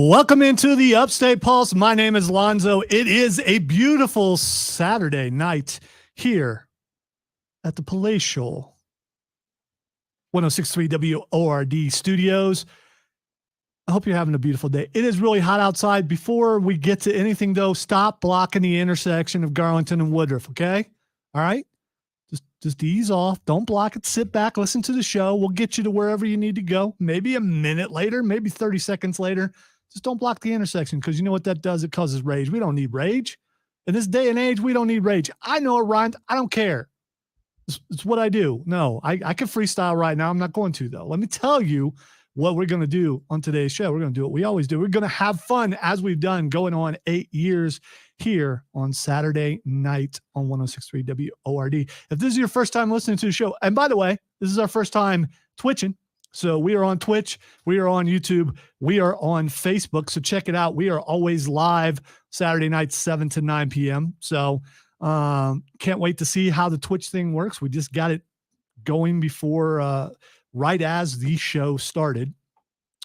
Welcome into the Upstate Pulse. My name is Lonzo. It is a beautiful Saturday night here at the Palatial 106.3 WORD studios. I hope you're having a beautiful day. It is really hot outside. Before we get to anything, though, stop blocking the intersection of Garlington and Woodruff, okay? All right? Just ease off. Don't block it. Sit back. Listen to the show. We'll get you to wherever you need to go. Maybe a minute later, maybe 30 seconds later. Just don't block the intersection, because you know what that does? It causes rage. We don't need rage. In this day and age, we don't need rage. I know it rhymes. I don't care. It's what I do. No, I can freestyle right now. I'm not going to, though. Let me tell you what we're going to do on today's show. We're going to do what we always do. We're going to have fun, as we've done going on 8 years here on Saturday night on 106.3 WORD. If this is your first time listening to the show, and by the way, this is our first time twitching. So we are on Twitch, we are on YouTube, we are on Facebook. So check it out. We are always live Saturday night, 7 to 9 p.m. So can't wait to see how the Twitch thing works. We just got it going before, right as the show started.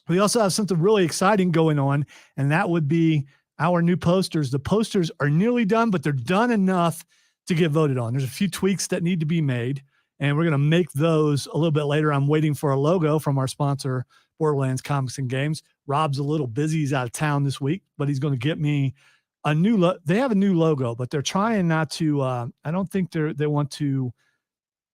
We also have something really exciting going on, and that would be our new posters. The posters are nearly done, but they're done enough to get voted on. There's a few tweaks that need to be made, and we're going to make those a little bit later. I'm waiting for a logo from our sponsor, Borderlands Comics and Games. Rob's a little busy. He's out of town this week, but he's going to get me a new they have a new logo, but they're trying not to, I don't think they want to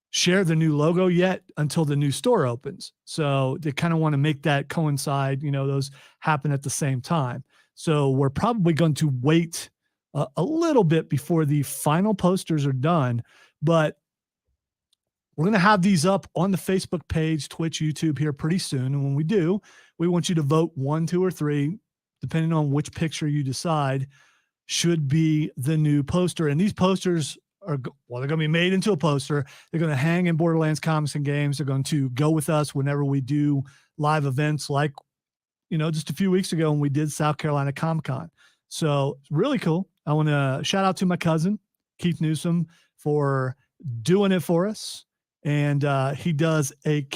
share the new logo yet until the new store opens. So they kind of want to make that coincide, those happen at the same time. So we're probably going to wait a little bit before the final posters are done, but we're going to have these up on the Facebook page, Twitch, YouTube here pretty soon. And when we do, we want you to vote 1, 2, or 3, depending on which picture you decide should be the new poster. And these posters they're going to be made into a poster. They're going to hang in Borderlands Comics and Games. They're going to go with us whenever we do live events, like, just a few weeks ago when we did South Carolina Comic-Con. So it's really cool. I want to shout out to my cousin, Keith Newsom, for doing it for us. And he does a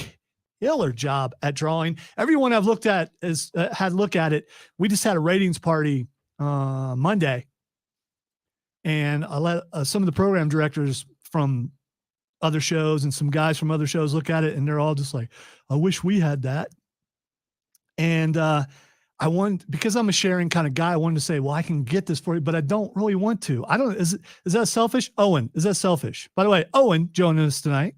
killer job at drawing. Everyone I've looked at had a look at it. We just had a ratings party Monday, and I let some of the program directors from other shows and some guys from other shows look at it, and they're all just like, I wish we had that. And because I'm a sharing kind of guy, I wanted to say, well, I can get this for you, but I don't really want to. Is that selfish? Owen, is that selfish? By the way, Owen joining us tonight.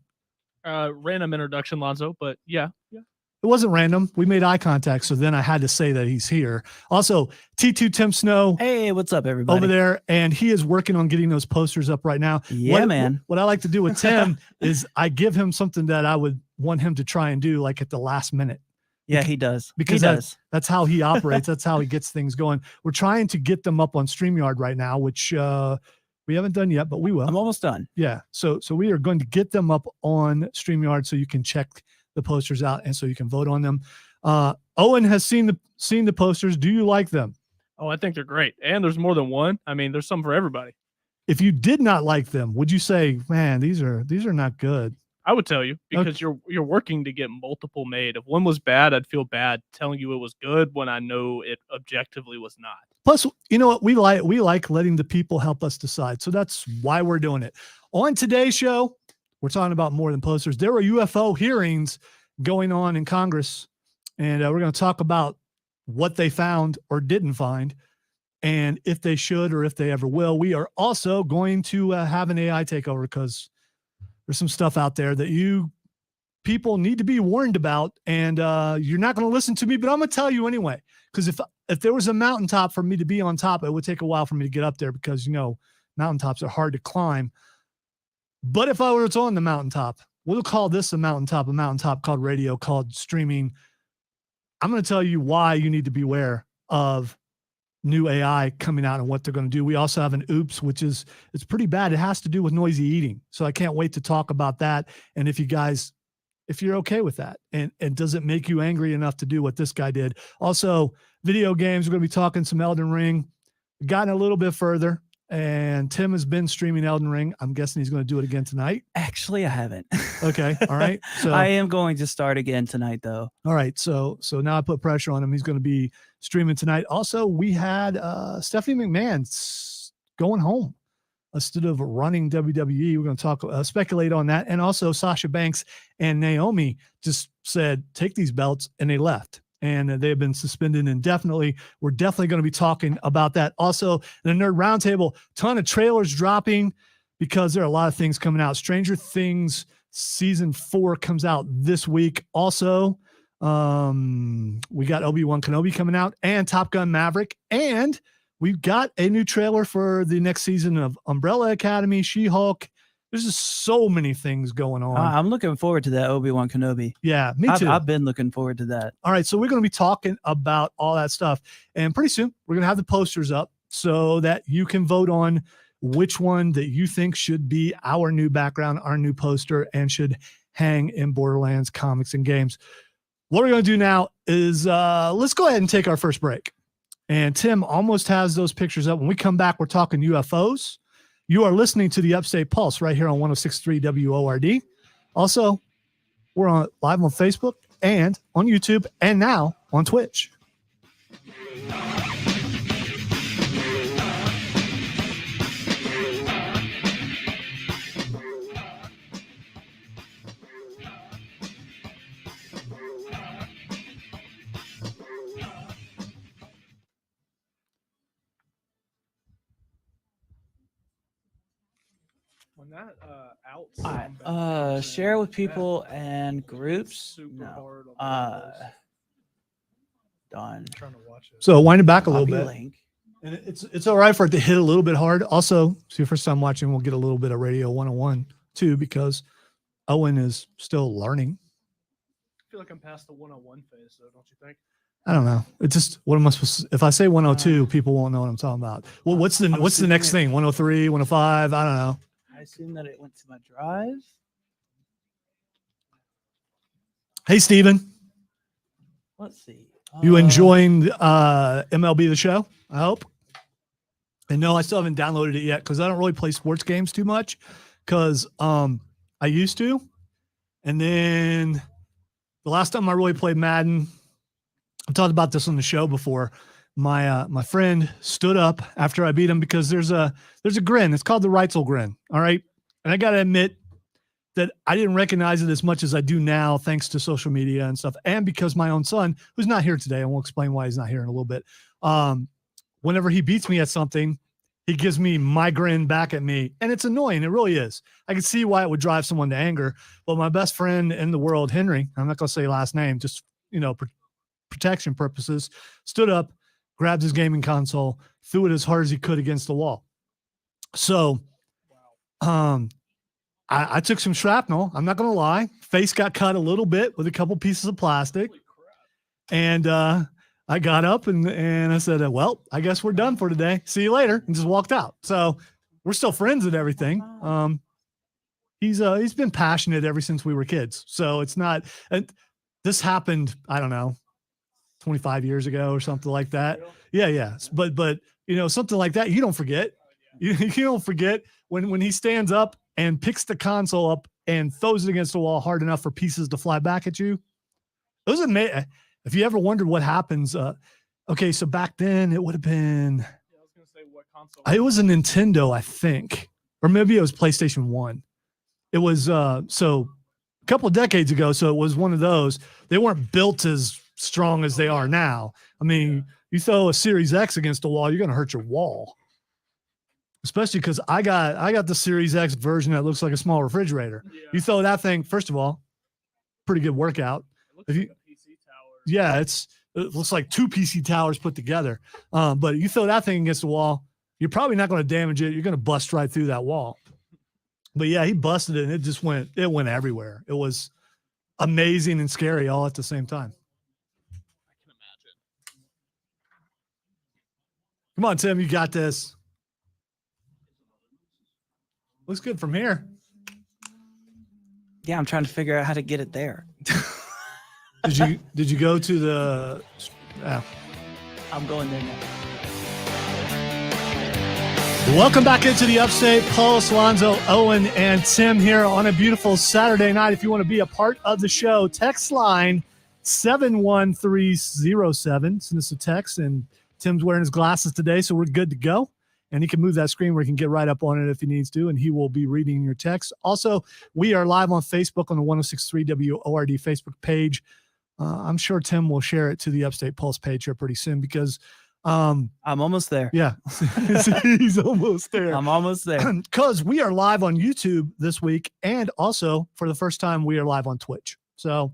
Random introduction, Lonzo, but yeah. It wasn't random. We made eye contact, so then I had to say that he's here. Also, T2 Tim Snow. Hey, what's up, everybody? Over there, and he is working on getting those posters up right now. Yeah, man. What I like to do with Tim is I give him something that I would want him to try and do, like at the last minute. Yeah, he does. Because that's how he operates. That's how he gets things going. We're trying to get them up on StreamYard right now, which we haven't done yet, but we will. I'm almost done. Yeah. So we are going to get them up on StreamYard so you can check the posters out and so you can vote on them. Owen has seen the posters. Do you like them? Oh, I think they're great. And there's more than one. I mean, there's some for everybody. If you did not like them, would you say, man, these are not good? I would tell you, because you're working to get multiple made. If one was bad, I'd feel bad telling you it was good when I know it objectively was not. Plus, you know what? We like letting the people help us decide. So that's why we're doing it. On today's show, we're talking about more than posters. There are UFO hearings going on in Congress, and we're going to talk about what they found or didn't find, and if they should or if they ever will. We are also going to have an AI takeover, because there's some stuff out there that you people need to be warned about, and you're not going to listen to me, but I'm going to tell you anyway, because if there was a mountaintop for me to be on top, it would take a while for me to get up there, because, mountaintops are hard to climb. But if I were on the mountaintop, we'll call this a mountaintop called radio, called streaming. I'm going to tell you why you need to beware of new AI coming out and what they're going to do. We also have an oops, it's pretty bad. It has to do with noisy eating. So I can't wait to talk about that. And if you're okay with that, and does it make you angry enough to do what this guy did? Also, video games. We're going to be talking some Elden Ring. Gotten a little bit further. And Tim has been streaming Elden Ring. I'm guessing he's going to do it again tonight. Actually, I haven't. Okay. All right. So I am going to start again tonight, though. all right. So now I put pressure on him. He's going to be streaming tonight. Also, we had Stephanie McMahon going home instead of running WWE. We're going to talk, speculate on that. And also Sasha Banks and Naomi just said, take these belts, and they left. And they've been suspended indefinitely. We're definitely going to be talking about that. Also, the Nerd Roundtable, ton of trailers dropping because there are a lot of things coming out. Stranger Things season 4 comes out this week. Also, we got Obi Wan Kenobi coming out and Top Gun Maverick. And we've got a new trailer for the next season of Umbrella Academy, She-Hulk. There's just so many things going on. I'm looking forward to that Obi Wan Kenobi. Yeah, me too. I've been looking forward to that. All right, so we're going to be talking about all that stuff. And pretty soon, we're going to have the posters up so that you can vote on which one that you think should be our new background, our new poster, and should hang in Borderlands comics and games. What we're going to do now is let's go ahead and take our first break. And Tim almost has those pictures up. When we come back, we're talking UFOs. You are listening to the Upstate Pulse right here on 106.3 WORD. Also, we're live on Facebook and on YouTube and now on Twitch. When that out, All right. Share with people and groups. super No. hard on Done. I'm trying to watch it. So wind it back a little Copy bit. link. And it's all right for it to hit a little bit hard. Also, see, for some watching, we'll get a little bit of Radio 101 too, because Owen is still learning. I feel like I'm past the 101 phase, though, don't you think? I don't know. It's just, what am I supposed to, if I say 102, people won't know what I'm talking about. Well, what's the assuming next it- thing? 103, 105? I don't know. I assume that it went to my drive. Hey, Steven, Let's see. you enjoying MLB The Show, I hope? And no, I still haven't downloaded it yet because I don't really play sports games too much because I used to. And then the last time I really played Madden, I've talked about this on the show before. My friend stood up after I beat him because there's a grin. It's called the Reitzel grin. All right. And I got to admit that I didn't recognize it as much as I do now, thanks to social media and stuff. And because my own son, who's not here today, and we'll explain why he's not here in a little bit. Whenever he beats me at something, he gives me my grin back at me. And it's annoying. It really is. I can see why it would drive someone to anger. But my best friend in the world, Henry, I'm not going to say last name, just, protection purposes, stood up, grabbed his gaming console, threw it as hard as he could against the wall. So, I took some shrapnel. I'm not going to lie. Face got cut a little bit with a couple pieces of plastic. And I got up and I said, well, I guess we're done for today. See you later. And just walked out. So we're still friends and everything. He's been passionate ever since we were kids. So it's not, and this happened, I don't know, 25 years ago or something like that. Yeah. But something like that, you don't forget. You don't forget when he stands up and picks the console up and throws it against the wall hard enough for pieces to fly back at you. It was amazing. If you ever wondered what happens, okay, so back then it would have been, I was going to say what console. it was a Nintendo, I think, or maybe it was PlayStation 1. It was, so a couple of decades ago. So it was one of those. They weren't built as strong as they are now. I mean, you throw a Series X against the wall, you're going to hurt your wall. Especially because I got the Series X version that looks like a small refrigerator. Yeah. You throw that thing, first of all, pretty good workout. It looks if like you- a PC tower. Yeah, it looks like 2 PC towers put together. But you throw that thing against the wall, you're probably not going to damage it. You're going to bust right through that wall. But yeah, he busted it and it went everywhere. It was amazing and scary all at the same time. I can imagine. Come on, Tim, you got this. Looks good from here. Yeah, I'm trying to figure out how to get it there. Did you go to the? I'm going there now. Welcome back into the Upstate Pulse. Lonzo, Owen, and Tim here on a beautiful Saturday night. If you want to be a part of the show, text line 71307. Send us a text, and Tim's wearing his glasses today, so we're good to go. And he can move that screen where he can get right up on it if he needs to, and he will be reading your text. Also, we are live on Facebook on the 106.3 WORD Facebook page. I'm sure Tim will share it to the Upstate Pulse page here pretty soon because I'm almost there. yeah, he's almost there. I'm almost there. Because we are live on YouTube this week, and also for the first time, we are live on Twitch. So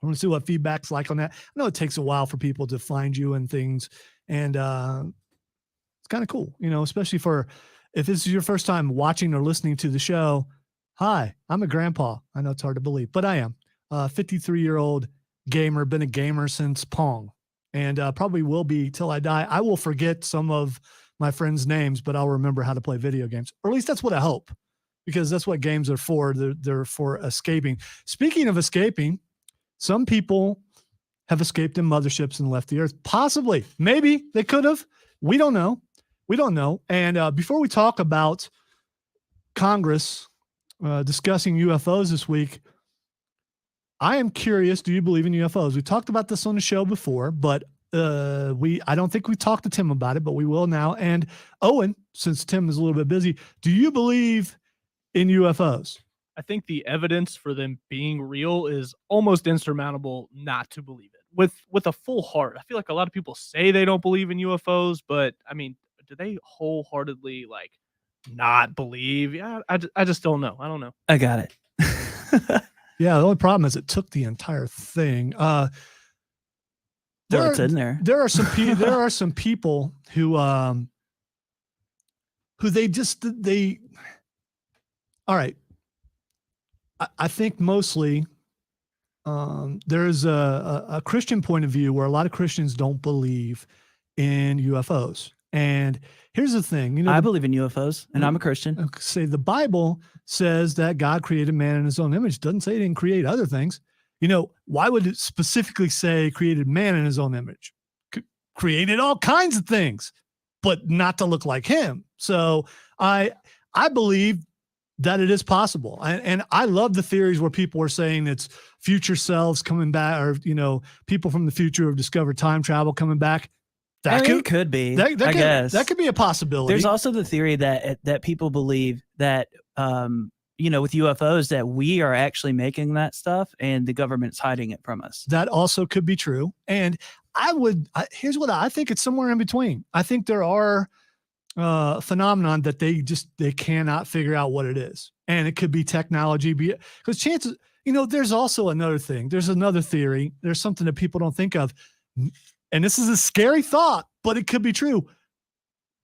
I want to see what feedback's like on that. I know it takes a while for people to find you and things, and it's kind of cool, especially for if this is your first time watching or listening to the show. Hi, I'm a grandpa. I know it's hard to believe, but I am a 53-year-old gamer, been a gamer since Pong. And probably will be till I die. I will forget some of my friends' names, but I'll remember how to play video games. Or at least that's what I hope, because that's what games are for. They're for escaping. Speaking of escaping, some people have escaped in motherships and left the earth. Possibly. Maybe they could have. We don't know. And before we talk about Congress discussing UFOs this week, I am curious, do you believe in UFOs? We talked about this on the show before, but I don't think we talked to Tim about it, but we will now. And Owen, since Tim is a little bit busy, do you believe in UFOs? I think the evidence for them being real is almost insurmountable not to believe it. With a full heart. I feel like a lot of people say they don't believe in UFOs, but I mean, do they wholeheartedly not believe? Yeah, I just don't know. I don't know. I got it. Yeah, the only problem is it took the entire thing. It's in there. There are some people who all right. I think mostly there is a Christian point of view where a lot of Christians don't believe in UFOs. And here's the thing, I believe in UFOs, and I'm a Christian. Say the Bible says that God created man in his own image. Doesn't say he didn't create other things. Why would it specifically say created man in his own image? Created all kinds of things, but not to look like him. So I believe that it is possible. And I love the theories where people are saying it's future selves coming back, or, people from the future have discovered time travel coming back. It could be. I guess that could be a possibility. There's also the theory that people believe that, with UFOs, that we are actually making that stuff and the government's hiding it from us. That also could be true. And here's what I think, it's somewhere in between. I think there are phenomenon that they cannot figure out what it is. And it could be technology, because chances, there's also another thing. There's another theory. There's something that people don't think of. And this is a scary thought, but it could be true.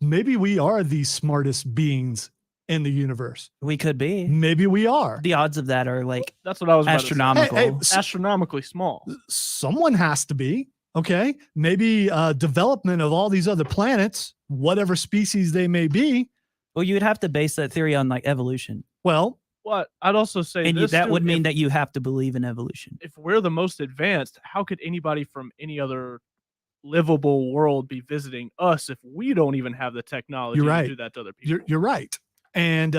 Maybe we are the smartest beings in the universe. We could be. Maybe we are. The odds of that are that's what I was astronomical. Hey, astronomically small. Someone has to be. Okay. Maybe development of all these other planets, whatever species they may be. Well, you would have to base that theory on evolution. Well, what I'd also say, and that would mean that you have to believe in evolution. If we're the most advanced, how could anybody from any other livable world be visiting us if we don't even have the technology to do that to other people? You're right. And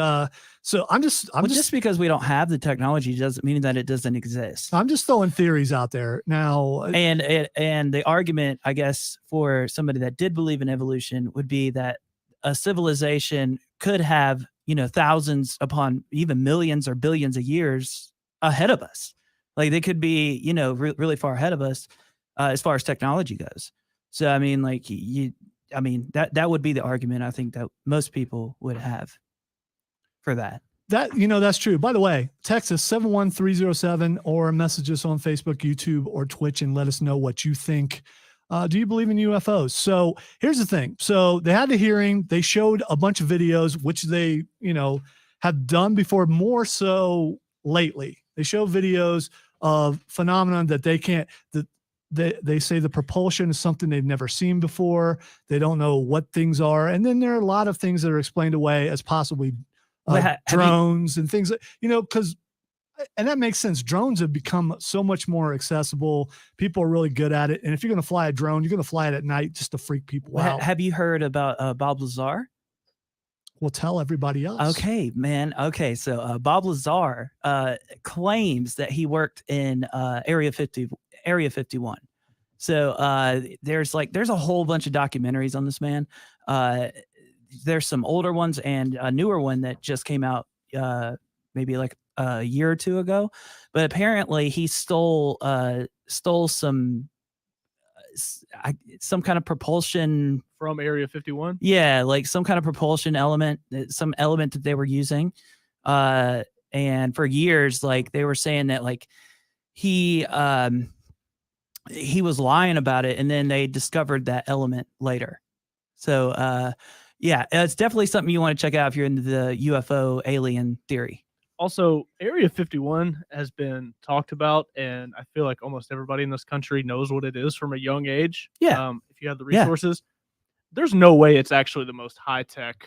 so I'm just because we don't have the technology doesn't mean that it doesn't exist. I'm just throwing theories out there now. And the argument, I guess, for somebody that did believe in evolution would be that a civilization could have, thousands upon even millions or billions of years ahead of us. They could be, really far ahead of us as far as technology goes. So, I mean, that would be the argument I think that most people would have for that. That's true. By the way, text us 71307 or message us on Facebook, YouTube, or Twitch and let us know what you think. Do you believe in UFOs? So here's the thing. So they had the hearing. They showed a bunch of videos, which they, have done before, more so lately. They show videos of phenomenon that they can't, they say the propulsion is something they've never seen before. They don't know what things are. And then there are a lot of things that are explained away as possibly drones and things, and that makes sense. Drones have become so much more accessible. People are really good at it. And if you're going to fly a drone, you're going to fly it at night just to freak people out. Have you heard about Bob Lazar? will tell everybody else. Okay, man. Okay, so Bob Lazar claims that he worked in Area 51. So there's a whole bunch of documentaries on this man. There's some older ones and a newer one that just came out maybe like a year or two ago. But apparently he stole some kind of propulsion from Area 51. Yeah, like some kind of propulsion element, some element that they were using. And for years, like they were saying that like he was lying about it, and then they discovered that element later. So yeah, it's definitely something you want to check out if you're into the UFO alien theory. Also, Area 51 has been talked about, and I feel like almost everybody in this country knows what it is from a young age. Yeah. If you have the resources, there's no way it's actually the most high-tech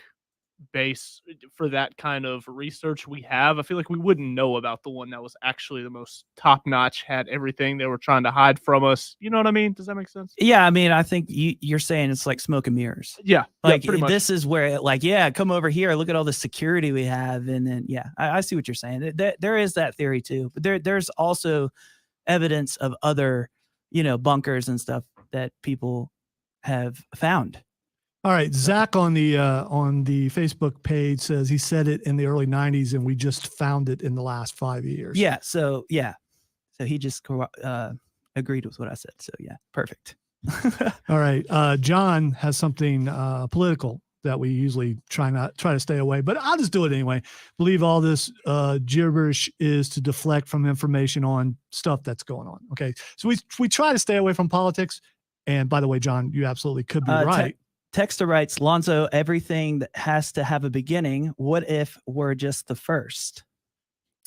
base for that kind of research we have. I feel like we wouldn't know about the one that was actually the most top-notch, had everything they were trying to hide from us. You know what I mean? Does that make sense? Yeah, I mean, I think you're saying it's like smoke and mirrors. Yeah, like pretty much. This is where, like, yeah, come over here, look at all the security we have, and then I see what you're saying. There is that theory too, but there's also evidence of other, bunkers and stuff that people have found. All right, Zach on the Facebook page says he said it in the early 90s, and we just found it in the last 5 years. Yeah, so he just agreed with what I said. So yeah, perfect. All right, John has something political that we usually try to stay away, but I'll just do it anyway. Believe all this gibberish is to deflect from information on stuff that's going on. Okay, so we try to stay away from politics. And by the way, John, you absolutely could be right. Texter writes, Lonzo, everything that has to have a beginning. What if we're just the first?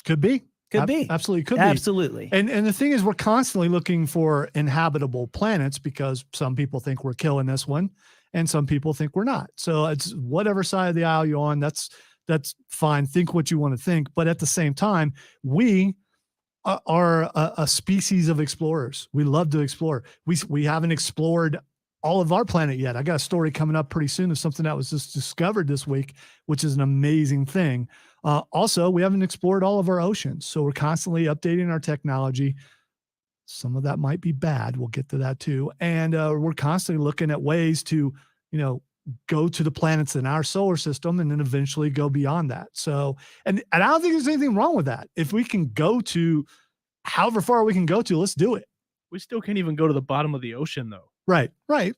Could be. Could be. Absolutely could Absolutely. be. And the thing is, we're constantly looking for inhabitable planets because some people think we're killing this one and some people think we're not. So it's whatever side of the aisle you're on, that's fine. Think what you want to think. But at the same time, we are a species of explorers. We love to explore. We haven't explored all of our planet yet. I got a story coming up pretty soon of something that was just discovered this week, which is an amazing thing. Also, we haven't explored all of our oceans. So we're constantly updating our technology. Some of that might be bad. We'll get to that too. And we're constantly looking at ways to, go to the planets in our solar system and then eventually go beyond that. So, and I don't think there's anything wrong with that. If we can go to however far we can go to, let's do it. We still can't even go to the bottom of the ocean though. Right.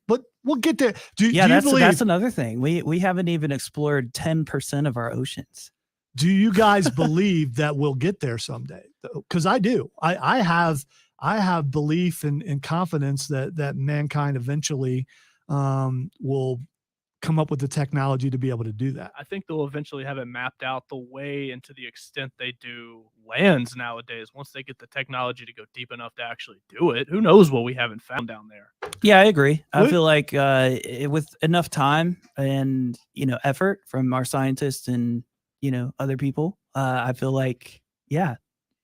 But we'll get there. That's another thing. We haven't even explored 10% of our oceans. Do you guys believe that we'll get there someday? Because I do. I have belief and confidence that mankind eventually will come up with the technology to be able to do that. I think they'll eventually have it mapped out the way and to the extent they do lands nowadays. Once they get the technology to go deep enough to actually do it, who knows what we haven't found down there. Yeah, I agree. I feel like with enough time and, effort from our scientists and, other people, I feel like,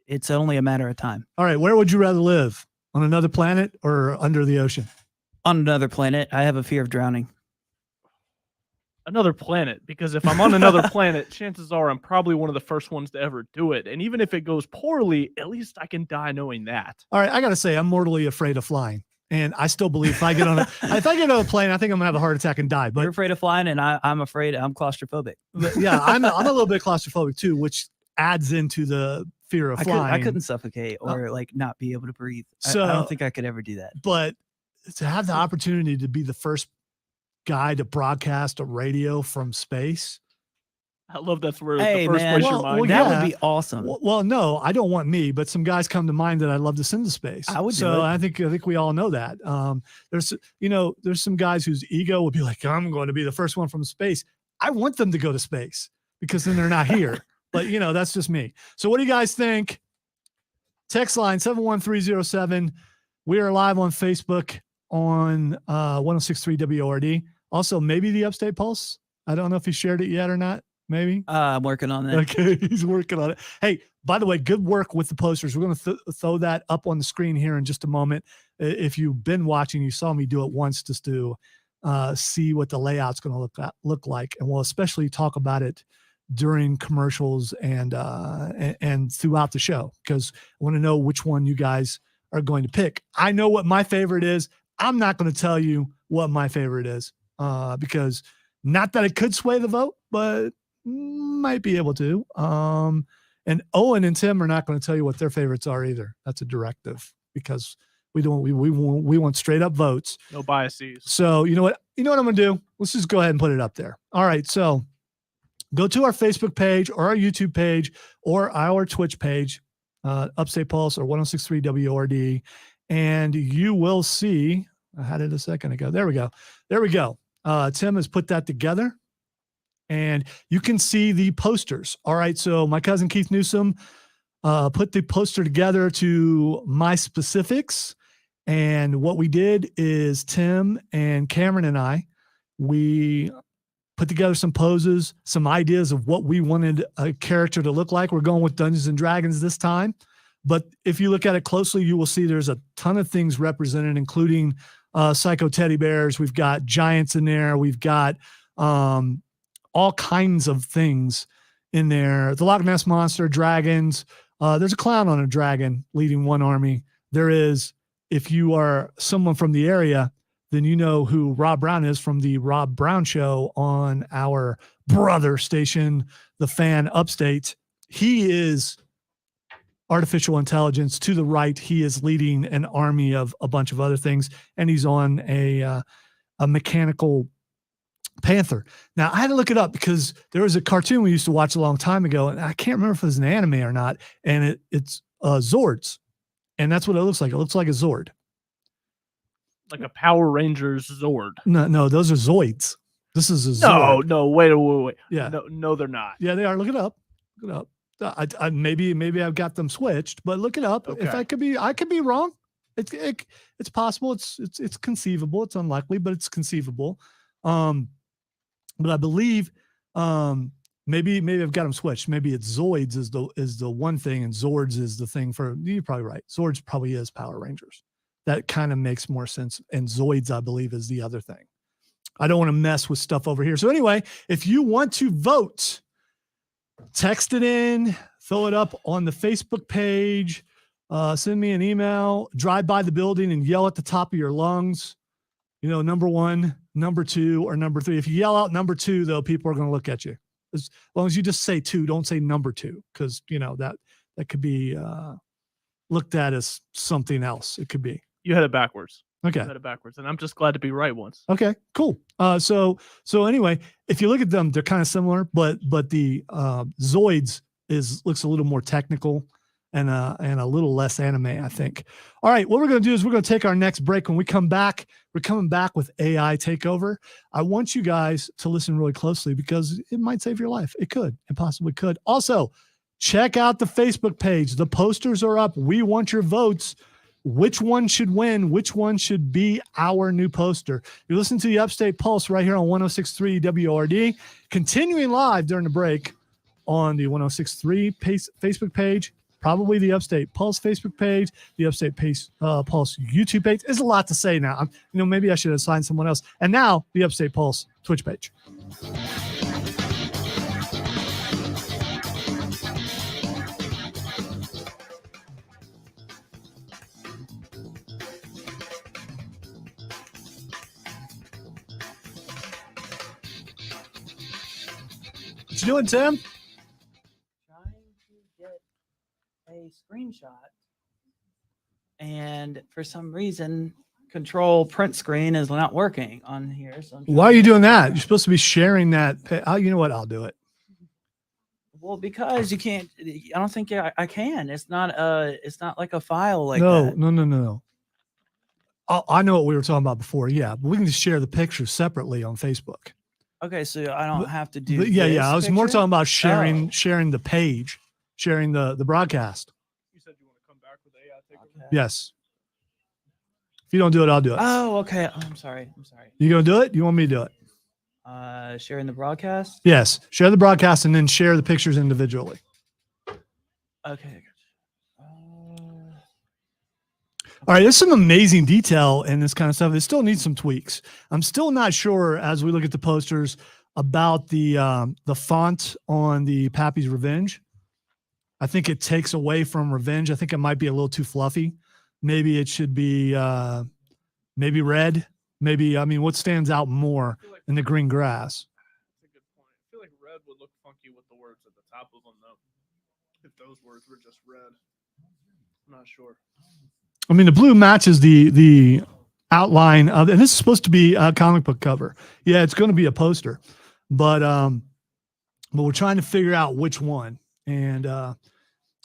it's only a matter of time. All right. Where would you rather live? On another planet or under the ocean? On another planet. I have a fear of drowning. Another planet, because if I'm on another planet, chances are I'm probably one of the first ones to ever do it. And even if it goes poorly, at least I can die knowing that. All right, I got to say, I'm mortally afraid of flying. And I still believe if I get on a plane, I think I'm gonna have a heart attack and die. But you're afraid of flying, and I'm afraid I'm claustrophobic. Yeah, I'm a little bit claustrophobic too, which adds into the fear of flying. I couldn't suffocate or not be able to breathe. So I don't think I could ever do that. But to have the opportunity to be the first guy to broadcast a radio from space. I love that's where the first place your mind. That would be awesome. Well, no, I don't want me, but some guys come to mind that I'd love to send to space. I would. So I think we all know that. There's some guys whose ego would be like, I'm going to be the first one from space. I want them to go to space because then they're not here. But that's just me. So what do you guys think? Text line 71307. We are live on Facebook on 106.3 WORD. Also, maybe the Upstate Pulse. I don't know if he shared it yet or not. Maybe. I'm working on that. Okay, he's working on it. Hey, by the way, good work with the posters. We're going to throw that up on the screen here in just a moment. If you've been watching, you saw me do it once just to see what the layout's going to look like, and we'll especially talk about it during commercials and throughout the show, because I want to know which one you guys are going to pick. I know what my favorite is. I'm not going to tell you what my favorite is, because not that it could sway the vote, but might be able to. And Owen and Tim are not going to tell you what their favorites are either. That's a directive, because we want straight up votes. No biases. So you know what I'm going to do? Let's just go ahead and put it up there. All right. So go to our Facebook page or our YouTube page or our Twitch page, Upstate Pulse or 106.3 WORD, and you will see. I had it a second ago. There we go. Tim has put that together, and you can see the posters. All right. So my cousin Keith Newsom put the poster together to my specifics. And what we did is Tim and Cameron and we put together some poses, some ideas of what we wanted a character to look like. We're going with Dungeons and Dragons this time. But if you look at it closely, you will see there's a ton of things represented, including psycho teddy bears. We've got giants in there. We've got all kinds of things in there. The Loch Ness Monster, dragons. There's a clown on a dragon leading one army. There is, if you are someone from the area, then you know who Rob Brown is from the Rob Brown Show on our brother station, The Fan Upstate. He is artificial intelligence. To the right, he is leading an army of a bunch of other things, and he's on a mechanical panther. Now, I had to look it up because there was a cartoon we used to watch a long time ago, and I can't remember if it was an anime or not, and it's Zords, and that's what it looks like. It looks like a Zord. Like a Power Rangers Zord. No, those are Zoids. This is a Zord. No, wait. Yeah. No, they're not. Yeah, they are. Look it up. I maybe I've got them switched, but look it up. Okay. If I could be wrong. It's possible. It's conceivable. It's unlikely, but it's conceivable. But I believe maybe I've got them switched. Maybe it's Zoids is the one thing, and Zords is the thing for. You're probably right. Zords probably is Power Rangers. That kind of makes more sense. And Zoids, I believe, is the other thing. I don't want to mess with stuff over here. So anyway, if you want to vote, text it in, throw it up on the Facebook page, send me an email, drive by the building and yell at the top of your lungs, number 1, number 2, or number 3. If you yell out number 2, though, people are going to look at you. As long as you just say 2, don't say number 2, because, that could be looked at as something else. It could be. You had it backwards. Okay. You had it backwards, and I'm just glad to be right once. Okay, cool. So anyway, if you look at them, they're kind of similar, but the Zoids looks a little more technical and a little less anime, I think. All right, what we're going to do is we're going to take our next break. When we come back, we're coming back with AI Takeover. I want you guys to listen really closely because it might save your life. It could. It possibly could. Also, check out the Facebook page. The posters are up. We want your votes. Which one should win? Which one should be our new poster? You're listening to the Upstate Pulse right here on 106.3 WORD. Continuing live during the break on the 106.3 Facebook page, probably the Upstate Pulse Facebook page, the Upstate Pulse YouTube page. There's a lot to say now. Maybe I should assign someone else. And now the Upstate Pulse Twitch page. What you doing, Tim? Trying to get a screenshot, and for some reason, control print screen is not working on here. So why are you doing that? You're supposed to be sharing that. You know what? I'll do it. Well, because you can't. I don't think I can. It's not like a file like that. No. I know what we were talking about before. Yeah, but we can just share the pictures separately on Facebook. Okay, so I don't have to do. Yeah. I was more picture? talking about sharing the page, sharing the broadcast. You said you want to come back with AI Takeover? Okay. Yes. If you don't do it, I'll do it. Oh, okay. Oh, I'm sorry. You gonna do it? You want me to do it? Sharing the broadcast. Yes. Share the broadcast and then share the pictures individually. Okay. All right, there's some amazing detail in this kind of stuff. It still needs some tweaks. I'm still not sure as we look at the posters about the font on the Pappy's Revenge. I think it takes away from Revenge. I think it might be a little too fluffy. Maybe it should be maybe red. Maybe, I mean, what stands out more in the green grass? That's a good point. I feel like red would look funky with the words at the top of them, though. If those words were just red, I'm not sure. I mean, the blue matches the outline of, and this is supposed to be a comic book cover. Yeah, it's going to be a poster, but we're trying to figure out which one. And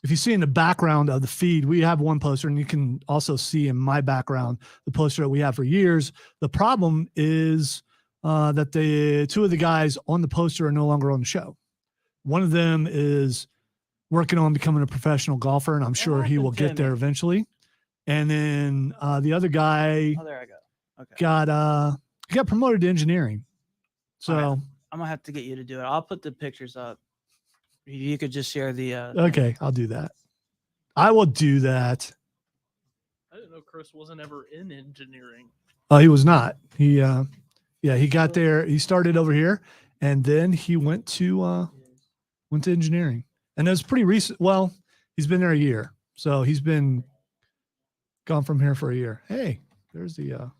if you see in the background of the feed, we have one poster, and you can also see in my background the poster that we have for years. The problem is that the two of the guys on the poster are no longer on the show. One of them is working on becoming a professional golfer, and I'm sure he will get there eventually. And then the other guy there I go. Okay. got promoted to engineering. So right. I'm gonna have to get you to do it. I'll put the pictures up. You could just share the okay, I'll do that. I will do that. I didn't know Chris wasn't ever in engineering. Oh, he was not. He he got there. He started over here, and then he went to engineering. And it was pretty recent. Well, he's been there a year, so he's been gone from here for a year. Hey, there's the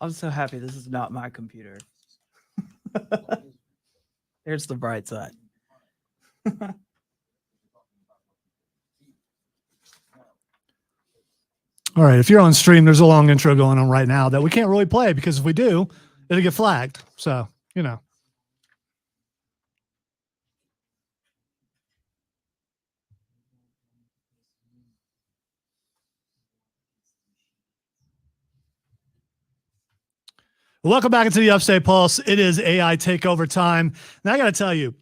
I'm so happy this is not my computer. There's the bright side. All right, if you're on stream, there's a long intro going on right now that we can't really play because if we do, it'll get flagged. So, you know. Welcome back into the Upstate Pulse. It is AI Takeover time. Now, I got to tell you,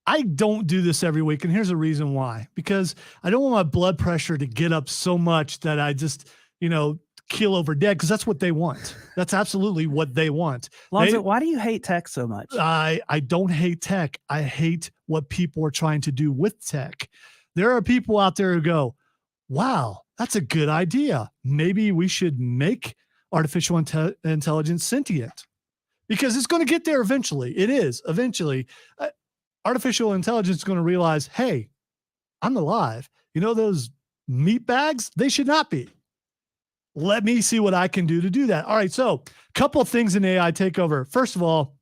I don't do this every week, and here's a reason why. Because I don't want my blood pressure to get up so much that I just, keel over dead, because that's what they want. That's absolutely what they want. Lonzo, why do you hate tech so much? I don't hate tech. I hate what people are trying to do with tech. There are people out there who go, wow, that's a good idea. Maybe we should make artificial intelligence sentient, because it's going to get there eventually. It is eventually. Artificial intelligence is going to realize, hey, I'm alive. Those meat bags, they should not be. Let me see what I can do to do that. All right. So a couple of things in AI Takeover. First of all,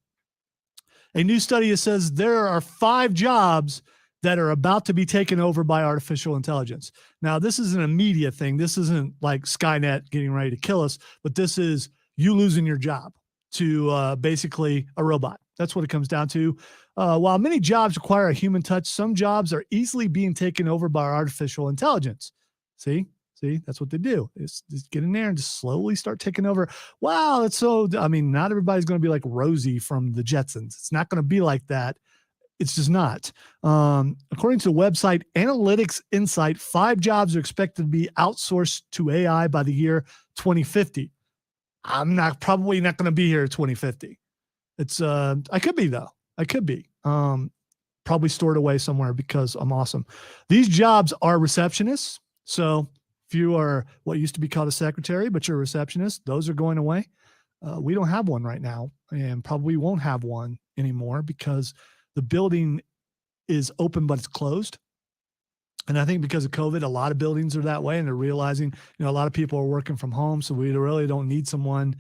a new study says there are 5 jobs that are about to be taken over by artificial intelligence. Now, this isn't a media thing. This isn't like Skynet getting ready to kill us, but this is you losing your job to basically a robot. That's what it comes down to. While many jobs require a human touch, some jobs are easily being taken over by artificial intelligence. See, that's what they do. It's just get in there and just slowly start taking over. Wow, that's so, not everybody's going to be like Rosie from the Jetsons. It's not going to be like that. It's just not. According to the website Analytics Insight, 5 jobs are expected to be outsourced to AI by the year 2050. I'm probably not going to be here at 2050. I could be though. I could be. Probably stored away somewhere because I'm awesome. These jobs are receptionists. So if you are what used to be called a secretary, but you're a receptionist, those are going away. We don't have one right now, and probably won't have one anymore because the building is open, but it's closed. And I think because of COVID, a lot of buildings are that way, and they're realizing, a lot of people are working from home. So we really don't need someone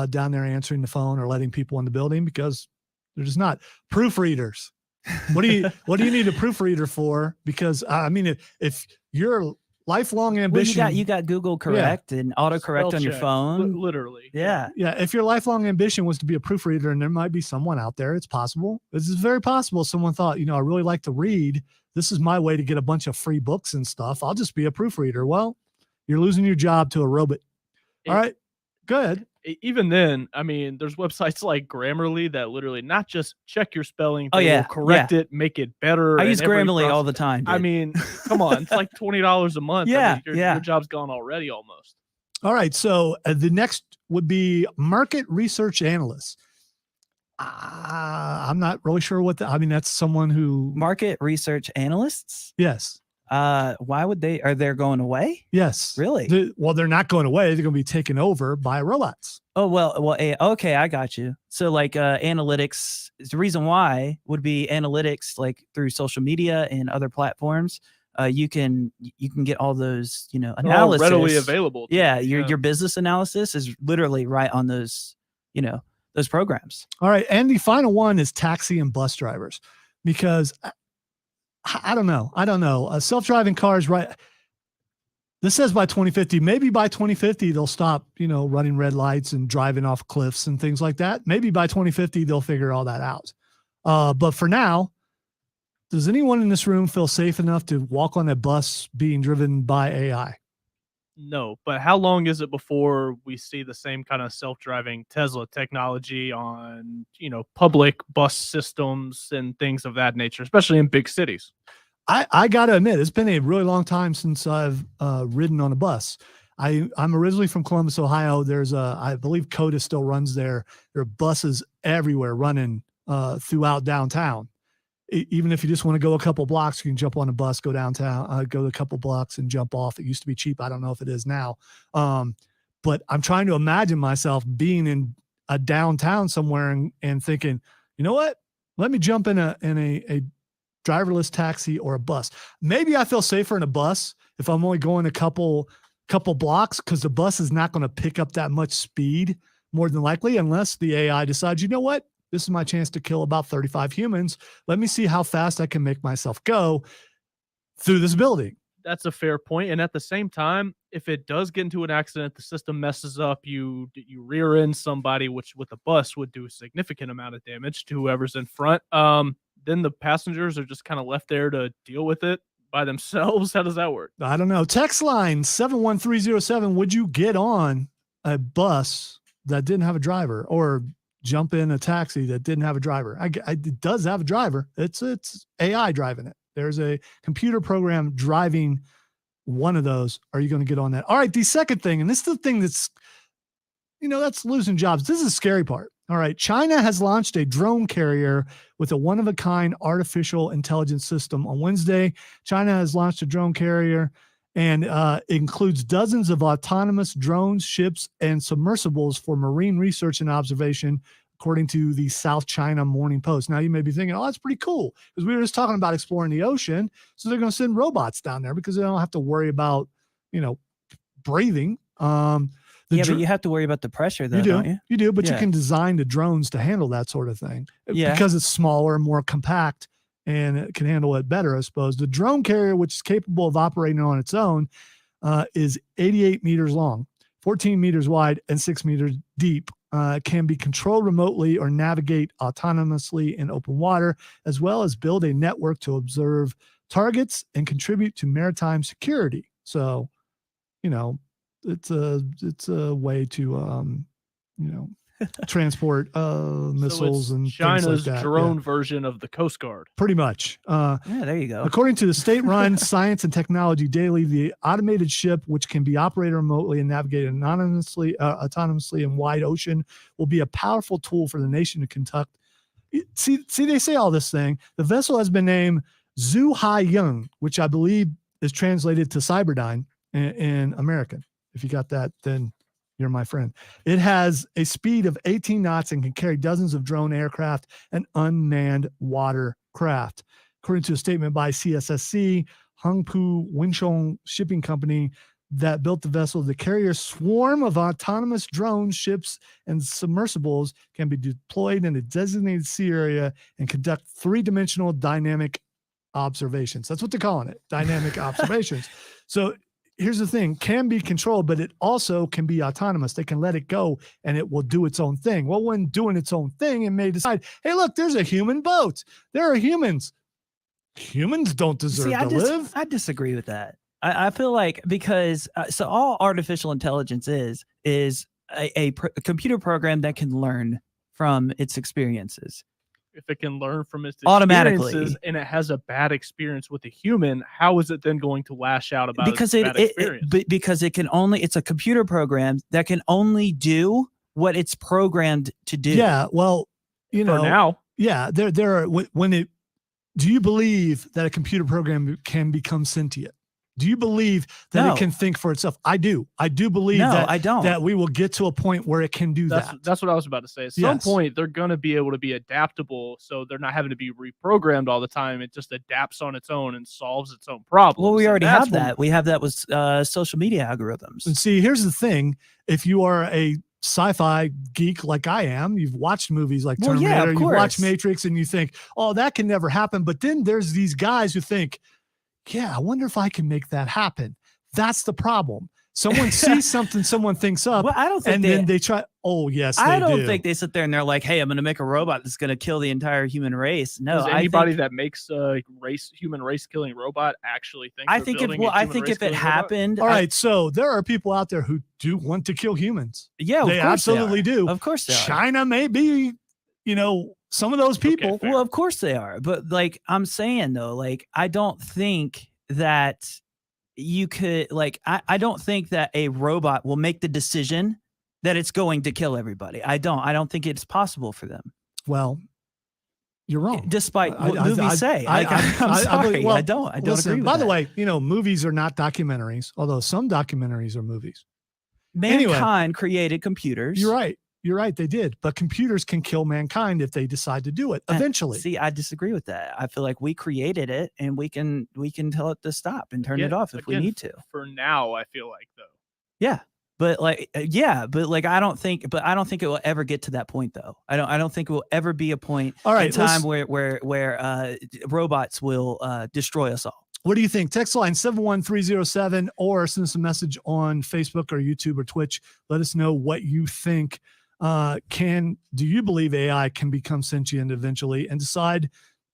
down there answering the phone or letting people in the building because they're just not. Proofreaders. What do you need a proofreader for? Because if your lifelong ambition, well, you got Google Correct and autocorrect on your phone. Literally. Yeah. Yeah. If your lifelong ambition was to be a proofreader, and there might be someone out there, it's possible. This is very possible. Someone thought, I really like to read. This is my way to get a bunch of free books and stuff. I'll just be a proofreader. Well, you're losing your job to a robot. All right. Good. even then, I mean, there's websites like Grammarly that literally not just check your spelling, Oh, they yeah, will correct it, make it better. I and use every Grammarly all process- the time, I dude. mean, come on, it's like $20 a month. I Yeah, mean, your yeah. job's gone already almost. All right. So the next would be market research analyst. I'm not really sure what I mean, that's someone who. Market research analysts? Yes. Why would are they going away? Yes. Really? Well, they're not going away. They're going to be taken over by robots. Oh, well, okay, I got you. So like analytics, the reason why would be analytics, like through social media and other platforms. You can get all those, They're all analysis readily available. Yeah, your business analysis is literally right on those, those programs. All right. And the final one is taxi and bus drivers, because I don't know. Self-driving cars, right? This says by 2050. Maybe by 2050, they'll stop, running red lights and driving off cliffs and things like that. Maybe by 2050, they'll figure all that out. But for now, does anyone in this room feel safe enough to walk on a bus being driven by AI? No, but how long is it before we see the same kind of self-driving Tesla technology on, public bus systems and things of that nature, especially in big cities? I got to admit, it's been a really long time since I've ridden on a bus. I'm originally from Columbus, Ohio. I believe CODA still runs there. There are buses everywhere running throughout downtown. Even if you just want to go a couple blocks, you can jump on a bus, go downtown, go a couple blocks and jump off. It used to be cheap. I don't know if it is now. But I'm trying to imagine myself being in a downtown somewhere and thinking, you know what? Let me jump in a driverless taxi or a bus. Maybe I feel safer in a bus if I'm only going a couple blocks, because the bus is not going to pick up that much speed, more than likely, unless the AI decides, you know what? This is my chance to kill about 35 humans. Let me see how fast I can make myself go through this building. That's a fair point. And at the same time, if it does get into an accident, the system messes up, you rear end somebody, which with a bus would do a significant amount of damage to whoever's in front. Then the passengers are just kind of left there to deal with it by themselves. How does that work? I don't know. Text line 71307. Would you get on a bus that didn't have a driver, or jump in a taxi that didn't have a driver? It does have a driver. It's AI driving it. There's a computer program driving one of those. Are you going to get on that? All right. The second thing, and this is the thing that's, that's losing jobs. This is the scary part. All right. China has launched a drone carrier with a one-of-a-kind artificial intelligence system. On Wednesday, China has launched a drone carrier, and it includes dozens of autonomous drones, ships, and submersibles for marine research and observation, according to the South China Morning Post. Now, you may be thinking, oh, that's pretty cool, because we were just talking about exploring the ocean. So they're going to send robots down there because they don't have to worry about, breathing. But you have to worry about the pressure, though, don't you? You do, but Yeah. you can design the drones to handle that sort of thing. Yeah. Because it's smaller, more compact, and it can handle it better, I suppose. The drone carrier, which is capable of operating on its own, is 88 meters long, 14 meters wide, and 6 meters deep. Can be controlled remotely or navigate autonomously in open water, as well as build a network to observe targets and contribute to maritime security. So, it's a way to, transport missiles and China's things like that. drone version of the Coast Guard. Pretty much. Yeah, there you go. According to the state-run Science and Technology Daily, the automated ship, which can be operated remotely and navigated autonomously in wide ocean, will be a powerful tool for the nation to conduct. See, they say all this thing. The vessel has been named Zhu Hai Yung, which I believe is translated to Cyberdyne in American. If you got that, then you're my friend. It has a speed of 18 knots and can carry dozens of drone aircraft and unmanned watercraft. According to a statement by CSSC, Hongpu Winchong Shipping Company that built the vessel, the carrier's swarm of autonomous drones, ships, and submersibles can be deployed in a designated sea area and conduct three-dimensional dynamic observations. That's what they're calling it, dynamic observations. So here's the thing, can be controlled, but it also can be autonomous. They can let it go and it will do its own thing. Well, when doing its own thing, it may decide, hey, look, there's a human boat. There are humans. Humans don't deserve to live. I disagree with that. I feel like, because so all artificial intelligence is a computer program that can learn from its experiences. If it can learn from its Automatically. experiences and it has a bad experience with a human, how is it then going to lash out about Because its bad experience? because it can only, it's a computer program that can only do what it's programmed to do. Yeah, well, you For know, now, yeah, there are when it. Do you believe that a computer program can become sentient? Do you believe that No. it can think for itself? I do. I do believe No, that I don't. that we will get to a point where it can do that. that's what I was about to say. At some Yes. point, they're going to be able to be adaptable, so they're not having to be reprogrammed all the time. It just adapts on its own and solves its own problems. Well, we And already that's have when- that. We have that with social media algorithms. And see, here's the thing: if you are a sci-fi geek like I am, you've watched movies like Well, Terminator, yeah, of you've watched course. Matrix, and you think, "Oh, that can never happen." But then there's these guys who think, "Yeah, I wonder if I can make that happen." That's the problem. Someone sees something someone thinks up, Well, I don't think and then they try. Oh, yes, I they don't do. think they sit there and they're like, "Hey, I'm going to make a robot that's going to kill the entire human race." No, Does anybody that makes a human race killing robot actually think? I they're think if building a I human think if it race-killing robot? happened, All right, so there are people out there who do want to kill humans. yeah, of They course absolutely they are. do. Of course they are. China may be, some of those people. fair. Well, of course they are. But like I'm saying though, like I don't think that you could I don't think that a robot will make the decision that it's going to kill everybody. I don't think it's possible for them. Well, you're wrong. Despite what movies say. I'm sorry. I don't Listen, agree with by that. the way, movies are not documentaries, although some documentaries are movies. Mankind created computers. You're right. You're right. They did. But computers can kill mankind if they decide to do it eventually. See, I disagree with that. I feel like we created it and we can tell it to stop and turn it off if we Again, need to. For now, I feel like though. Yeah. But I don't think it will ever get to that point though. I don't think it will ever be a point All right, in time where robots will destroy us all. What do you think? Text line 71307 or send us a message on Facebook or YouTube or Twitch. Let us know what you think. Do you believe AI can become sentient eventually and decide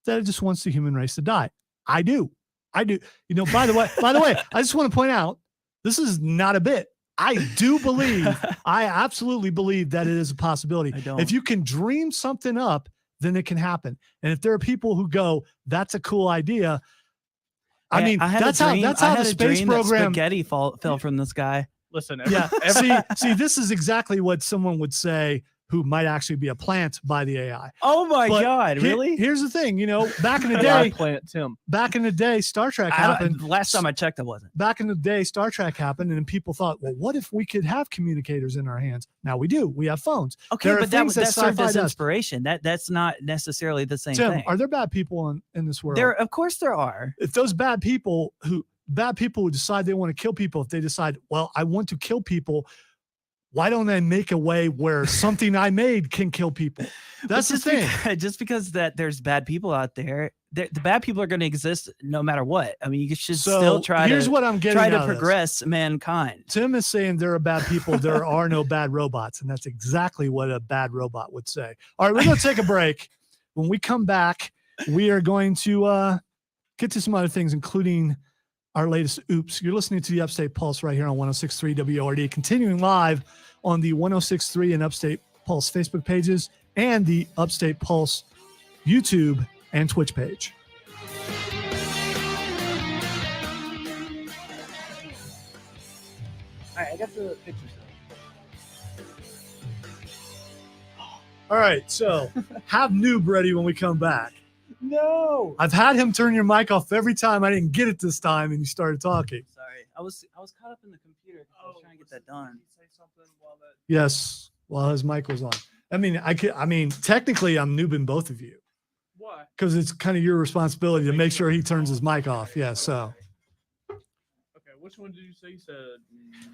that it just wants the human race to die? I do. By the way, I just want to point out, this is not a bit. I do believe, I absolutely believe that it is a possibility. I don't. If you can dream something up, then it can happen. And if there are people who go, that's a cool idea. I mean, that's how the space program. Spaghetti fell from the sky. Listen, Yeah. See, this is exactly what someone would say who might actually be a plant by the AI. Oh my But God! Really? Here's the thing, back in the AI day, plant Tim. Star Trek happened. Last time I checked, I wasn't. Back in the day, Star Trek happened, and people thought, well, what if we could have communicators in our hands? Now we do. We have phones. Okay, There are but things that served sci-fi as does. inspiration. That's not necessarily the same Tim, thing. are there bad people in this world? Of course there are. If those bad people who decide they want to kill people, if they decide, well, I want to kill people, why don't I make a way where something I made can kill people? That's the thing. Just because that there's bad people out there, the bad people are going to exist no matter what. I mean, you should still try here's to what I'm getting try out to of this. progress mankind. Tim is saying there are bad people. There are no bad robots. And that's exactly what a bad robot would say. All right, we're going to take a break. When we come back, we are going to get to some other things, including our latest Oops. You're listening to the Upstate Pulse right here on 106.3 WORD, continuing live on the 106.3 and Upstate Pulse Facebook pages and the Upstate Pulse YouTube and Twitch page. All right, I got the pictures. All right, so have Noob ready when we come back. No. I've had him turn your mic off every time. I didn't get it this time, and you started talking. Sorry, I was caught up in the computer. I was trying to get that done. Yes, while his mic was on. I mean, technically, I'm noobing both of you Why? because it's kind of your responsibility to make sure he turns his mic off. Yeah, so Okay, which one did you say? You said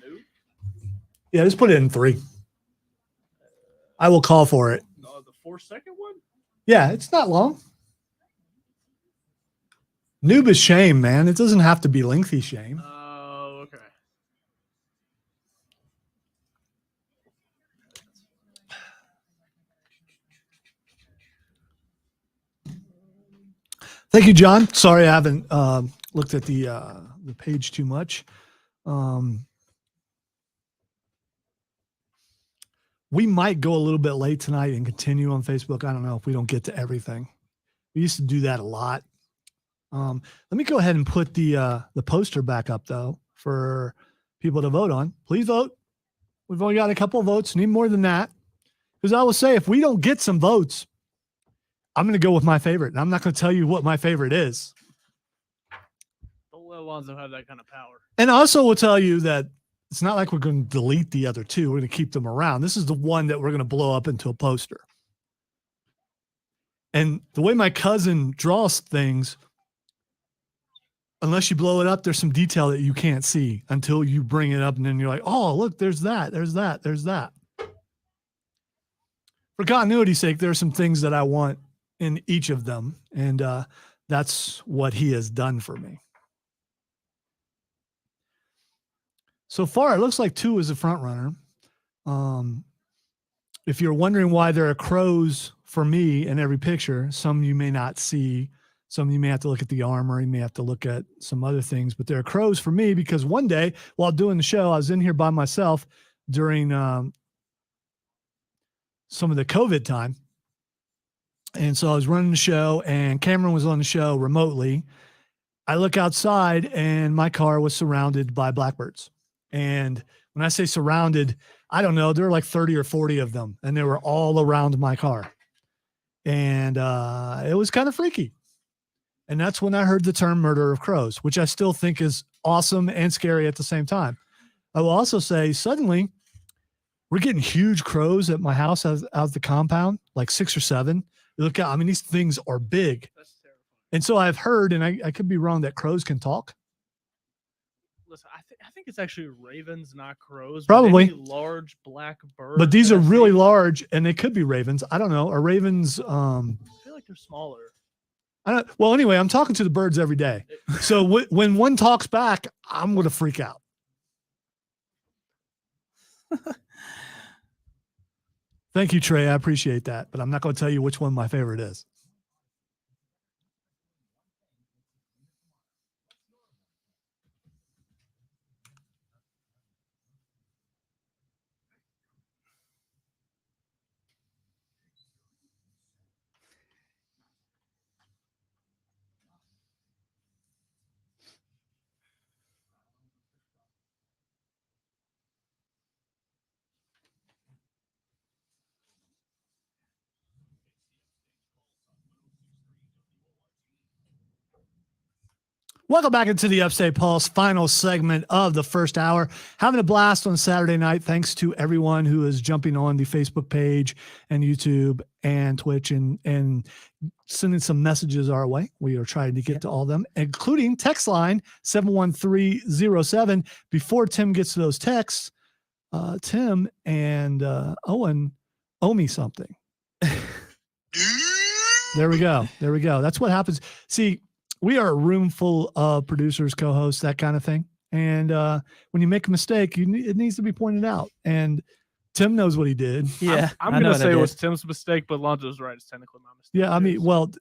no. yeah, just put it in 3. I will call for it. No, the 4-second one. Yeah, it's not long. Noob is shame, man. It doesn't have to be lengthy shame. Oh, okay. Thank you, John. Sorry, I haven't looked at the page too much. We might go a little bit late tonight and continue on Facebook. I don't know if we don't get to everything. We used to do that a lot. Let me go ahead and put the poster back up though for people to vote on. Please vote. We've only got a couple of votes. Need more than that. Because I will say, if we don't get some votes, I'm going to go with my favorite. And I'm not going to tell you what my favorite is. Don't let Alonzo have that kind of power. And I also will tell you that it's not like we're going to delete the other two. We're going to keep them around. This is the one that we're going to blow up into a poster. And the way my cousin draws things, unless you blow it up, there's some detail that you can't see until you bring it up. And then you're like, oh, look, there's that, there's that, there's that. For continuity's sake, there are some things that I want in each of them. And that's what he has done for me. So far, it looks like 2 is a front runner. If you're wondering why there are crows for me in every picture, some you may not see. Some you may have to look at the armor. You may have to look at some other things. But there are crows for me because one day while doing the show, I was in here by myself during some of the COVID time. And so I was running the show and Cameron was on the show remotely. I look outside and my car was surrounded by blackbirds. And when I say surrounded, I don't know, there were like 30 or 40 of them and they were all around my car. And it was kind of freaky. And that's when I heard the term murder of crows, which I still think is awesome and scary at the same time. I will also say suddenly we're getting huge crows at my house out the compound, like 6 or 7. You look out, I mean, these things are big. That's terrifying. And so I've heard, and I could be wrong, that crows can talk. Listen, I think it's actually ravens, not crows. Probably. But any large black birds. But these that are I've really seen, large and they could be ravens. I don't know. Are ravens, I feel like they're smaller. well, anyway, I'm talking to the birds every day. So when one talks back, I'm going to freak out. Thank you, Trey. I appreciate that. But I'm not going to tell you which one my favorite is. Welcome back into the Upstate Pulse final segment of the first hour. Having a blast on Saturday night. Thanks to everyone who is jumping on the Facebook page and YouTube and Twitch and sending some messages our way. We are trying to get to all of them, including text line 71307. Before Tim gets to those texts, Tim and Owen owe me something. There we go. There we go. That's what happens. See, we are a room full of producers, co-hosts, that kind of thing. And when you make a mistake, it needs to be pointed out. And Tim knows what he did. Yeah, I'm going to say it was Tim's mistake, but Lonzo's right. It's technically my mistake. Yeah, I mean, well,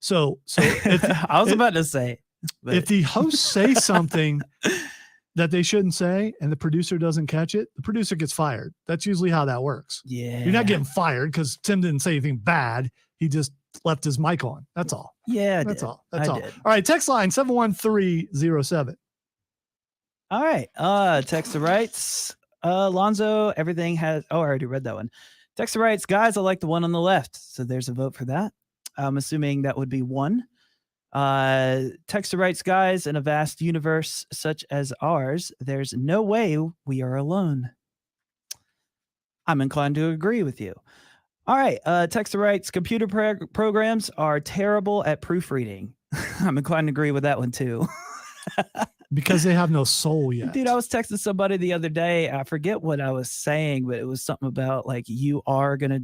so if, I was about to say, but if the hosts say something that they shouldn't say and the producer doesn't catch it, the producer gets fired. That's usually how that works. yeah, You're not getting fired because Tim didn't say anything bad. He just left his mic on. That's all. Yeah, That's all. That's I all. did. All right. Text line 71307. All right. Texter writes, Lonzo, everything has. Oh, I already read that one. Texter writes, guys, I like the one on the left. So there's a vote for that. I'm assuming that would be 1. Texter writes, guys, in a vast universe such as ours, there's no way we are alone. I'm inclined to agree with you. All right. Texter writes, computer programs are terrible at proofreading. I'm inclined to agree with that one too. Because they have no soul yet. Dude, I was texting somebody the other day. I forget what I was saying, but it was something about like, you are going to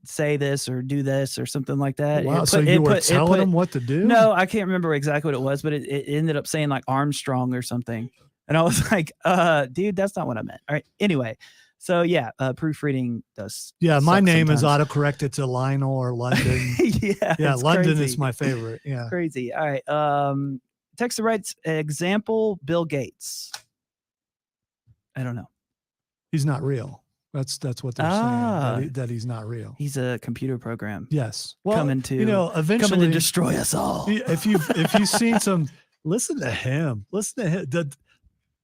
say this or do this or something like that. Wow. So you were telling them what to do? No, I can't remember exactly what it was, but it ended up saying like Armstrong or something. And I was like, dude, that's not what I meant. All right. Anyway. So yeah, proofreading does. Yeah, my name sometimes. is autocorrected to Lionel or London. Yeah, London crazy. is my favorite. Yeah. Crazy. All right. Texter writes, example, Bill Gates. I don't know. He's not real. That's what they're saying, that he's not real. He's a computer program. Yes. Well, coming to eventually coming to destroy us all. If you've seen some, listen to him. Listen to him.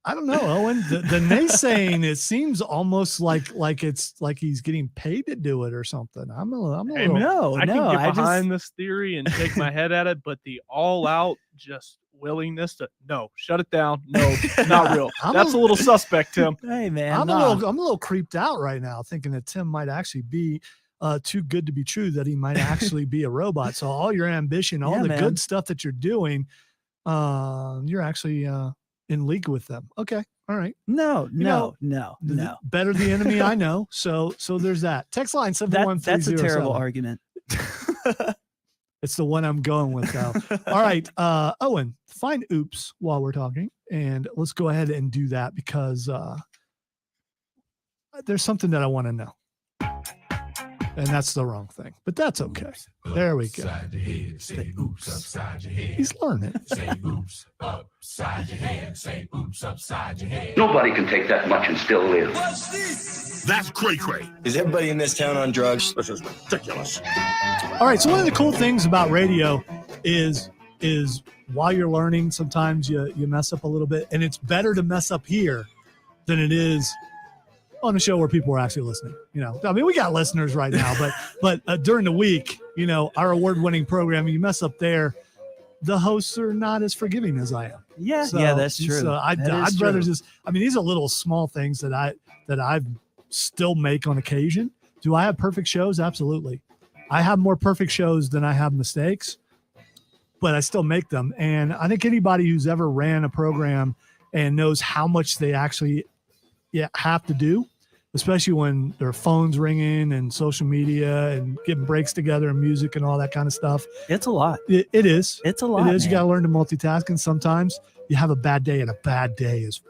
I don't know, Owen. The naysaying, it seems almost like it's like he's getting paid to do it or something. I'm a little. No, I can no. get behind this theory and shake my head at it, but the all-out just willingness to shut it down. No, not real. That's a little suspect, Tim. Hey, man, I'm a little creeped out right now, thinking that Tim might actually be too good to be true. That he might actually be a robot. So all your ambition, all the good stuff that you're doing, you're actually in league with them. Okay. All right. No. Better the enemy I know. So there's that. Text line 71307. That's a terrible argument. It's the one I'm going with though. All right. Owen, find oops while we're talking, and let's go ahead and do that because there's something that I want to know. And that's the wrong thing, but that's okay. There we go. Say oops upside your head. He's learning. Say oops upside your head. Say oops upside your head. Nobody can take that much and still live. That's cray-cray. Is everybody in this town on drugs? This is ridiculous. All right. So one of the cool things about radio is while you're learning, sometimes you mess up a little bit, and it's better to mess up here than it is on a show where people are actually listening. I mean, we got listeners right now, but during the week, our award-winning program, you mess up there, the hosts are not as forgiving as I am. Yeah, So- that's true. So I'd rather just, these are little small things that I still make on occasion. Do I have perfect shows? Absolutely. I have more perfect shows than I have mistakes, but I still make them. And I think anybody who's ever ran a program and knows how much they actually have to do, especially when their phones ringing and social media and getting breaks together and music and all that kind of stuff. It's a lot. It is. It's a lot. It is. Man. You got to learn to multitask. And sometimes you have a bad day, and a bad day is.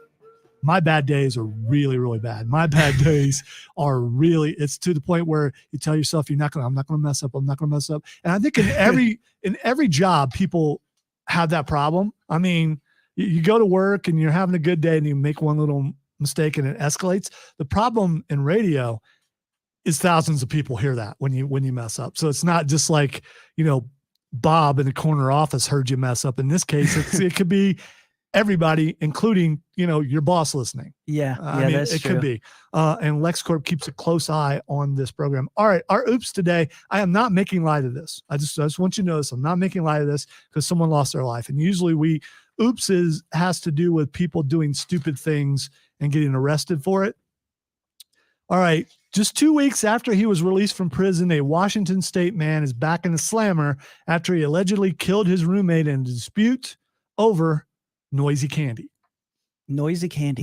My bad days are really, really bad. My bad days are really. It's to the point where you tell yourself I'm not going to mess up. I'm not going to mess up. And I think in every job, people have that problem. I mean, you go to work and you're having a good day, and you make one little mistake and it escalates. The problem in radio is thousands of people hear that when you mess up. So it's not just like, Bob in the corner office heard you mess up. In this case, it could be everybody, including, your boss listening. Yeah. It could be. And LexCorp keeps a close eye on this program. All right. Our oops today. I am not making light of this. I just want you to notice I'm not making light of this because someone lost their life. And usually oops has to do with people doing stupid things and getting arrested for it. All right. Just 2 weeks after he was released from prison, a Washington state man is back in the slammer after he allegedly killed his roommate in a dispute over noisy candy. Noisy candy.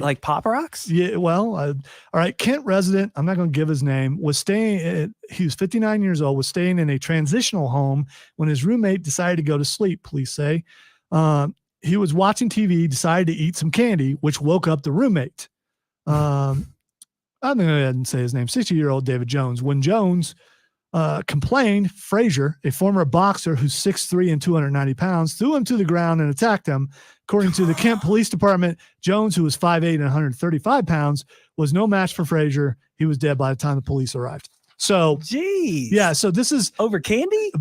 Like Pop Rocks? Yeah. Well, all right. Kent resident, I'm not going to give his name, he was 59 years old, was staying in a transitional home when his roommate decided to go to sleep, police say. He was watching TV, decided to eat some candy, which woke up the roommate. I'm going to go ahead and say his name, 60-year-old David Jones. When Jones complained, Frazier, a former boxer who's 6'3" and 290 pounds, threw him to the ground and attacked him. According to the Kent Police Department, Jones, who was 5'8" and 135 pounds, was no match for Frazier. He was dead by the time the police arrived. So, geez. Yeah. So this is over candy.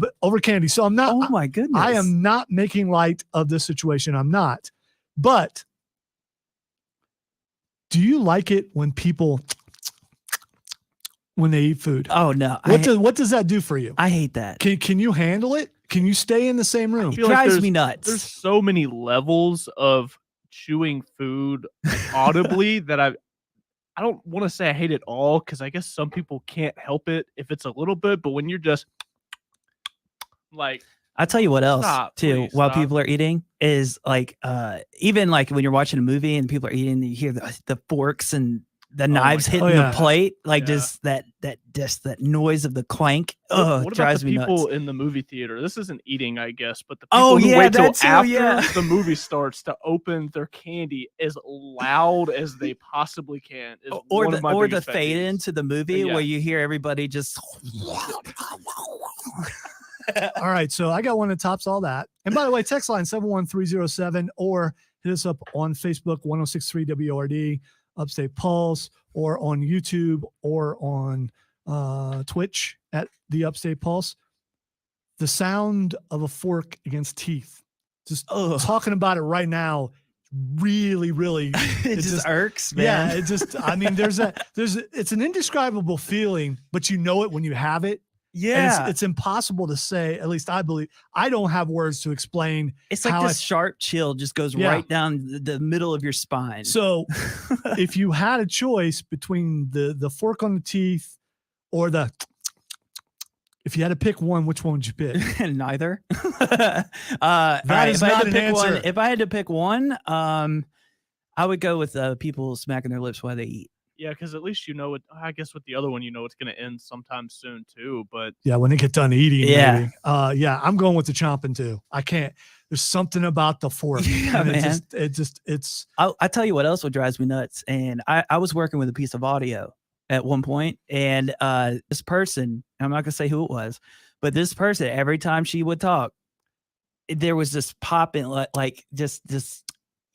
So I'm not. Oh my goodness. I am not making light of this situation. I'm not. But do you like it when they eat food? Oh no. What does that do for you? I hate that. Can you handle it? Can you stay in the same room? It drives me nuts. There's so many levels of chewing food audibly that I don't want to say I hate it all, because I guess some people can't help it if it's a little bit, but when you're just like, I'll tell you what else too, while stop. people are eating is like, even like when you're watching a movie and people are eating, you hear the forks and the knives hitting the plate, like just that noise of the clank. Oh, what it drives about the me people nuts. in the movie theater? This isn't eating, I guess, but the people who wait till after the movie starts to open their candy as loud as they possibly can. Is or one of my the biggest pet fade peeves. into the movie where you hear everybody just. All right. So I got one that tops all that. And by the way, text line 71307 or hit us up on Facebook, 1063 WRD. Upstate Pulse, or on YouTube, or on Twitch at the Upstate Pulse. The sound of a fork against teeth. Just talking about it right now, really, it just irks, man. Yeah, it just. I mean, it's an indescribable feeling, but you know it when you have it. Yeah, and it's impossible to say. At least I believe. I don't have words to explain. It's like this sharp chill just goes right down the middle of your spine. So, if you had a choice between the fork on the teeth or if you had to pick one, which one would you pick? Neither. That is not an answer. If I had to pick one, I would go with people smacking their lips while they eat. Yeah, because at least you know it. I guess with the other one, you know it's going to end sometime soon too. But yeah, when they get done eating, yeah, maybe. I'm going with the chomping too. I can't. There's something about the fork. Yeah, man. It's. I tell you what else would drives me nuts. And I was working with a piece of audio at one point, and this person, I'm not gonna say who it was, but this person, every time she would talk, there was this popping, like just this.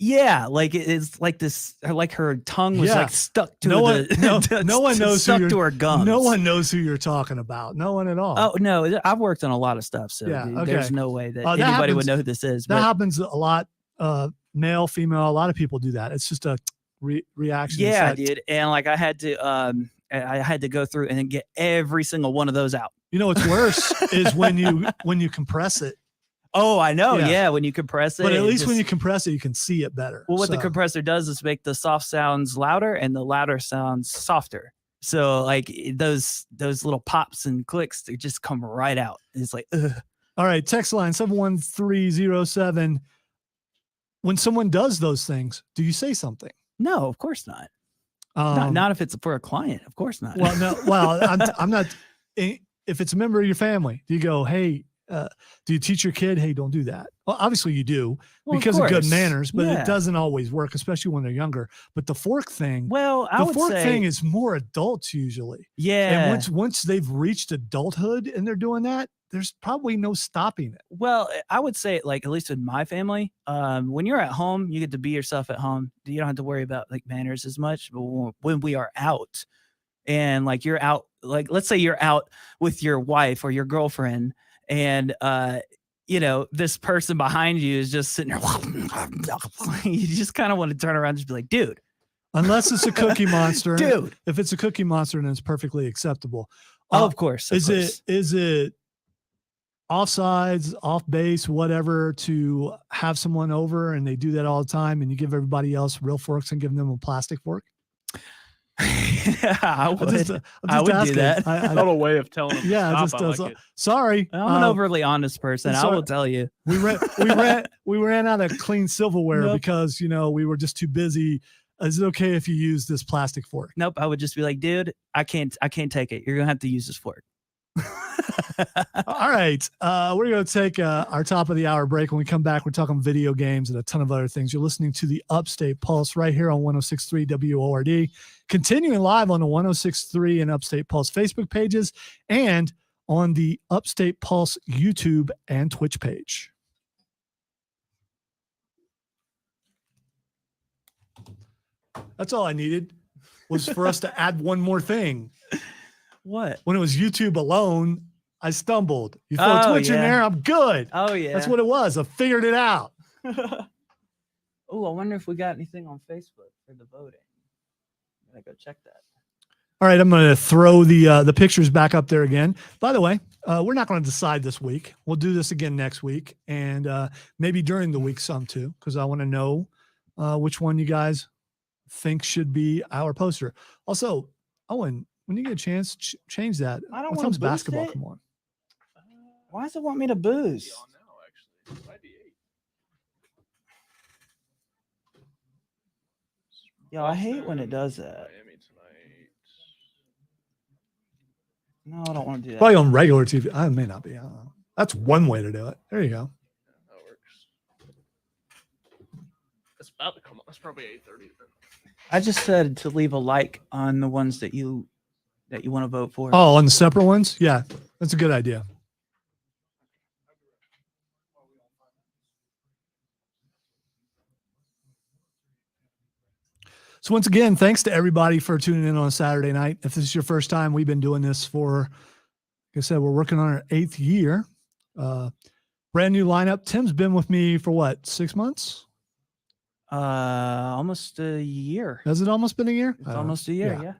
Yeah, like it's like this, like her tongue was like stuck to no one knows stuck to her gums. No one knows who you're talking about. No one at all. Oh no, I've worked on a lot of stuff, so there's no way that anybody would know who this is. That happens a lot. Male, female, a lot of people do that. It's just a reaction. Yeah, dude, and like I had to go through and get every single one of those out. You know what's worse is when you compress it. Oh, I know. Yeah, when you compress it. But at least when you compress it, you can see it better. Well, what the compressor does is make the soft sounds louder and the louder sounds softer. So like those little pops and clicks, they just come right out. It's like, ugh. All right, text line 71307. When someone does those things, do you say something? No, of course not. Not if it's for a client. Of course not. Well, no. Well, I'm not. If it's a member of your family, do you go, hey? Do you teach your kid, hey, don't do that? Well, obviously you do because of good manners, but it doesn't always work, especially when they're younger. But the fork thing, the fork thing is more adults usually. Yeah. And once they've reached adulthood and they're doing that, there's probably no stopping it. Well, I would say, like, at least in my family, when you're at home, you get to be yourself at home. You don't have to worry about like manners as much. But when we are out and like you're out, like let's say you're out with your wife or your girlfriend, and this person behind you is just sitting there. You just kind of want to turn around and just be like, dude. Unless it's a Cookie Monster. Dude. If it's a Cookie Monster, then it's perfectly acceptable. Of course. Is it offsides, off base, whatever, to have someone over and they do that all the time and you give everybody else real forks and give them a plastic fork? I would do that. Not a way of telling them. Yeah, sorry. I'm an overly honest person. I will tell you. We ran out of clean silverware because we were just too busy. Is it okay if you use this plastic fork? Nope. I would just be like, dude, I can't take it. You're gonna have to use this fork. All right. We're going to take our top of the hour break. When we come back, we're talking video games and a ton of other things. You're listening to the Upstate Pulse right here on 106.3 WORD, continuing live on the 106.3 and Upstate Pulse Facebook pages and on the Upstate Pulse YouTube and Twitch page. That's all I needed was for us to add one more thing. What? When it was YouTube alone, I stumbled. You throw Twitch in there, I'm good. Oh, yeah. That's what it was. I figured it out. Oh, I wonder if we got anything on Facebook for the voting. I'm going to go check that. All right, I'm going to throw the pictures back up there again. By the way, we're not going to decide this week. We'll do this again next week and maybe during the week some too, because I want to know which one you guys think should be our poster. Also, Owen, when you get a chance, change that. I don't want want to basketball. Come on. Why does it want me to boost? Yo, I hate when it does that. No, I don't want to do that. Probably on regular TV. I may not be. I don't know. That's one way to do it. There you go. That works. It's about to come on. It's probably 8:30. I just said to leave a like on the ones that you want to vote for. Oh, on the separate ones? Yeah, that's a good idea. So once again, thanks to everybody for tuning in on a Saturday night. If this is your first time, we've been doing this for, like I said, we're working on our 8th year. Brand new lineup. Tim's been with me for what, 6 months? Almost a year. Has it almost been a year? It's almost a year,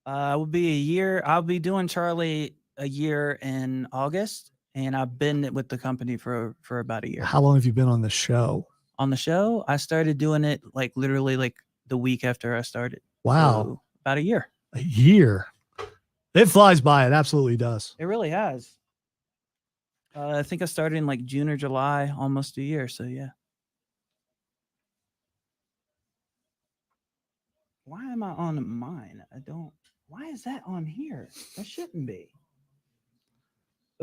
yeah. Will be a year. I'll be doing Charlie a year in August, and I've been with the company for about a year. How long have you been on the show? On the show, I started doing it like literally like the week after I started. Wow. So, about a year. A year. It flies by. It absolutely does. It really has. I think I started in like June or July, almost a year. So yeah. Why am I on mine? Why is that on here? That shouldn't be.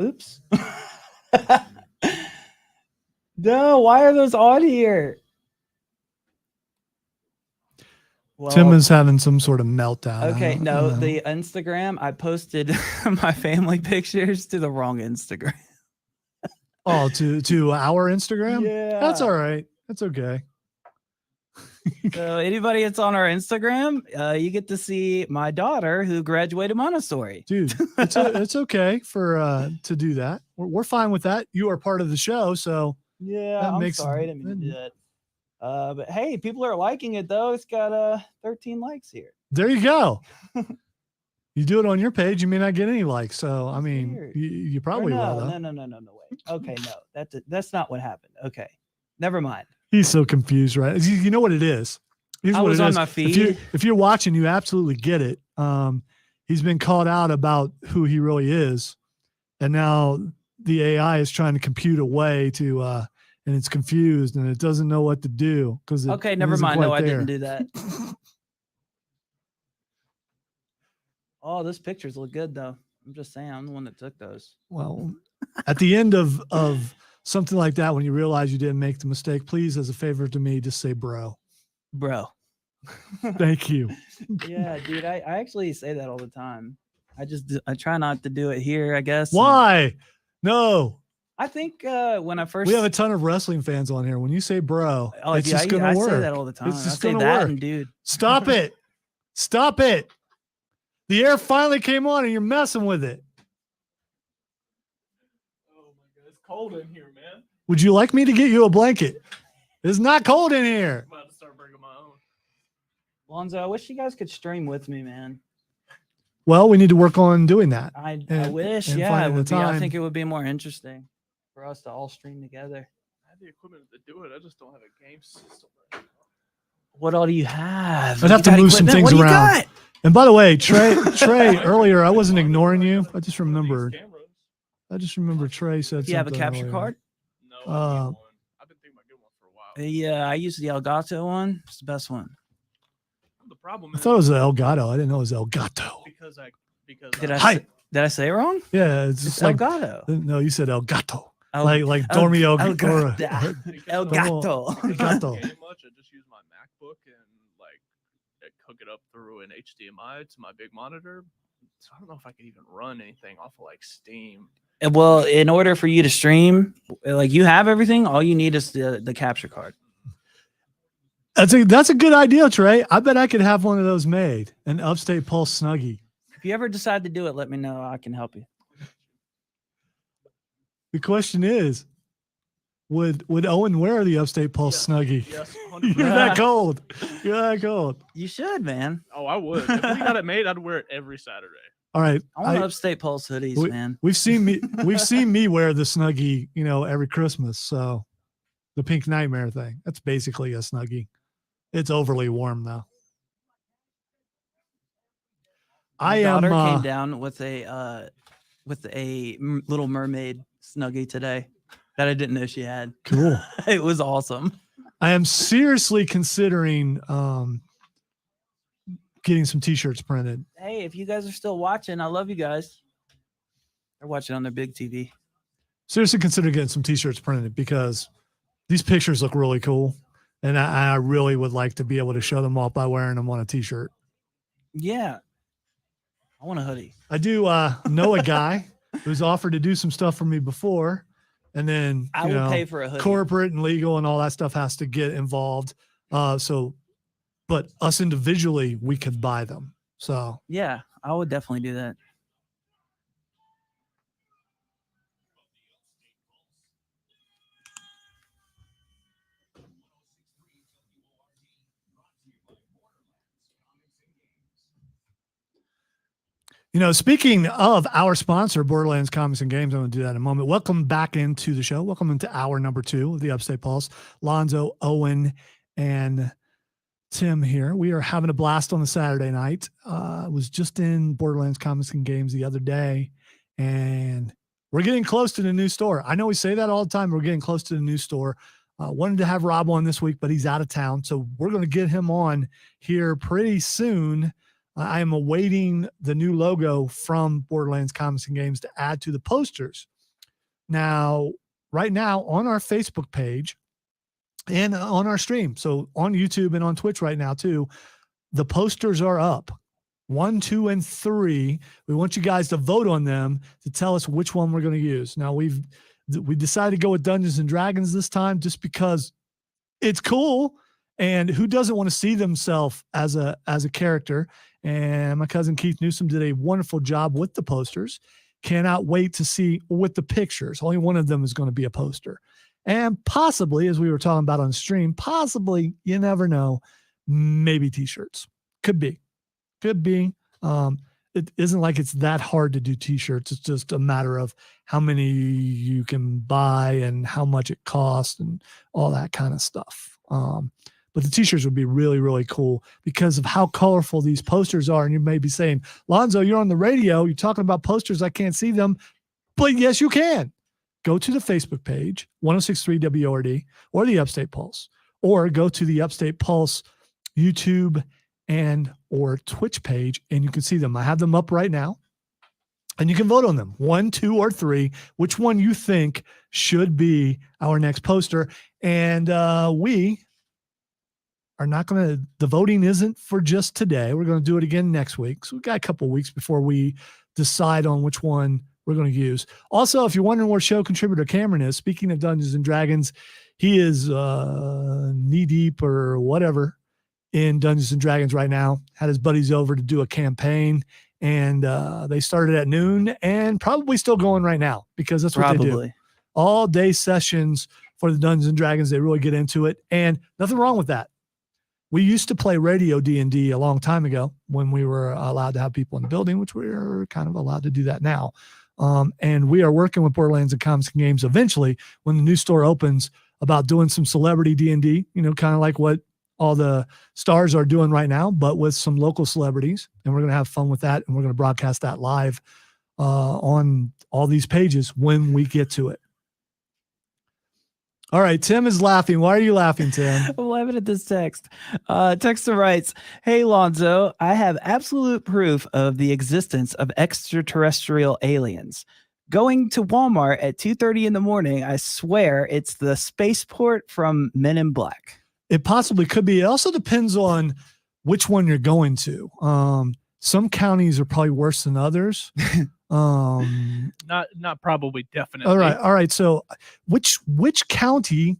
Oops. No, why are those on here? Well, Tim is having some sort of meltdown. okay, no, the Instagram, I posted my family pictures to the wrong Instagram. Oh, to our Instagram? Yeah. That's all right. That's okay. So anybody that's on our Instagram, you get to see my daughter who graduated Montessori. Dude, it's okay for to do that. We're fine with that. You are part of the show, so Yeah, that I'm makes- sorry. I didn't mean to do that. But hey, people are liking it though. It's got 13 likes here. there you go. You do it on your page, you may not get any likes. So I mean, weird. you Or probably will. Though. no, wait. Okay, no, that's not what happened. Okay, never mind. He's so confused, right? You know what it is. Here's I what was it on is. my feed. If you're watching, you absolutely get it. He's been called out about who he really is, and now the AI is trying to compute a way to, and it's confused and it doesn't know what to do because Okay, never mind. No, I didn't do that. Oh, those pictures look good though. I'm just saying, I'm the one that took those. Well, at the end of something like that, when you realize you didn't make the mistake, please, as a favor to me, just say bro. Bro. Thank you. Yeah, dude, I actually say that all the time. I try not to do it here, I guess. and Why? No. I think when I first We have a ton of wrestling fans on here. When you say bro, oh, it's yeah, just going I to work. say that all the time. It's just I say gonna that work. and dude. Stop it. Stop it. The air finally came on and you're messing with it. Oh my god, it's cold in here, man. Would you like me to get you a blanket? It's not cold in here. I'm about to start bringing my own. Lonzo, I wish you guys could stream with me, man. Well, we need to work on doing that. I And- wish, and yeah, finding it the would be. I time. think it would be more interesting for us to all stream together. I have the equipment to do it. I just don't have a game system right now. What all do you have? I'd have You to got move some equipment? things What do you around. got? And by the way, Trey, earlier, I wasn't ignoring you. I just remembered. These cameras. Trey said Do you have a something capture earlier. card? No, I need one. I've been thinking about getting one for a while. Yeah, I use the Elgato one. It's the best one. The problem I is thought it was El Gato. I didn't know it was El Gato. because Did I Hi. say, did I say it wrong? Yeah, it's It's just like Elgato. no, you said El Gato. El- Like Dormi El El or- Gata. El Como- Gato. Gato. Game much. I just use my MacBook and like hook it up through an HDMI to my big monitor. So I don't know if I could even run anything off of like Steam. Well, in order for you to stream, like you have everything, all you need is the capture card. That's a good idea, Trey. I bet I could have one of those made. An Upstate Pulse Snuggie. If you ever decide to do it, let me know. I can help you. The question is, would Owen wear the Upstate Pulse Snuggie? Yes, You're 100%. that cold. You're that cold. You should, man. Oh, I would. If we got it made, I'd wear it every Saturday. All right. I want Upstate Pulse hoodies, man. We've seen me wear the Snuggie, every Christmas. So the Pink Nightmare thing. That's basically a Snuggie. It's overly warm though. My I am daughter came down with a Little Mermaid snuggie today that I didn't know she had. cool. It was awesome. I am seriously considering getting some t-shirts printed. Hey, if you guys are still watching, I love you guys. They're watching on their big TV. Seriously consider getting some t-shirts printed because these pictures look really cool. And I really would like to be able to show them off by wearing them on a t-shirt. Yeah. I want a hoodie. I do know a guy who's offered to do some stuff for me before. And then I will pay for a hoodie. corporate and legal and all that stuff has to get involved. So but us individually, we could buy them. So Yeah, I would definitely do that. Speaking of our sponsor, Borderlands Comics and Games, I'm going to do that in a moment. Welcome back into the show. Welcome into hour number 2 of the Upstate Pulse. Lonzo, Owen, and Tim here. We are having a blast on the Saturday night. I was just in Borderlands Comics and Games the other day, and we're getting close to the new store. I know we say that all the time. We're getting close to the new store. Wanted to have Rob on this week, but he's out of town. So we're going to get him on here pretty soon. I am awaiting the new logo from Borderlands Comics and Games to add to the posters. Now, right now on our Facebook page and on our stream, so on YouTube and on Twitch right now too, the posters are up. 1, 2, and 3. We want you guys to vote on them to tell us which one we're going to use. Now, we decided to go with Dungeons and Dragons this time just because it's cool, and who doesn't want to see themselves as a character? And my cousin Keith Newsom did a wonderful job with the posters. Cannot wait to see with the pictures. Only one of them is going to be a poster. And possibly, as we were talking about on stream, possibly, you never know, maybe t-shirts. Could be. It isn't like it's that hard to do t-shirts. It's just a matter of how many you can buy and how much it costs and all that kind of stuff. But the t-shirts would be really, really cool because of how colorful these posters are. And you may be saying, Lonzo, you're on the radio. You're talking about posters. I can't see them. But yes, you can. Go to the Facebook page, 1063 WORD, or the Upstate Pulse, or go to the Upstate Pulse YouTube and or Twitch page, and you can see them. I have them up right now. And you can vote on them, 1, 2, or 3, which one you think should be our next poster. And we are not going to, the voting isn't for just today. We're going to do it again next week. So we've got a couple of weeks before we decide on which one we're going to use. Also, if you're wondering where show contributor Cameron is, speaking of Dungeons and Dragons, he is knee deep or whatever in Dungeons and Dragons right now. Had his buddies over to do a campaign, and they started at noon and probably still going right now because that's what they do. All day sessions for the Dungeons and Dragons. They really get into it, and nothing wrong with that. We used to play radio D&D a long time ago when we were allowed to have people in the building, which we're kind of allowed to do that now. And we are working with Borderlands and Comics and Games eventually when the new store opens about doing some celebrity D&D, kind of like what all the stars are doing right now, but with some local celebrities. And we're going to have fun with that. And we're going to broadcast that live on all these pages when we get to it. All right, Tim is laughing. Why are you laughing, Tim? I'm laughing at this text. Texter writes, "Hey, Lonzo, I have absolute proof of the existence of extraterrestrial aliens. Going to Walmart at 2:30 in the morning, I swear it's the spaceport from Men in Black." It possibly could be. It also depends on which one you're going to. Some counties are probably worse than others. Not probably, definitely. All right. So which county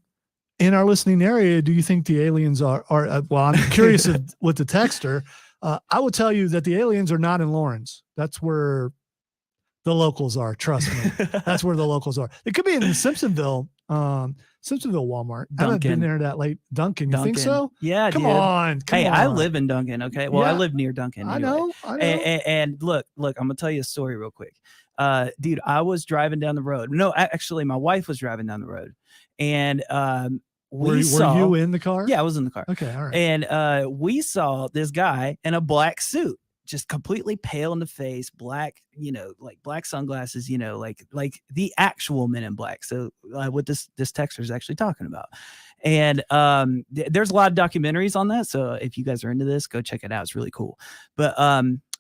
in our listening area do you think the aliens are? Well, I'm curious with the texter. I will tell you that the aliens are not in Lawrence. That's where the locals are. Trust me. That's where the locals are. It could be in Simpsonville Walmart. I haven't been there that late. Duncan, you think so? Yeah, Come dude. on. Hey, I live in Duncan. Okay. Well, I live near Duncan. I anyway. know. And look, I'm going to tell you a story real quick. Dude, I was driving down the road. No, actually, my wife was driving down the road. And were you in the car? Yeah, I was in the car. Okay. All right. And we saw this guy in a black suit, just completely pale in the face, black, like black sunglasses, like the actual Men in Black. So what this texter is actually talking about. And there's a lot of documentaries on that. So if you guys are into this, go check it out. It's really cool. But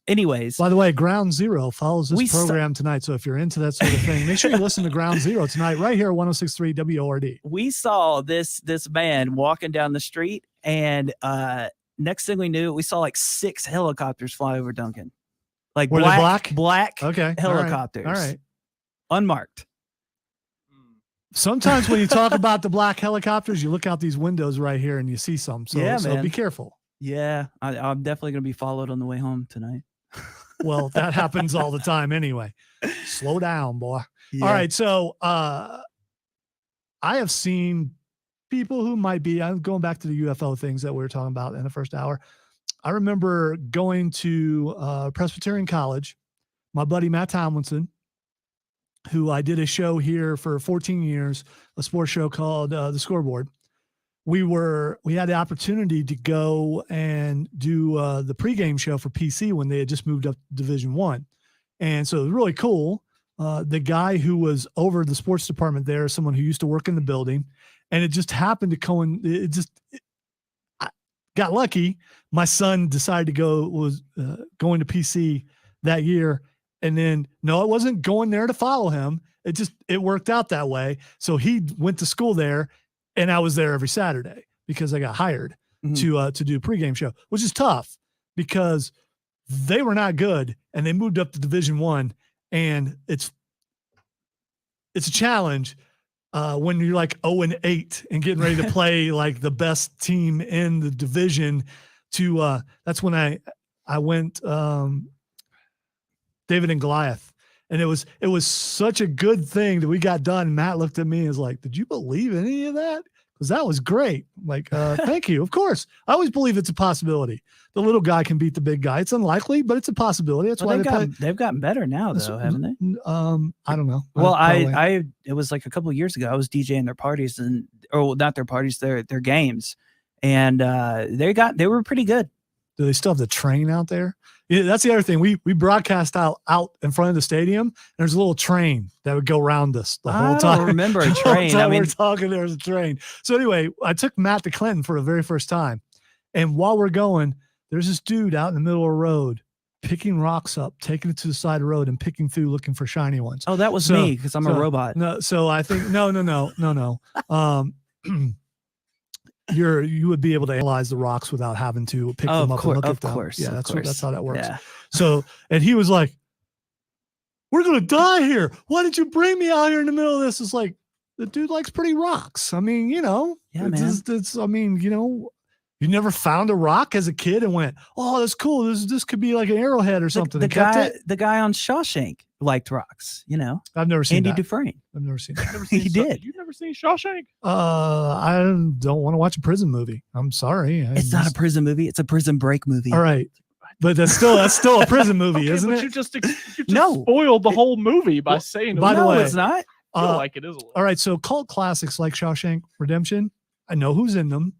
anyways, by the way, Ground Zero follows this program tonight. So if you're into that sort of thing, make sure you listen to Ground Zero tonight, right here at 1063 WORD. We saw this man walking down the street, and next thing we knew, we saw like 6 helicopters fly over Duncan. Like were they black? Black okay. helicopters. All right. Unmarked. Sometimes when you talk about the black helicopters, you look out these windows right here and you see some. So be careful. Yeah, I'm definitely going to be followed on the way home tonight. Well, that happens all the time anyway. Slow down, boy. Yeah. All right. So I have seen people who might be, I'm going back to the UFO things that we were talking about in the first hour. I remember going to Presbyterian College, my buddy Matt Tomlinson, who I did a show here for 14 years, a sports show called The Scoreboard. We had the opportunity to go and do the pregame show for PC when they had just moved up to Division I. And so it was really cool. The guy who was over the sports department there, someone who used to work in the building, and it just happened to I got lucky. My son decided to going to PC that year. And then, no, it wasn't going there to follow him. It worked out that way. So he went to school there, and I was there every Saturday because I got hired to do a pregame show, which is tough because they were not good and they moved up to Division I, and it's a challenge when you're like 0-8 and getting ready to play like the best team in the division. That's when I went David and Goliath. And it was such a good thing that we got done. Matt looked at me and was like, "Did you believe any of that?" Because that was great. I'm like, thank you. Of course. I always believe it's a possibility. The little guy can beat the big guy. It's unlikely, but it's a possibility. That's why they've gotten better now, though, haven't they? I don't know. Well, it was like a couple of years ago. I was DJing their parties not their parties, their games, and they were pretty good. Do they still have the train out there? Yeah, that's the other thing. We broadcast out in front of the stadium. And there's a little train that would go around us the whole time. I don't remember a train. I mean, we're talking, there was a train. So anyway, I took Matt to Clinton for the very first time. And while we're going, there's this dude out in the middle of the road picking rocks up, taking it to the side of the road and picking through looking for shiny ones. Oh, that was me because I'm a robot. No, so I think no. You would be able to analyze the rocks without having to pick them up and look at them. Of course. Yeah, that's how that works. Yeah. So, and he was like, "We're going to die here. Why did you bring me out here in the middle of this?" It's like, the dude likes pretty rocks. I mean, Yeah, man. You never found a rock as a kid and went, "Oh, that's cool. This could be like an arrowhead or something." The guy on Shawshank liked rocks, I've never seen Andy that. Dufresne. I've never seen that. He did. You've never seen Shawshank? I don't want to watch a prison movie. I'm sorry. It's not a prison movie. It's a prison break movie. All right. But that's still a prison movie, Okay, isn't but it? You just No. spoiled the whole movie by saying by the way, it's not. I feel like it is a little. All right. So cult classics like Shawshank Redemption, I know who's in them.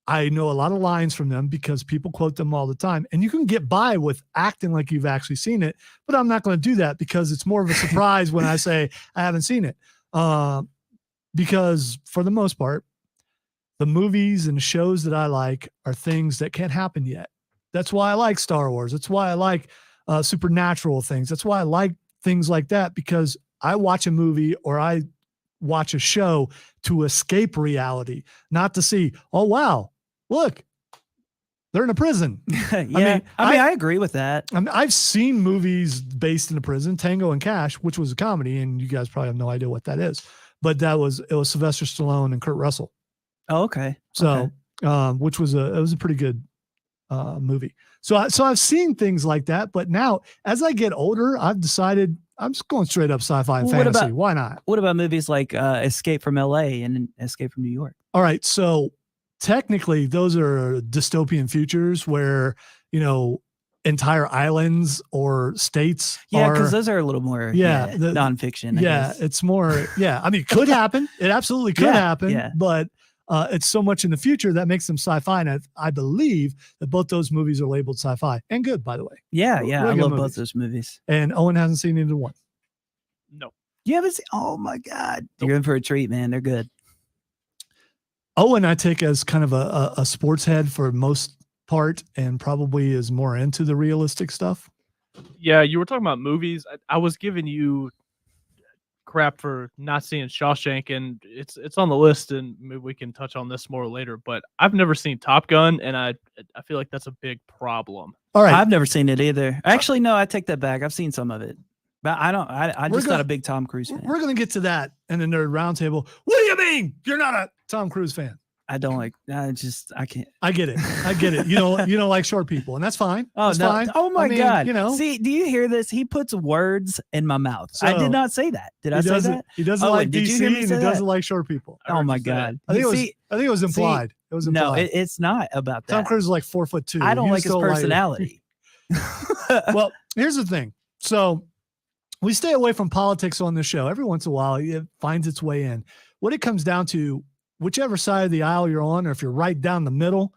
I know a lot of lines from them because people quote them all the time. And you can get by with acting like you've actually seen it, but I'm not going to do that because it's more of a surprise when I say I haven't seen it. Because for the most part, the movies and shows that I like are things that can't happen yet. That's why I like Star Wars. That's why I like supernatural things. That's why I like things like that, because I watch a movie or I watch a show to escape reality, not to see, oh, wow, look, they're in a prison. Yeah. I agree with that. I've seen movies based in a prison, Tango and Cash, which was a comedy, and you guys probably have no idea what that is, but it was Sylvester Stallone and Kurt Russell. Oh, okay. So, which was it was a pretty good movie. So I've seen things like that, but now as I get older, I've decided I'm just going straight up sci-fi and fantasy. Why not? What about movies like Escape from LA and Escape from New York? All right. So technically those are dystopian futures where, entire islands or states Yeah, because those are a little more nonfiction. I guess. It's more, I mean, it could happen. It absolutely could happen, but it's so much in the future that makes them sci-fi. And I believe that both those movies are labeled sci-fi and good, by the way. Yeah. Really I love movies. both those movies. And Owen hasn't seen either one. No. You haven't seen? Oh my God. You're in for a treat, man. They're good. Owen I take as kind of a sports head for most part and probably is more into the realistic stuff. Yeah, you were talking about movies. I was giving you crap for not seeing Shawshank, and it's on the list, and maybe we can touch on this more later, but I've never seen Top Gun, and I feel like that's a big problem. All right. I've never seen it either. Actually, no, I take that back. I've seen some of it, but I'm just not a big Tom Cruise fan. We're going to get to that in the Nerd Roundtable. What do you mean you're not a Tom Cruise fan? I don't like. I can't. I get it. You don't like short people, and that's fine. Oh That's no! fine. Oh my I mean, God! You know, See, do you hear this? He puts words in my mouth. I So, did not say that. Did I say that? He doesn't Oh, like did you DC, hear me and he say that? doesn't like short people. I Oh heard my you say that. God! I think See, it was implied. It was no, implied. it's not about that. Tom Cruise is like 4'2". I don't You like his still personality. Well, here's the thing. So we stay away from politics on this show. Every once in a while, it finds its way in. What it comes down to, whichever side of the aisle you're on, or if you're right down the middle,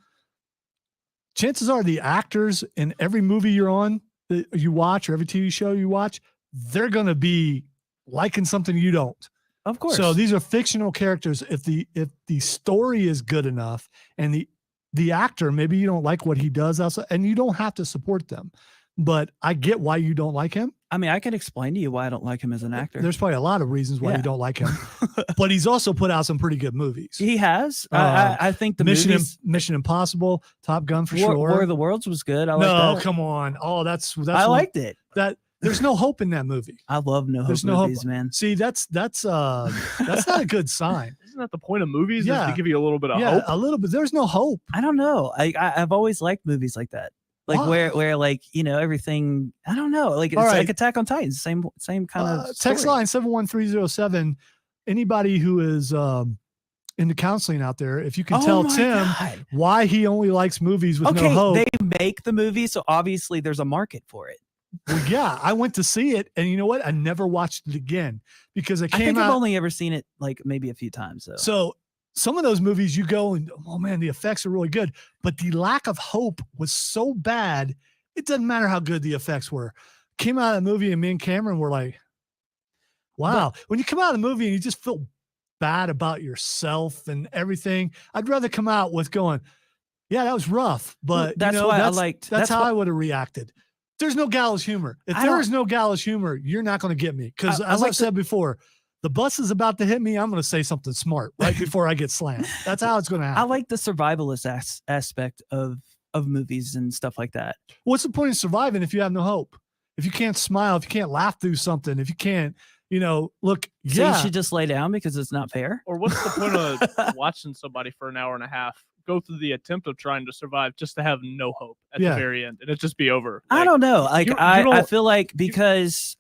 chances are the actors in every movie you're on that you watch, or every TV show you watch, they're going to be liking something you don't. Of course. So these are fictional characters. If the story is good enough, and the actor, maybe you don't like what he does outside, and you don't have to support them, but I get why you don't like him. I mean, I can explain to you why I don't like him as an actor. There's probably a lot of reasons why Yeah. you don't like him, but he's also put out some pretty good movies. He has. Uh, I think the Mission Impossible, Top Gun for sure. War of the Worlds was good. I like No, that. come on. Oh, that's I liked it. that. There's no hope in that movie. I love no hope There's no hope. movies, man. See, that's not a good sign. Isn't that the point of movies? Is Yeah. to give you a little bit of Yeah, hope. a little bit. There's no hope. I don't know. I've always liked movies like that. Like Why? where like, you know, everything, I don't know. Like it's All right. like Attack on Titan, same kind of Text story. line 71307. Anybody who is into counseling out there, if you can Oh tell my Tim God. why he only likes movies with Okay, no hope. they make the movie, so obviously there's a market for it. Well, yeah, I went to see it, and you know what? I never watched it again because it I came think I've out. only ever seen it like maybe a few times. So some of those movies you go and, oh man, the effects are really good, but the lack of hope was so bad. It doesn't matter how good the effects were. Came out of the movie, and me and Cameron were like, wow. When you come out of the movie and you just feel bad about yourself and everything, I'd rather come out with going, yeah, that was rough, but that's you know, why I that's, liked. that's how why, I would have reacted. There's no gallows humor. If I there don't- is no gallows humor, you're not going to get me. Because I as like I've said before, the bus is about to hit me. I'm going to say something smart right before I get slammed. That's how it's going to happen. I like the survivalist aspect of movies and stuff like that. What's the point of surviving if you have no hope? If you can't smile, if you can't laugh through something, if you can't, look, So yeah. you should just lay down because it's not fair. Or what's the point of watching somebody for an hour and a half go through the attempt of trying to survive just to have no hope at Yeah. the very end and it just be over? I Like, don't know. Like you I don't- feel like because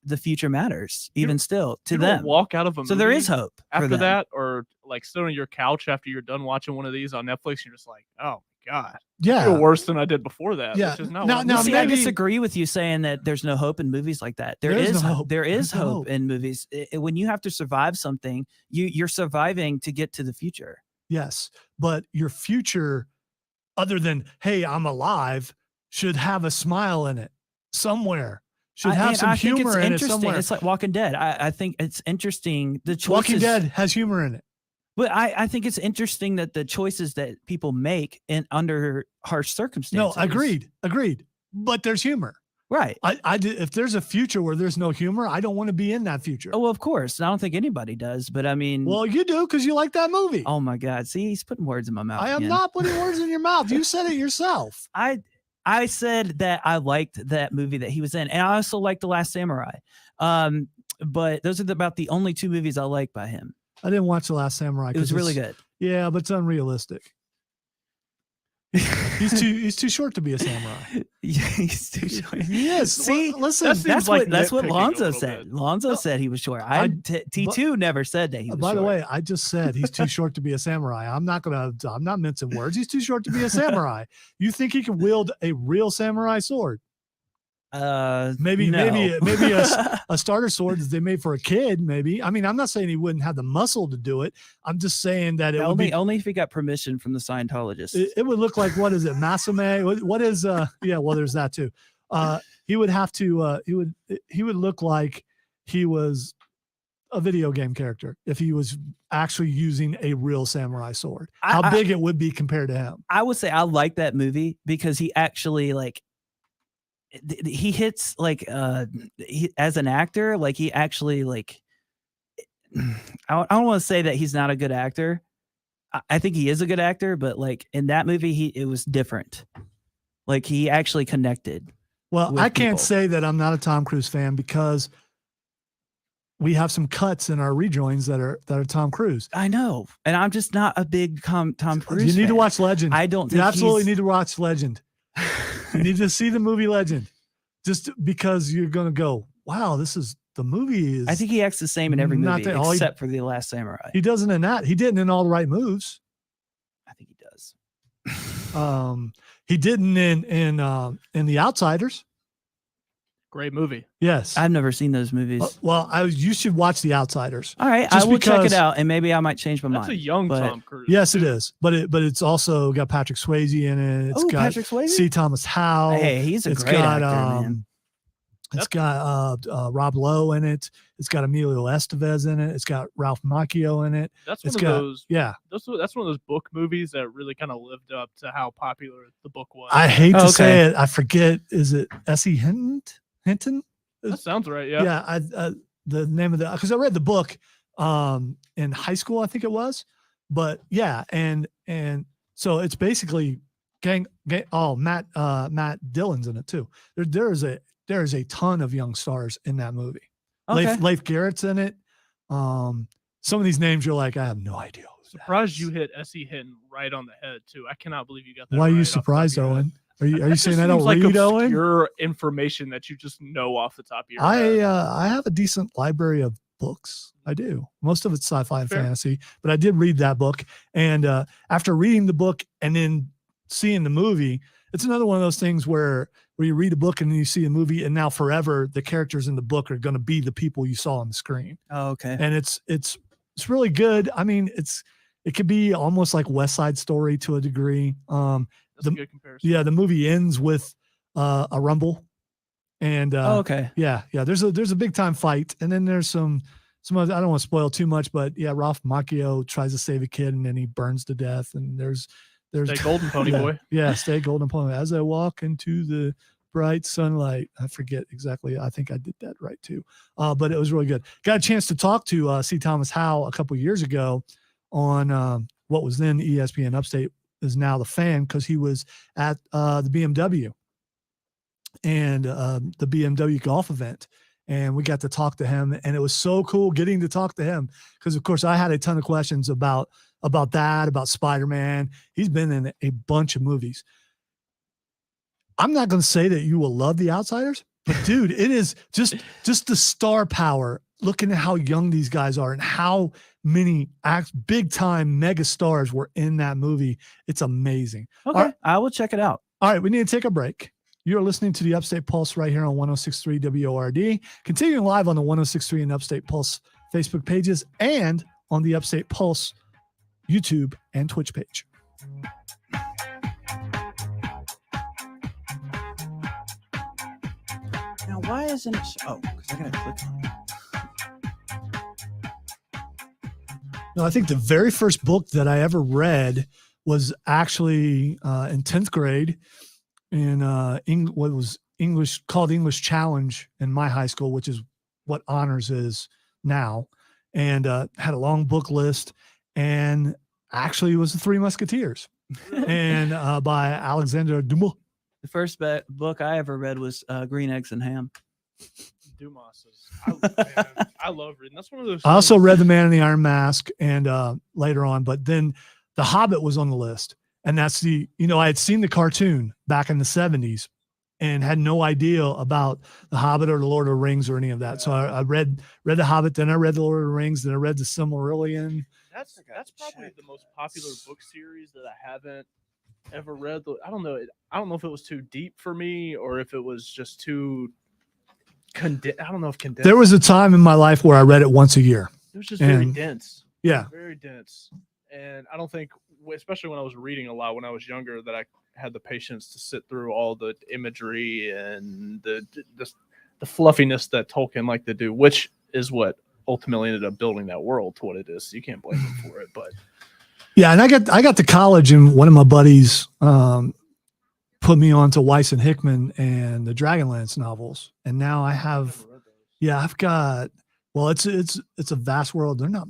the future matters even still to you don't them. walk out of a So there movie is hope for after them. that, or like sit on your couch after you're done watching one of these on Netflix. And you're just like, oh my God, I yeah. feel worse than I did before that. Yeah. Which is not Now- what I'm now You doing. see, I maybe- disagree with you saying that there's no hope in movies like that. There is no hope. There is There's no hope hope. in movies. When you have to survive something, you're surviving to get to the future. Yes. But your future, other than, hey, I'm alive, should have a smile in it somewhere. Should have some I think humor it's in it interesting. somewhere. It's like Walking Dead. I think it's interesting. The choices, Walking Dead has humor in it. But I think it's interesting that the choices that people make under harsh No, circumstances. agreed. But there's humor. Right. If there's a future where there's no humor, I don't want to be in that future. Oh, well, of course. I don't think anybody does. But I mean, Well, you do because you like that movie. oh my God. See, he's putting words in my mouth. I am again. not putting words in your mouth. You said it yourself. I said that I liked that movie that he was in, and I also liked The Last Samurai. But those are about the only two movies I like by him. I didn't watch The Last Samurai. It was 'cause really it's- good. Yeah, but it's unrealistic. He's too short to be a samurai. Yeah, he's too short. Yes. See, listen. that seems That's like what nitpicking a Lonzo little said. bit. Lonzo said he was short. T2 never said that he was By the short. way, I just said he's too short to be a samurai. I'm not mincing words. He's too short to be a samurai. You think he can wield a real samurai sword? Maybe no. maybe a starter sword that they made for a kid. Maybe. I mean, I'm not saying he wouldn't have the muscle to do it. I'm just saying that it would be. only if he got permission from the Scientologists. It would look like, what is it, Masame? What is yeah, well, there's that too. He would have to he would look like he was a video game character if he was actually using a real samurai sword. How big it would be compared to him. I would say I like that movie because he actually he hits as an actor, like he actually I don't want to say that he's not a good actor. I think he is a good actor, but like in that movie, it was different. Like he actually connected. Well, with I can't people. say that I'm not a Tom Cruise fan because we have some cuts in our rejoins that are Tom Cruise. I know, and I'm just not a big Tom Cruise. You need to fan. watch Legend. I don't think You absolutely he's- need to watch Legend. You need to see the movie Legend, just because you're going to go, wow, this is the movie. Is I think he acts the same in every not movie that- all he- except for The Last Samurai. he doesn't in that. He didn't in All the Right Moves. I think he does. He didn't in The Outsiders. Great movie. Yes. I've never seen those movies. You should watch The Outsiders. All right, just I will check because- it out, and maybe I might change my That's mind. a young but- Tom Cruise. Yes, it is. But it's also got Patrick Swayze in it. It's Oh, got Patrick Swayze? C. Thomas Howell. Hey, he's a It's great got, actor, man. It's got Rob Lowe in it. It's got Emilio Estevez in it. It's got Ralph Macchio in it. That's It's one of got those. yeah. That's one of those book movies that really kind of lived up to how popular the book was. I hate to Oh, say okay. it. I forget. Is it S.E. Hinton? That sounds right. Yeah. Yeah. The name of because I read the book in high school, I think it was. But yeah, and so it's basically gang. Oh, Matt Dillon's in it too. There is a ton of young stars in that movie. Okay. Leif Garrett's in it. Some of these names you're like, I have no idea. who that Surprised is. you hit S.E. Hinton right on the head too. I cannot believe you got that. Why are right you off the top of surprised, your head. Owen? Are you That saying just I don't seems like read, Owen? obscure information that you just know off the top of your head. I have a decent library of books. I do. Most of it's sci-fi and Fair. fantasy, but I did read that book. And after reading the book and then seeing the movie, it's another one of those things where you read a book and then you see a movie, and now forever the characters in the book are going to be the people you saw on the screen. Oh, okay. And it's really good. I mean, it could be almost like West Side Story to a degree. That's a good comparison. Yeah, the movie ends with a rumble, and Oh, okay. yeah. There's a big time fight, and then there's some other, I don't want to spoil too much, but yeah, Ralph Macchio tries to save a kid, and then he burns to death, and there's Stay golden, pony yeah, boy. Yeah, stay golden pony. As I walk into the bright sunlight, I forget exactly. I think I did that right too, but it was really good. Got a chance to talk to C. Thomas Howell a couple years ago on what was then ESPN Upstate, is now the Fan, because he was at the BMW and the BMW golf event, and we got to talk to him, and it was so cool getting to talk to him, because of course I had a ton of questions about that, about Spider-Man. He's been in a bunch of movies. I'm not going to say that you will love The Outsiders, but dude, it is just the star power, looking at how young these guys are and how many big time mega stars were in that movie. It's amazing. Okay. All right. I will check it out. All right, we need to take a break. You're listening to the Upstate Pulse right here on 106.3 WORD. Continuing live on the 106.3 and Upstate Pulse Facebook pages and on the Upstate Pulse YouTube and Twitch page. Now, why isn't it? Oh, because I gotta click on it. No, I think the very first book that I ever read was actually in 10th grade in what was called English Challenge in my high school, which is what honors is now, and had a long book list, and actually it was The Three Musketeers and by Alexander Dumas. The first book I ever read was Green Eggs and Ham. Dumas is. I love reading. That's one of those. I also things- read The Man in the Iron Mask and later on, but then The Hobbit was on the list. And that's I had seen the cartoon back in the 70s and had no idea about The Hobbit or The Lord of the Rings or any of that. So I read The Hobbit, then I read The Lord of the Rings, then I read The Silmarillion. That's probably the most popular book series that I haven't ever read. I don't know. I don't know if it was too deep for me or if it was just too condensed. I don't know if condensed. There was a time in my life where I read it once a year. It was just very and- dense. Yeah. Very dense. And I don't think, especially when I was reading a lot when I was younger, that I had the patience to sit through all the imagery and the fluffiness that Tolkien liked to do, which is what ultimately ended up building that world to what it is. So you can't blame him for it. But Yeah. And I got to college and one of my buddies put me on to Weiss and Hickman and the Dragonlance novels. And now I have, I've got, well, it's a vast world. They're not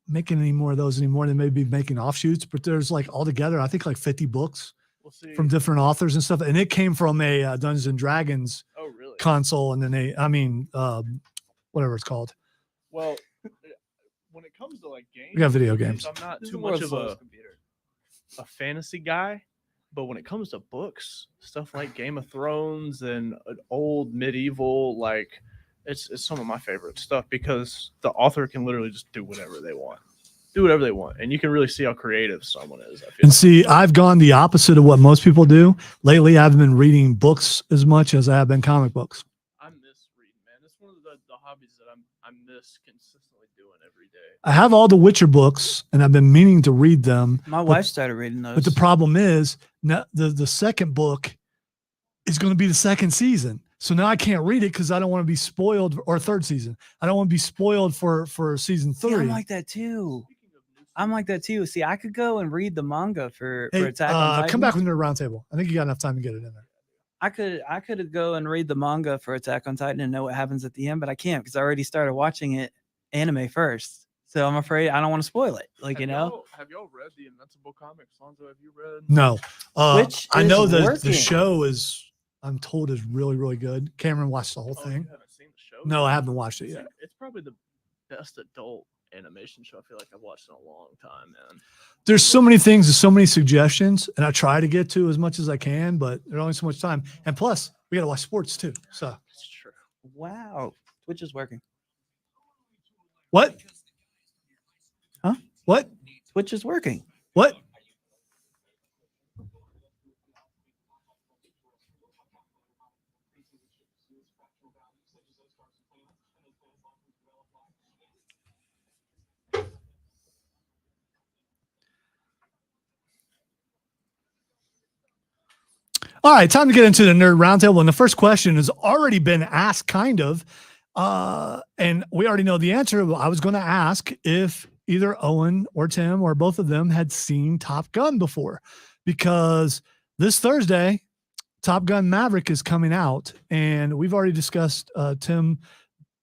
making any more of those anymore. They may be making offshoots, but there's like altogether, I think like 50 books we'll see. from different authors and stuff. And it came from a Dungeons and Dragons Oh, really? console. And then whatever it's called. Well, when it comes to like games, We got video games. I'm not This is too the much world's of slowest computer. a fantasy guy, but when it comes to books, stuff like Game of Thrones and old medieval, like it's some of my favorite stuff because the author can literally just do whatever they want. Do whatever they want, and you can really see how creative someone is. I feel And like. see, I've gone the opposite of what most people do. Lately, I've been reading books as much as I have been comic books. I miss reading, man. It's one of the hobbies that I miss consistently doing every day. I have all the Witcher books, and I've been meaning to read them. My wife started reading those. But the problem is, now the second book is going to be the second season. So now I can't read it because I don't want to be spoiled, or third season. I don't want to be spoiled for season 3. See, I'm like that too. I'm like that too. See, I could go and read the manga for Attack on Titan. Come back with the roundtable. I think you got enough time to get it in there. I could go and read the manga for Attack on Titan and know what happens at the end, but I can't because I already started watching it anime first. So I'm afraid I don't want to spoil it. Like, Have y'all read the Invincible comics? Lonzo, have you read? No. Which I know is the working. show is, I'm told, is really, really good. Cameron watched the whole Oh, thing. you haven't seen the show? No, I haven't watched it yet. It's probably the best adult animation show I feel like I've watched in a long time, man. There's so many things, there's so many suggestions, and I try to get to as much as I can, but there's only so much time. And plus, we got to watch sports too. So It's true. Wow. Twitch is working. what? Huh? What? Twitch is working. What? All right, time to get into the nerd roundtable. And the first question has already been asked, kind of, and we already know the answer. I was going to ask if either Owen or Tim or both of them had seen Top Gun before, because this Thursday, Top Gun Maverick is coming out, and we've already discussed, Tim,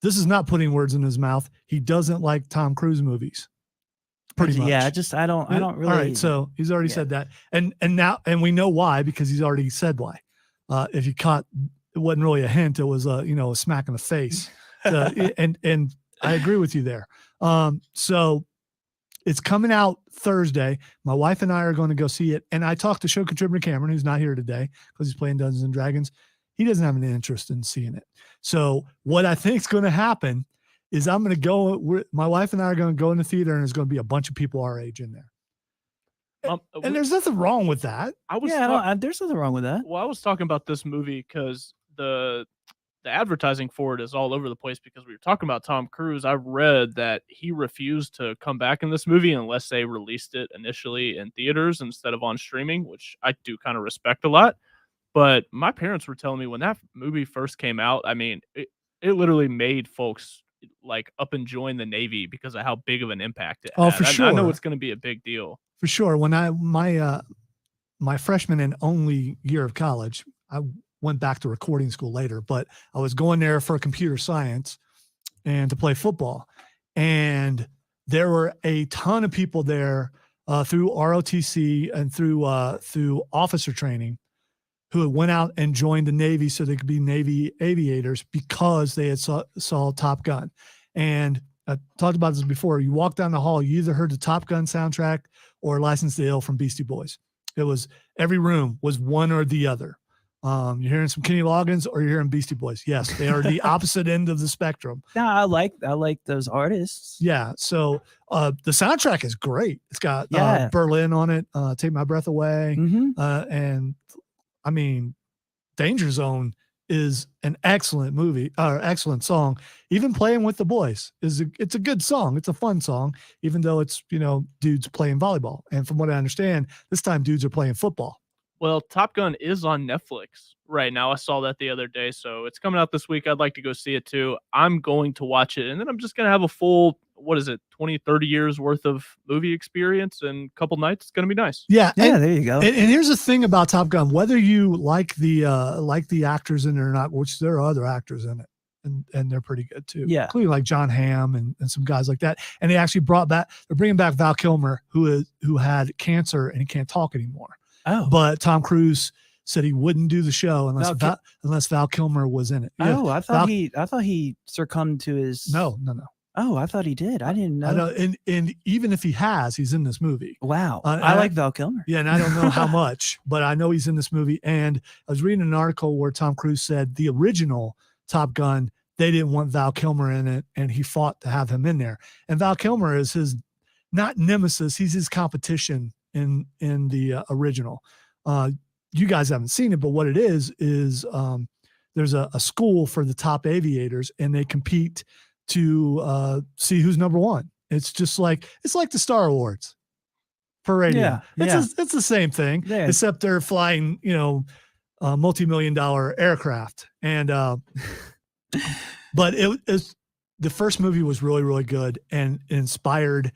this is not putting words in his mouth. He doesn't like Tom Cruise movies. Pretty much. Yeah, I don't really. All right, so he's already said that, and now we know why, because he's already said why. If you caught, it wasn't really a hint; it was a smack in the face. And I agree with you there. So it's coming out Thursday. My wife and I are going to go see it, and I talked to show contributor Cameron, who's not here today because he's playing Dungeons and Dragons. He doesn't have an interest in seeing it. So what I think is going to happen is I'm going to go, my wife and I are going to go in the theater, and there's going to be a bunch of people our age in there. And there's nothing wrong with that. There's nothing wrong with that. Well, I was talking about this movie because the advertising for it is all over the place because we were talking about Tom Cruise. I read that he refused to come back in this movie unless they released it initially in theaters instead of on streaming, which I do kind of respect a lot. But my parents were telling me when that movie first came out, I mean, it literally made folks like up and join the Navy because of how big of an impact it had. For sure. I know it's going to be a big deal. For sure. When my freshman and only year of college, I went back to recording school later, but I was going there for computer science and to play football. And there were a ton of people there through ROTC and through officer training who went out and joined the Navy so they could be Navy aviators because they had saw Top Gun. And I talked about this before. You walk down the hall, you either heard the Top Gun soundtrack or License to Ill from Beastie Boys. It was, every room was one or the other. You're hearing some Kenny Loggins or you're hearing Beastie Boys. Yes, they are the opposite end of the spectrum. No, I like those artists. Yeah. So the soundtrack is great. It's got Berlin on it, Take My Breath Away. And I mean, Danger Zone is an excellent movie, or excellent song. Even Playing with the Boys it's a good song. It's a fun song, even though it's, dudes playing volleyball. And from what I understand, this time dudes are playing football. Well, Top Gun is on Netflix right now. I saw that the other day, so it's coming out this week. I'd like to go see it too. I'm going to watch it, and then I'm just going to have a full, 20, 30 years worth of movie experience in a couple nights. It's going to be nice. Yeah. Yeah, there you go. And here's the thing about Top Gun, whether you like the actors in it or not, which there are other actors in it, and they're pretty good too. Yeah. Including like John Hamm and some guys like that. And they actually they're bringing back Val Kilmer, who had cancer and he can't talk anymore. Oh. But Tom Cruise said he wouldn't do the show unless Val Kilmer was in it. Yeah. Oh, I thought he succumbed to his. No. Oh, I thought he did. I didn't know. I know, and even if he has, he's in this movie. Wow. And I like Val Kilmer. Yeah, and I don't know how much, but I know he's in this movie. And I was reading an article where Tom Cruise said the original Top Gun, they didn't want Val Kilmer in it, and he fought to have him in there. And Val Kilmer is his, not nemesis, he's his competition in the original. You guys haven't seen it, but what it is there's a school for the top aviators, and they compete to see who's number one. It's like the Star Awards for radio. It's the same thing, except they're flying, multi-million-dollar aircraft. And but the first movie was really, really good and inspired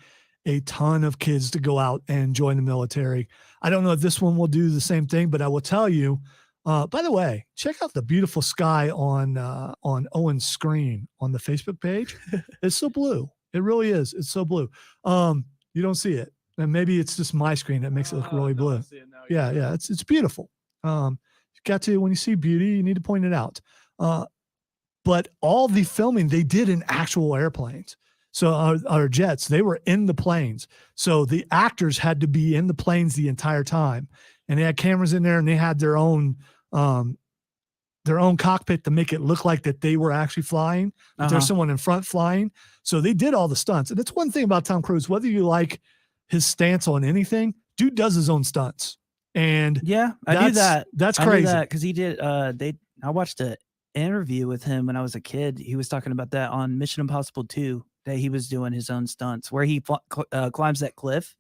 a ton of kids to go out and join the military. I don't know if this one will do the same thing, but I will tell you, by the way, check out the beautiful sky on Owen's screen on the Facebook page. It's so blue. It really is. It's so blue. You don't see it. And maybe it's just my screen that makes it look really blue. Yeah. It's beautiful. You got to, when you see beauty, you need to point it out. But all the filming they did in actual airplanes. So our jets, they were in the planes. So the actors had to be in the planes the entire time. And they had cameras in there, and they had their own cockpit to make it look like that they were actually flying. But there's someone in front flying. So they did all the stunts. And that's one thing about Tom Cruise, whether you like his stance on anything, dude does his own stunts. And yeah, I knew that. That's crazy. Because he did. I watched an interview with him when I was a kid. He was talking about that on Mission Impossible 2, that he was doing his own stunts where he climbs that cliff.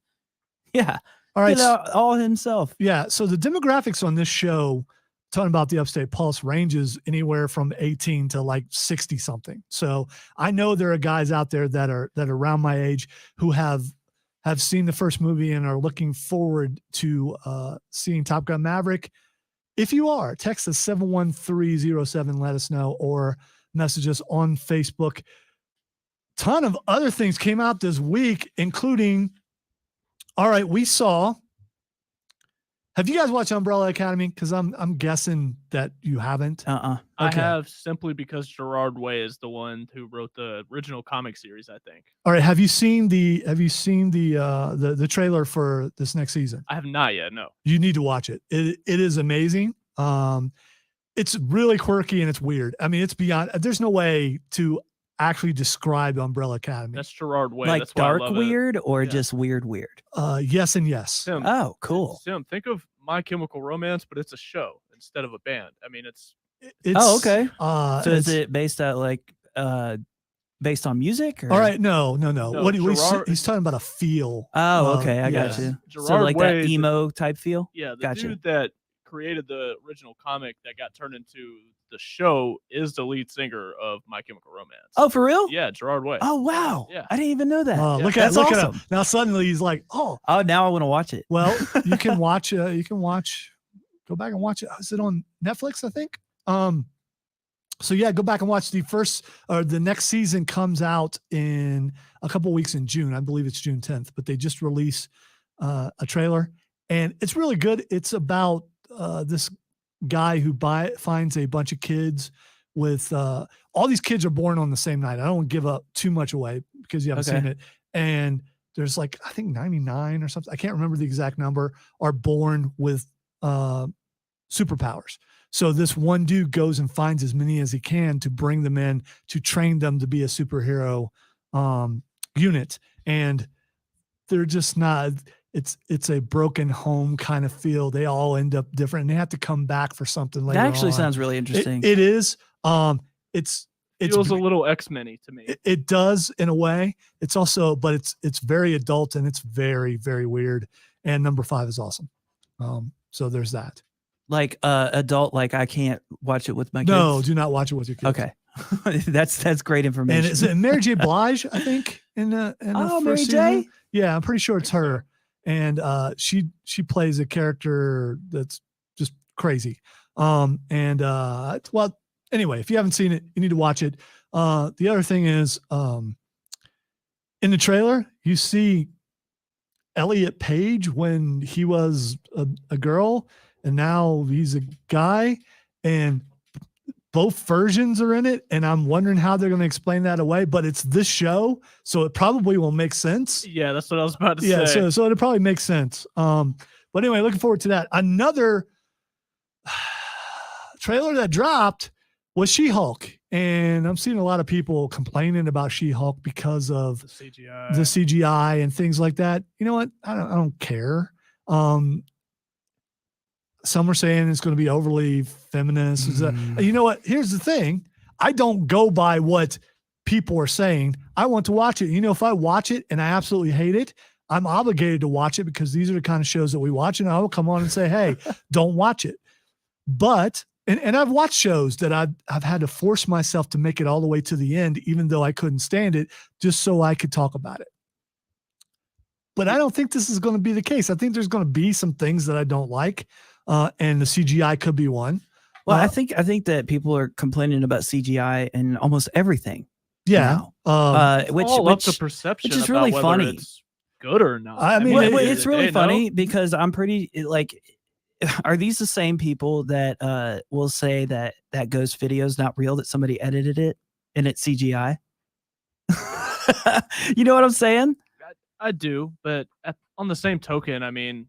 Yeah. All right. All himself. Yeah. So the demographics on this show, talking about the Upstate Pulse, ranges anywhere from 18 to like 60 something. So I know there are guys out there that are around my age who have seen the first movie and are looking forward to seeing Top Gun Maverick. If you are, text us 71307, let us know, or message us on Facebook. Ton of other things came out this week, including, all right, we saw, have you guys watched Umbrella Academy? Because I'm guessing that you haven't. I have, simply because Gerard Way is the one who wrote the original comic series, I think. All right, have you seen the trailer for this next season? I have not yet, no. You need to watch it. It is amazing. It's really quirky and it's weird. I mean, it's beyond, there's no way to actually describe Umbrella Academy. That's Gerard Way. Like that's why dark I love weird, or just weird? Yes and yes. Sim, oh, cool. Sim, think of My Chemical Romance, but it's a show instead of a band. I mean, it's oh, okay. So is it based on music? Or? All right, no. What he's talking about a feel. Oh, okay, I got you. Gerard so like Way, that emo type feel. Yeah, the dude that created the original comic that got turned into the show is the lead singer of My Chemical Romance. Oh, for real? Yeah, Gerard Way. Oh, wow. Yeah, I didn't even know that. Look at him. Now suddenly he's like, oh, now I want to watch it. Well, you can watch. Go back and watch it. Is it on Netflix? I think. So yeah, go back and watch the next season comes out in a couple weeks in June. I believe it's June 10th, but they just released a trailer, and it's really good. It's about this guy who finds a bunch of kids with all these kids are born on the same night. I don't want to give up too much away because you haven't seen it. And there's like, I think 99 or something. I can't remember the exact number, are born with superpowers. So this one dude goes and finds as many as he can to bring them in to train them to be a superhero unit. And they're just not, it's a broken home kind of feel. They all end up different, and they have to come back for something later. That actually sounds really interesting. It is. It feels a little X-Men-y to me. It does in a way. It's also, but it's very adult, and it's very, very weird. And number 5 is awesome. So there's that. Like adult, like I can't watch it with my kids. No, do not watch it with your kids. Okay. that's great information. And is it Mary J. Blige, I think, in the Mary J? J? Yeah, I'm pretty sure it's her. And she plays a character that's just crazy. Well, anyway, if you haven't seen it, you need to watch it. The other thing is, in the trailer, you see Elliot Page when he was a girl, and now he's a guy. And both versions are in it, and I'm wondering how they're going to explain that away. But it's this show, so it probably will make sense. Yeah, that's what I was about to Yeah, say. so it'll probably make sense. But anyway, looking forward to that. Another trailer that dropped was She-Hulk, and I'm seeing a lot of people complaining about She-Hulk because of The CGI. the CGI and things like that. You know what? I don't care. Some are saying it's going to be overly feminist. You know what? Here's the thing. I don't go by what people are saying. I want to watch it. You know, if I watch it and I absolutely hate it, I'm obligated to watch it because these are the kind of shows that we watch, and I will come on and say, hey, don't watch it. But, and I've watched shows that I've had to force myself to make it all the way to the end, even though I couldn't stand it, just so I could talk about it. But I don't think this is going to be the case. I think there's going to be some things that I don't like. And the CGI could be one. Well, I think that people are complaining about CGI and almost everything. Yeah. Which up to perception, which is about really whether funny. It's good or not. I mean, it's really funny because I'm pretty like. Are these the same people that will say that ghost video is not real, that somebody edited it and it's CGI? You know what I'm saying? I do, but on the same token, I mean,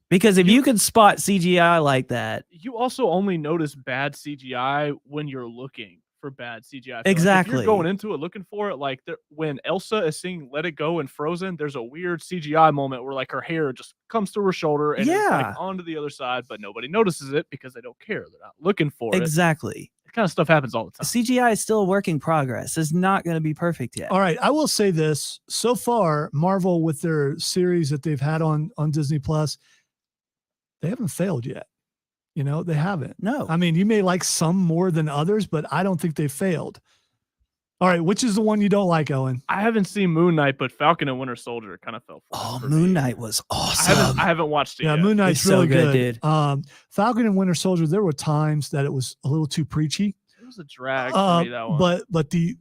because if you can spot CGI like that, you also only notice bad CGI when you're looking for bad CGI. I feel like exactly. if you're going into it looking for it, like when Elsa is singing "Let It Go" in Frozen, there's a weird CGI moment where like her hair just comes to her shoulder and it's like onto the other side, but nobody notices it because they don't care. They're not looking for it. Exactly. That kind of stuff happens all the time. CGI is still a work in progress. It's not going to be perfect yet. All right. I will say this. So far, Marvel, with their series that they've had on Disney Plus, they haven't failed yet. You know, they haven't. No. I mean, you may like some more than others, but I don't think they failed. All right. Which is the one you don't like, Owen? I haven't seen Moon Knight, but Falcon and Winter Soldier kind of fell flat. Oh, Moon Knight was awesome. I haven't watched it yet. Moon Knight's It's so really good, good. dude. Falcon and Winter Soldier, there were times that it was a little too preachy. It was a drag for me, that one. But the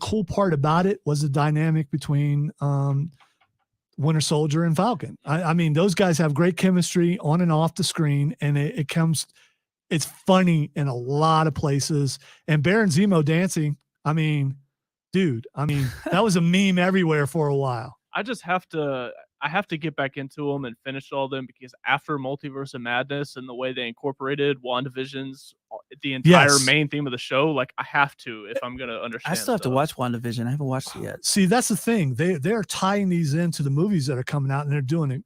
cool part about it was the dynamic between Winter Soldier and Falcon. I mean, those guys have great chemistry on and off the screen, and it's funny in a lot of places. And Baron Zemo dancing, I mean, dude, that was a meme everywhere for a while. I have to get back into them and finish all of them, because after Multiverse of Madness and the way they incorporated WandaVision's the entire main theme of the show, like I have to if I'm gonna understand. I still have to watch WandaVision. I haven't watched it yet. See, that's the thing. They're tying these into the movies that are coming out, and they're doing it.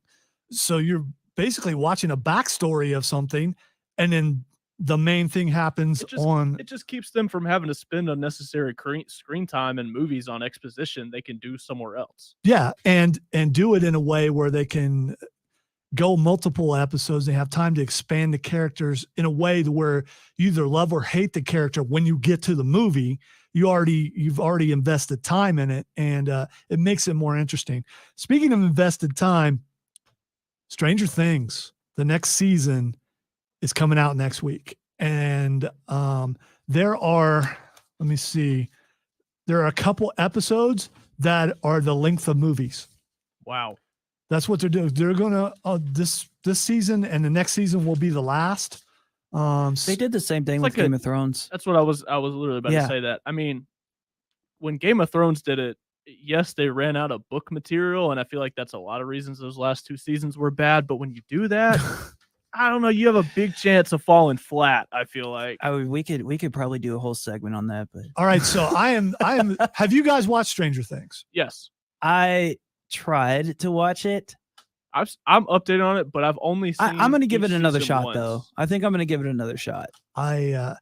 So you're basically watching a backstory of something, and then the main thing happens it just keeps them from having to spend unnecessary screen time and movies on exposition they can do somewhere else. Yeah, and do it in a way where they can go multiple episodes. They have time to expand the characters in a way to where you either love or hate the character. When you get to the movie, you've already invested time in it, and it makes it more interesting. Speaking of invested time, Stranger Things, the next season is coming out next week. And there are a couple episodes that are the length of movies. Wow. That's what they're doing. They're going to, this season and the next season will be the last. They did the same thing with Game of Thrones. That's what I was literally about to say that. I mean, when Game of Thrones did it, yes, they ran out of book material, and I feel like that's a lot of reasons those last 2 seasons were bad. But when you do that, I don't know, you have a big chance of falling flat, I feel like. We could probably do a whole segment on that, but all right. So I am have you guys watched Stranger Things? Yes. I tried to watch it. I'm updated on it, but I've only seen I'm going to give it another shot once. though. I think I'm going to give it another shot. My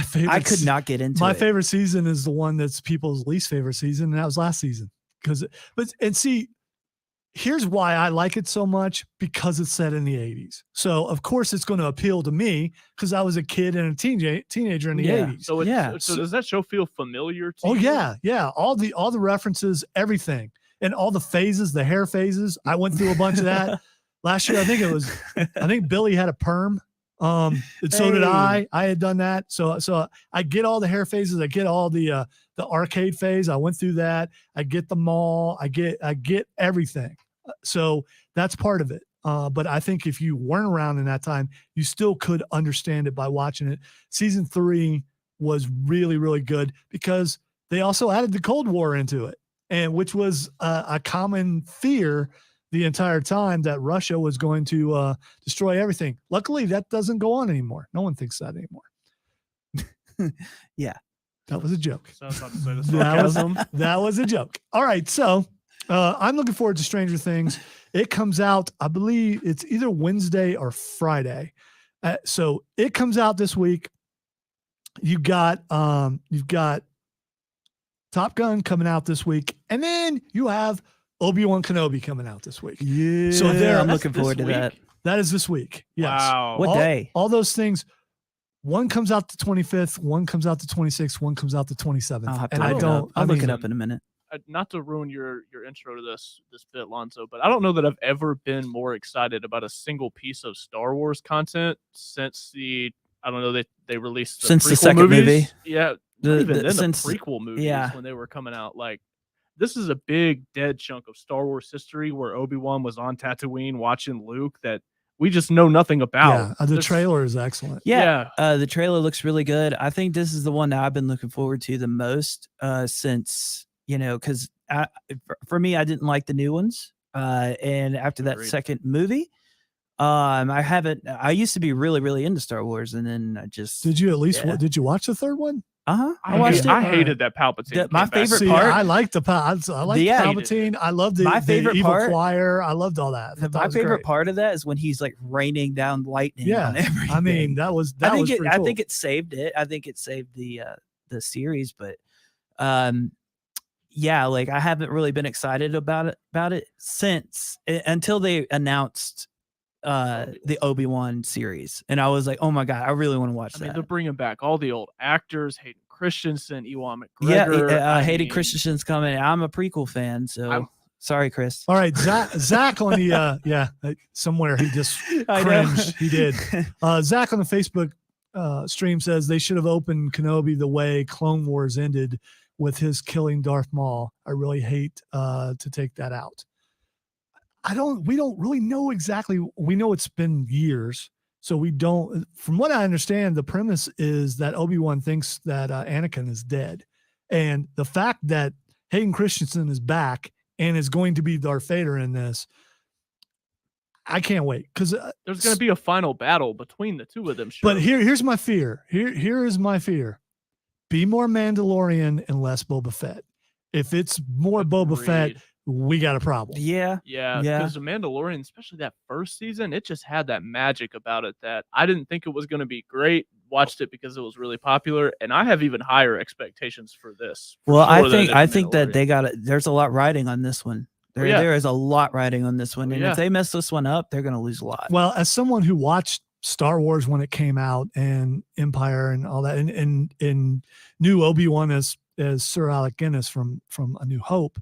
favorite. I could not get into my it. favorite season is the one that's people's least favorite season, and that was last season. See, here's why I like it so much, because it's set in the 80s. So of course it's going to appeal to me because I was a kid and a teenager in the 80s. So does that show feel familiar to you? Oh yeah. Yeah. All the references, everything, and all the phases, the hair phases. I went through a bunch of that last year. I think Billy had a perm. And so did I had done that. So I get all the hair phases. I get all the arcade phase. I went through that. I get the mall. I get everything. So that's part of it. But I think if you weren't around in that time, you still could understand it by watching it. Season 3 was really, really good because they also added the Cold War into it, and which was a common fear the entire time that Russia was going to destroy everything. Luckily, that doesn't go on anymore. No one thinks that anymore. Yeah. That was a joke. So I was about to say the sarcasm. That was a joke. All right. So I'm looking forward to Stranger Things. It comes out, I believe it's either Wednesday or Friday. So it comes out this week. You've got Top Gun coming out this week. And then you have Obi Wan Kenobi coming out this week. Yeah. So I'm That's looking forward to this that. week? that is this week. Yes. Wow. What day? All those things. One comes out the 25th, one comes out the 26th, one comes out the 27th. I'll have to and look I it don't, up. I'll I look mean, it up in a minute. Not to ruin your intro to this bit, Lonzo, but I don't know that I've ever been more excited about a single piece of Star Wars content since they released Since the prequel second movies. movie? Yeah, The- even the- then since- the prequel movies yeah. when they were coming out. Like, this is a big dead chunk of Star Wars history where Obi-Wan was on Tatooine watching Luke that we just know nothing about. yeah, the There's- trailer is excellent. Yeah. The trailer looks really good. I think this is the one that I've been looking forward to the most since, because for me, I didn't like the new ones. And after that Agreed. second movie, I used to be really, really into Star Wars. And then I just, Did you at least Yeah. did you watch the third one? I watched it. I hated that Palpatine. My came back. favorite See, part- I like the I like Yeah. Palpatine. I love the My favorite evil part- choir. I loved all that. I thought that My was favorite great. part of that is when he's like raining down lightning Yeah, on everything. I mean, that was I think pretty I cool. think it saved it. I think it saved the series, but yeah, like I haven't really been excited about it since until they announced the Obi Wan series, and I was like, oh my god, I really want to watch I mean, that. they're bringing back all the old actors: Hayden Christensen, Ewan Yeah, McGregor. I Hayden mean, Christensen's coming. I'm a prequel fan, so I'm- sorry, Chris. All right, Zach on the somewhere he just I know. cringed. He did. Zach on the Facebook stream says they should have opened Kenobi the way Clone Wars ended with his killing Darth Maul. I really hate to take that out. We don't really know exactly. We know it's been years, so we don't. From what I understand, the premise is that Obi-Wan thinks that Anakin is dead, and the fact that Hayden Christensen is back and is going to be Darth Vader in this, I can't wait because. There's going to be a final battle between the two of them. But surely. here's my fear. Here is my fear. Be more Mandalorian and less Boba Fett. If it's more Boba Fett, Agreed. we got a problem. Yeah, Yeah, Yeah. because the Mandalorian, especially that first season, it just had that magic about it that I didn't think it was going to be great. Watched it because it was really popular, and I have even higher expectations for this. for well, sure than I The think that Mandalorian. they got it. There's a lot riding on this one. yeah. There is a lot riding on this one, Oh, and yeah. if they mess this one up, they're going to lose a lot. Well, as someone who watched Star Wars when it came out and Empire and all that, and knew Obi-Wan as Sir Alec Guinness from A New Hope,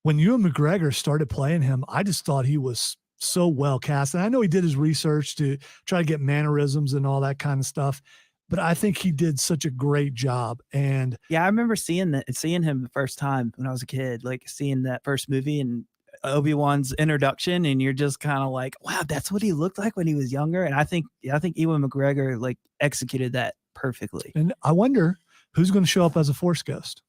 when Ewan McGregor started playing him, I just thought he was so well cast. And I know he did his research to try to get mannerisms and all that kind of stuff, but I think he did such a great job. And Yeah, I remember seeing him the first time when I was a kid, like seeing that first movie and Obi-Wan's introduction, and you're just kind of like, wow, that's what he looked like when he was younger. And I think Ewan McGregor like executed that perfectly. and I wonder who's going to show up as a Force ghost.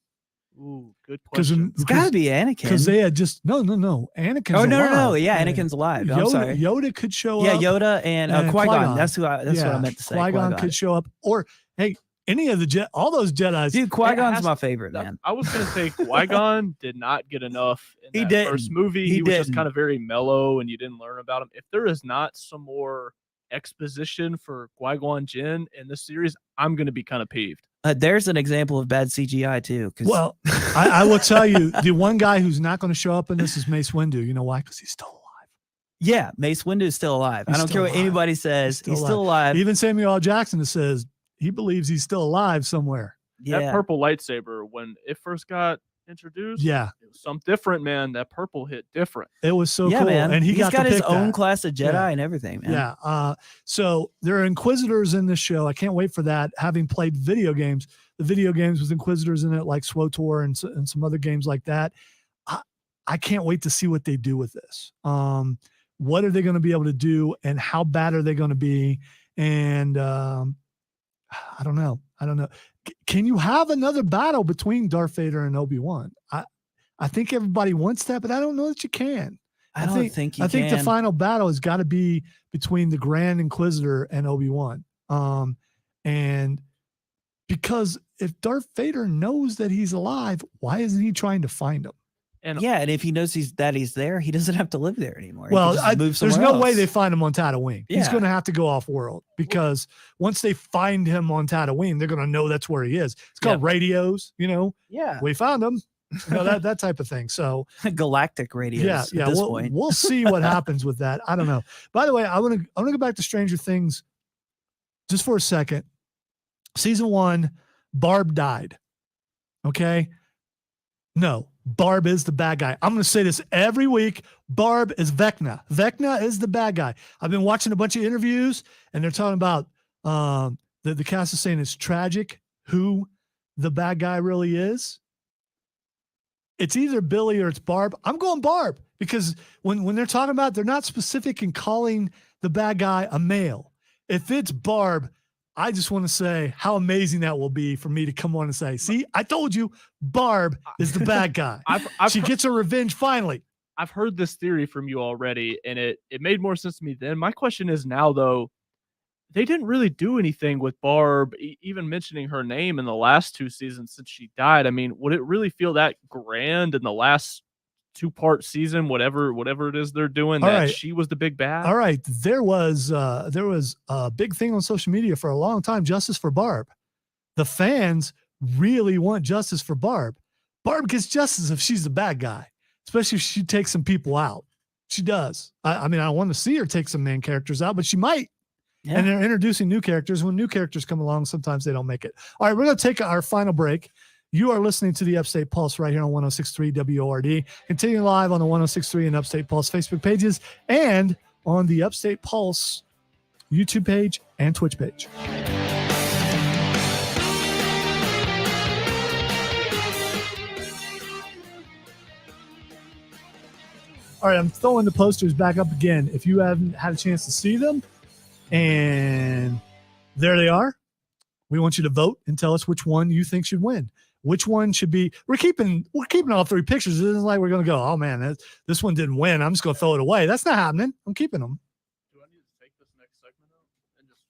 Ooh, good 'Cause question. It's got to be Because Anakin. they had just no. Anakin's Oh no, alive. yeah, Anakin's alive. I'm sorry. Yoda could show Yeah, up. Yoda and and Qui-Gon. Qui-Gon. That's what I meant to say. Qui-Gon could show up, or hey, any of all those Jedis. Dude, Qui-Gon's has- my favorite, man. I was going to say Qui-Gon did not get enough in He that didn't. first movie. He He was just didn't. kind of very mellow, and you didn't learn about him. If there is not some more exposition for Qui-Gon Jinn in this series, I'm going to be kind of peeved. There's an example of bad CGI too. Well, I will tell you, the one guy who's not going to show up in this is Mace Windu. You know why? Because he's still alive. yeah, Mace Windu is still alive. He's I don't still care what alive. anybody says. He's He's still still alive. Even Samuel L. Jackson says he believes he's still alive somewhere. Yeah. That purple lightsaber, when it first got introduced, Yeah, it was something different, man. That purple hit different. it was so yeah, cool, man. and He's got got to his pick own that. class of Jedi Yeah. and everything, man. Yeah. So there are Inquisitors in this show. I can't wait for that. Having played video games, the video games with Inquisitors in it, like SWTOR and some other games like that. I can't wait to see what they do with this. what are they going to be able to do, and how bad are they going to be? And I don't know. Can you have another battle between Darth Vader and Obi Wan? I think everybody wants that, but I don't know that you can. I don't think you I think the can. final battle has got to be between the Grand Inquisitor and Obi Wan. And because if Darth Vader knows that he's alive, why isn't he trying to find him? And Yeah, and if he knows he's there, he doesn't have to live there anymore. He Well, can just move there's somewhere no way else. they find him on Tatooine. He's Yeah. going to have to go off world, because once they find him on Tatooine, they're going to know that's where he is. It's called radios, Yeah, we found him, that type of thing. So galactic radios. yeah, at this point. we'll see what happens with that. I don't know. By the way, I want to go back to Stranger Things just for a second. Season 1, Barb died. Okay. No, Barb is the bad guy. I'm going to say this every week. Barb is Vecna. Vecna is the bad guy. I've been watching a bunch of interviews, and they're talking about the cast is saying it's tragic who the bad guy really is. It's either Billy or it's Barb. I'm going Barb, because when they're talking about, they're not specific in calling the bad guy a male. If it's Barb, I just want to say how amazing that will be for me to come on and say, see, I told you, Barb is the bad guy. She gets her revenge finally. I've heard this theory from you already, and it made more sense to me then. My question is now, though, they didn't really do anything with Barb, even mentioning her name in the last 2 seasons since she died. I mean, would it really feel that grand in the last 2-part season, whatever it is they're doing, that she was the big bad? All right. There was a big thing on social media for a long time, justice for Barb. The fans really want justice for Barb. Barb gets justice if she's the bad guy, especially if she takes some people out. She does. I mean, I want to see her take some main characters out, but she might. Yeah. And they're introducing new characters. When new characters come along, sometimes they don't make it. All right, we're going to take our final break. You are listening to the Upstate Pulse right here on 106.3 WORD. Continuing live on the 106.3 and Upstate Pulse Facebook pages, and on the Upstate Pulse YouTube page and Twitch page. All right, I'm throwing the posters back up again. If you haven't had a chance to see them, and there they are. We want you to vote and tell us which one you think should win. Which one should be? We're keeping all 3 pictures. It isn't like we're going to go, oh man, this one didn't win, I'm just going to throw it away. That's not happening. I'm keeping them. Do I need to take this next segment out? And just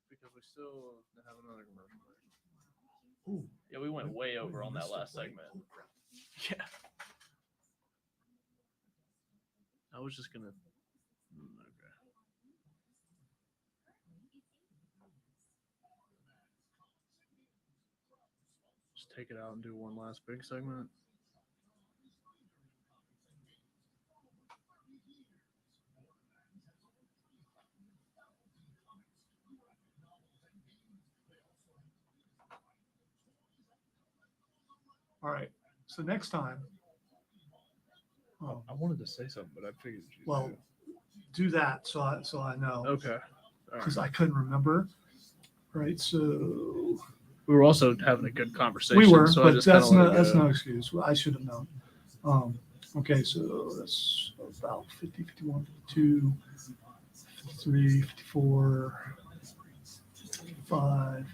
because we still have another commercial. Yeah, we went way over on that last segment. Yeah. I was just gonna. Okay. Just take it out and do one last big segment. All right. So next time. I wanted to say something, but I figured. Well, do that so I know. Okay. Because I couldn't remember. Right. So We were also having a good conversation. we were, so but that's no excuse. I should have known. Okay, so that's about 50, 51, 52, 53, 54, 55.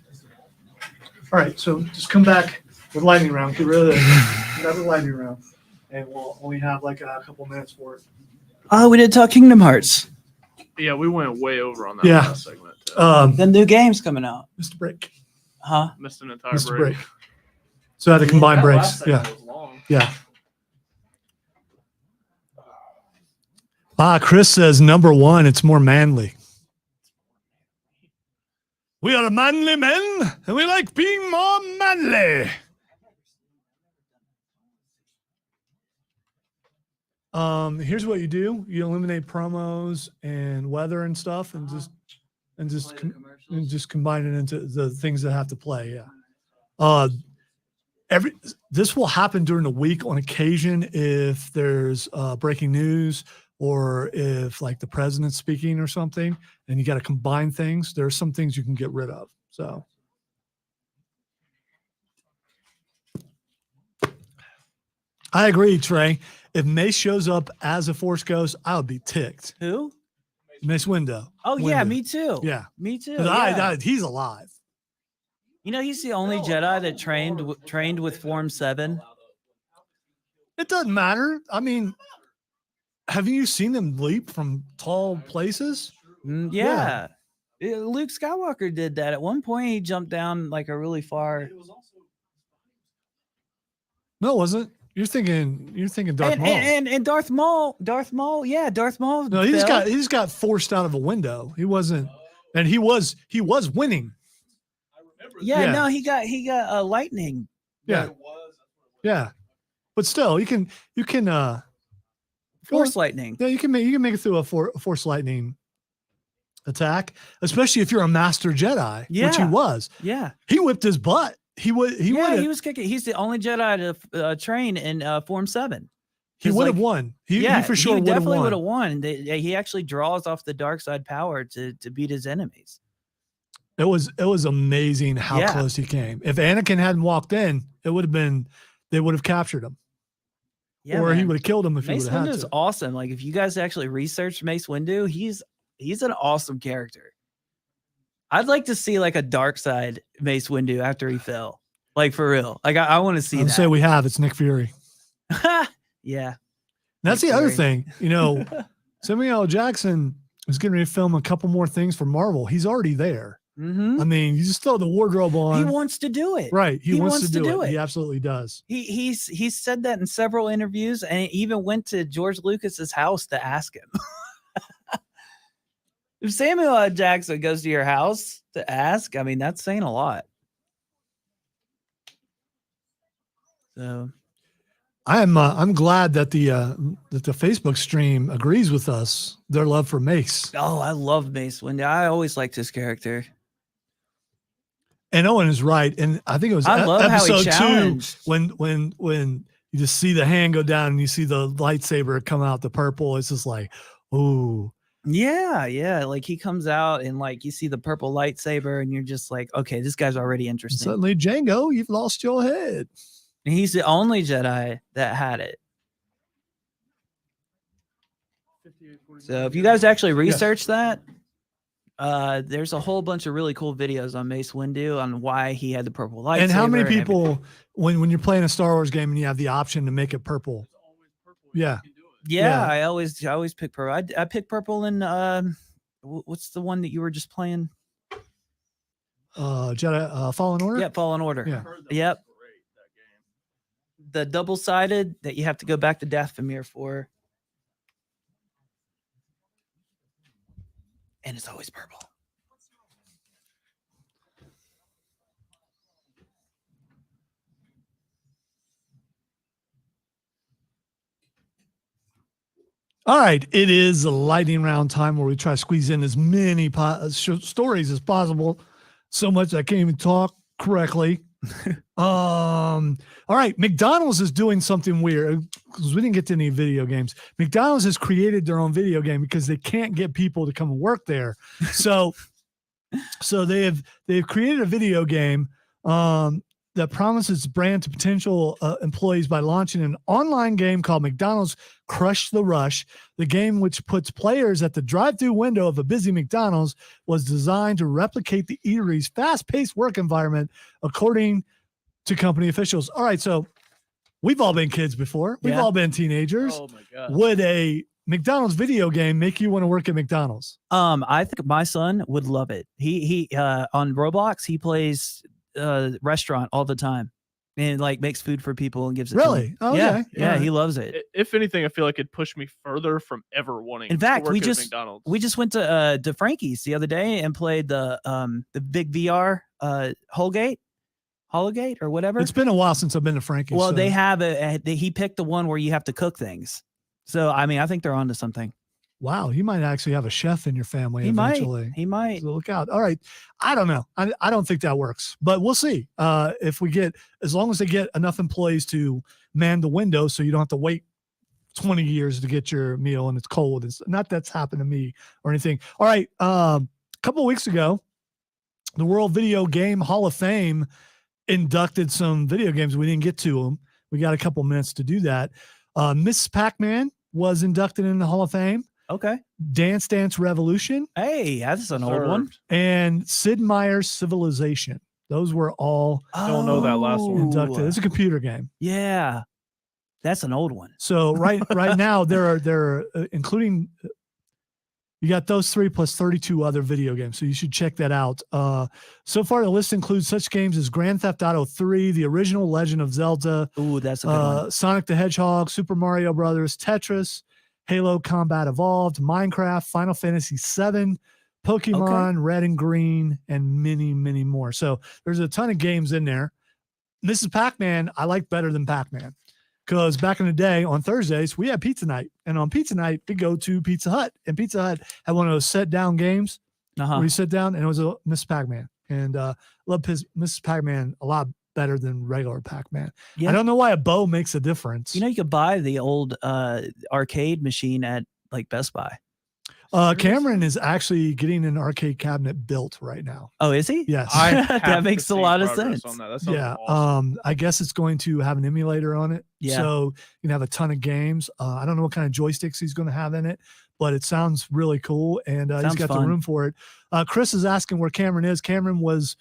All right, so just come back with lightning round. Get rid of the lightning round, and we'll only have like a couple minutes for it. Oh, we did talk Kingdom Hearts. Yeah, we went way over on that Yeah. last segment. The new game's coming out. Mr. Break. Huh? Missed an entire Mr. break. Break. So I had to combine That breaks. last segment Yeah. was long. Yeah. Chris says number 1, it's more manly. We are manly men, and we like being more manly. Here's what you do: you eliminate promos and weather and stuff, and just combine it into the things that have to play. Yeah. This will happen during the week on occasion if there's breaking news, or if like the president's speaking or something, and you got to combine things. There are some things you can get rid of. So I agree, Trey. If Mace shows up as a Force Ghost, I would be ticked. Who? Mace Windu. Oh yeah, Windu. me too. Yeah. Me too. 'Cause Yeah. he's alive. You know, he's the only Jedi that trained with Form 7. It doesn't matter. I mean, have you seen them leap from tall places? Yeah. Luke Skywalker did that. At one point, he jumped down like a really far. No, it wasn't. You're thinking Darth Maul. And Darth Maul. Yeah, Darth Maul. No, he fell. just got forced out of a window. He wasn't, and he was winning. Yeah, no, he got lightning. Yeah, yeah, but still, you can Force lightning. Yeah, you can make it through a force lightning attack, especially if you're a master Jedi, which he was. Yeah, he whipped his butt. He was kicking. He's the only Jedi to train in Form 7. He would have won. He for sure he definitely would have won. won. He actually draws off the dark side power to beat his enemies. It was amazing how close he came. If Anakin hadn't walked in, they would have captured him. Yeah, or man. he would have killed him if Mace he would have Windu had is to. awesome. Like if you guys actually research Mace Windu, he's an awesome character. I'd like to see like a dark side Mace Windu after he fell. Like for real. Like I want to see that. Say we have. It's Nick Fury. Yeah. That's Nick the other Fury. thing. Samuel L. Jackson is getting ready to film a couple more things for Marvel. He's already there. Mm-hmm. I mean, you just throw the wardrobe on. He wants to do it. Right. He wants to do it. it. He absolutely does. He's said that in several interviews, and he even went to George Lucas's house to ask him. If Samuel L. Jackson goes to your house to ask, I mean, that's saying a lot. So I'm glad that the Facebook stream agrees with us. Their love for Mace. oh, I love Mace Windu. I always liked his character. And Owen is right. And I think it was I love how he episode 2 challenged. when you just see the hand go down and you see the lightsaber come out, the purple. It's just like, ooh. Yeah. Like he comes out and like you see the purple lightsaber, and you're just like, okay, this guy's already interesting. Suddenly, Django, you've lost your head. And he's the only Jedi that had it. So if you guys actually research that, there's a whole bunch of really cool videos on Mace Windu on why he had the purple lightsaber. And how many and people, everything. when you're playing a Star Wars game and you have the option to make it purple? Yeah. Yeah, Yeah. I always pick purple. I pick purple in what's the one that you were just playing? Jedi Fallen Order? Yeah, Fallen Order. Yeah. Yep. The double-sided that you have to go back to Dathomir for. And it's always purple. All right. It is a lightning round time where we try to squeeze in as many stories as possible. So much I can't even talk correctly. All right. McDonald's is doing something weird because we didn't get to any video games. McDonald's has created their own video game because they can't get people to come and work there. So they've created a video game that promises its brand to potential employees by launching an online game called McDonald's Crush the Rush. The game, which puts players at the drive-through window of a busy McDonald's, was designed to replicate the eatery's fast-paced work environment, according to company officials. All right, so we've all been kids before. We've Yeah. all been teenagers. Oh my god. Would a McDonald's video game make you want to work at McDonald's? I think my son would love it. He on Roblox, he plays restaurant all the time and like makes food for people and gives it to Really? them. Oh, yeah, okay. yeah, Alright. he loves it. If anything, I feel like it'd push me further from ever wanting. In fact, to work we at just- McDonald's. We just went to Frankie's the other day and played the big VR Holgate or whatever. It's been a while since I've been to Frankie's. Well, so- they have he picked the one where you have to cook things. So I mean, I think they're onto something. Wow, you might actually have a chef in your family He eventually. might. So look out. All right. I don't know. I don't think that works, but we'll see. If we get, as long as they get enough employees to man the window so you don't have to wait 20 years to get your meal and it's cold. It's not that's happened to me or anything. All right. A couple of weeks ago, the World Video Game Hall of Fame inducted some video games. We didn't get to them. We got a couple minutes to do that. Mrs. Pac-Man was inducted in the Hall of Fame. Okay. Dance Dance Revolution Hey, that's an old one. and Sid Meier's Civilization. Those were all Don't know that last one. inducted. It's a computer game. Yeah, that's an old one. So right now there are including you got those 3 plus 32 other video games. So you should check that out. So far the list includes such games as Grand Theft Auto 3, the original Legend of Zelda, Ooh, that's a good one. Sonic the Hedgehog, Super Mario Brothers, Tetris, Halo Combat Evolved, Minecraft, Final Fantasy 7, Pokemon, Red and Green, and many, many more. So there's a ton of games in there. Mrs. Pac-Man, I like better than Pac-Man because back in the day on Thursdays, we had pizza night. And on pizza night, we go to Pizza Hut. And Pizza Hut had one of those sit down games where you sit down and it was a Mrs. Pac-Man. And love Mrs. Pac-Man a lot better than regular Pac-Man. Yeah. I don't know why a bow makes a difference. You could buy the old arcade machine at like Best Buy. Cameron is actually getting an arcade cabinet built right now. Oh, is he? Yes. That makes a lot of sense. On that. That sounds Yeah. awesome. I guess it's going to have an emulator on it. Yeah. So you can have a ton of games. I don't know what kind of joysticks he's going to have in it, but it sounds really cool. And he's Sounds got the fun. room for it. Chris is asking where Cameron is. Cameron was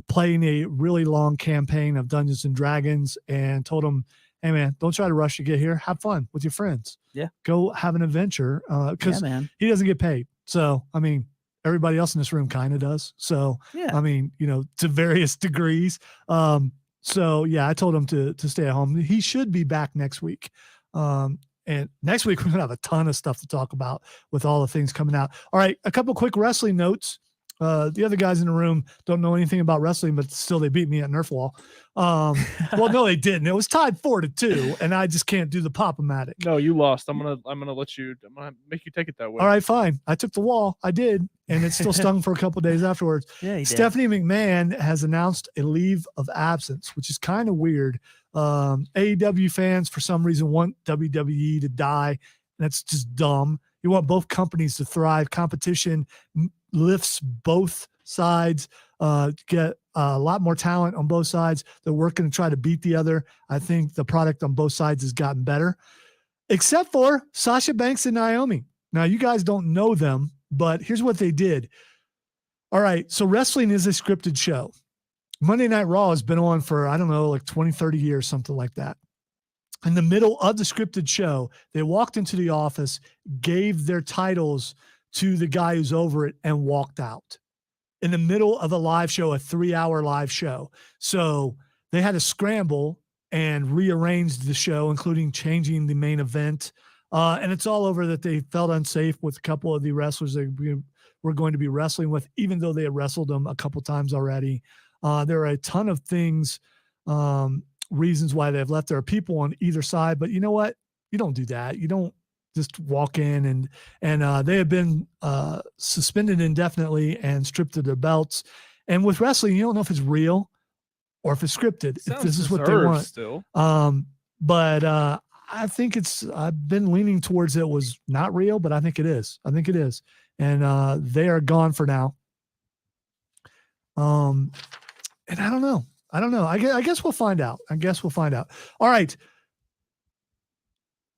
playing a really long campaign of Dungeons and Dragons and told him, hey man, don't try to rush to get here. Have fun with your friends. Yeah. Go have an adventure. Cause man. he doesn't get paid. So, I mean, everybody else in this room kind of does. So, Yeah. I mean, to various degrees. So yeah, I told him to stay at home. He should be back next week. And next week we're gonna have a ton of stuff to talk about with all the things coming out. All right, a couple quick wrestling notes. The other guys in the room don't know anything about wrestling, but still they beat me at Nerf Wall. Well, no, they didn't. It was tied 4-2, and I just can't do the pop-o-matic. No, you lost. I'm gonna make you take it that way. All right, fine. I took the wall. I did, and it still stung for a couple of days afterwards. Yeah, he did. Stephanie McMahon has announced a leave of absence, which is kind of weird. AEW fans, for some reason, want WWE to die. That's just dumb. You want both companies to thrive. Competition lifts both sides, get a lot more talent on both sides. They're working to try to beat the other. I think the product on both sides has gotten better, except for Sasha Banks and Naomi. Now, you guys don't know them, but here's what they did. All right, so wrestling is a scripted show. Monday Night Raw has been on for, I don't know, like 20, 30 years, something like that. In the middle of the scripted show, they walked into the office, gave their titles to the guy who's over it, and walked out in the middle of a live show, a 3-hour live show. So they had to scramble and rearrange the show, including changing the main event. And it's all over that they felt unsafe with a couple of the wrestlers they were going to be wrestling with, even though they had wrestled them a couple times already. There are a ton of things, reasons why they've left. There are people on either side, but you know what? You don't do that. You don't just walk in and they have been suspended indefinitely and stripped of their belts. And with wrestling, you don't know if it's real or if it's scripted. If this is what they want. Still. But I think I've been leaning towards it was not real, but I think it is. I think it is. And they are gone for now. And I don't know. I guess we'll find out. All right.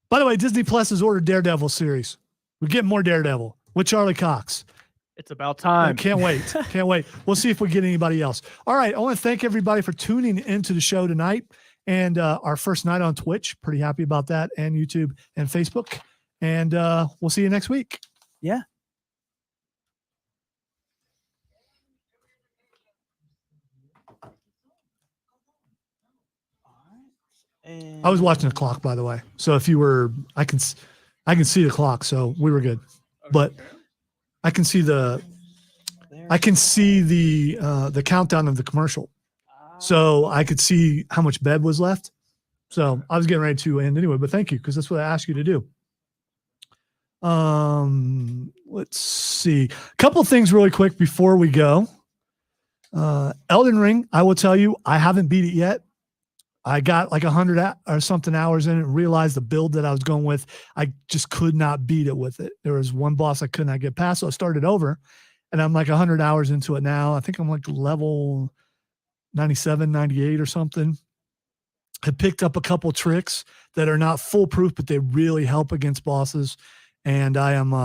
By the way, Disney Plus has ordered Daredevil series. We're getting more Daredevil with Charlie Cox. It's about time. Can't wait. We'll see if we get anybody else. All right. I want to thank everybody for tuning into the show tonight and our first night on Twitch. Pretty happy about that, and YouTube and Facebook. And we'll see you next week. Yeah. I was watching the clock, by the way. So if you were, I can see the clock. So we were good, but I can see the countdown of the commercial. So I could see how much bed was left. So I was getting ready to end anyway, but thank you, because that's what I asked you to do. Let's see. A couple things really quick before we go. Elden Ring, I will tell you, I haven't beat it yet. I got like 100 or something hours in it and realized the build that I was going with, I just could not beat it with it. There was one boss I could not get past, so I started over, and I'm like 100 hours into it now. I think I'm like level 97, 98 or something. have picked up a couple tricks that are not foolproof, but they really help against bosses. And I'm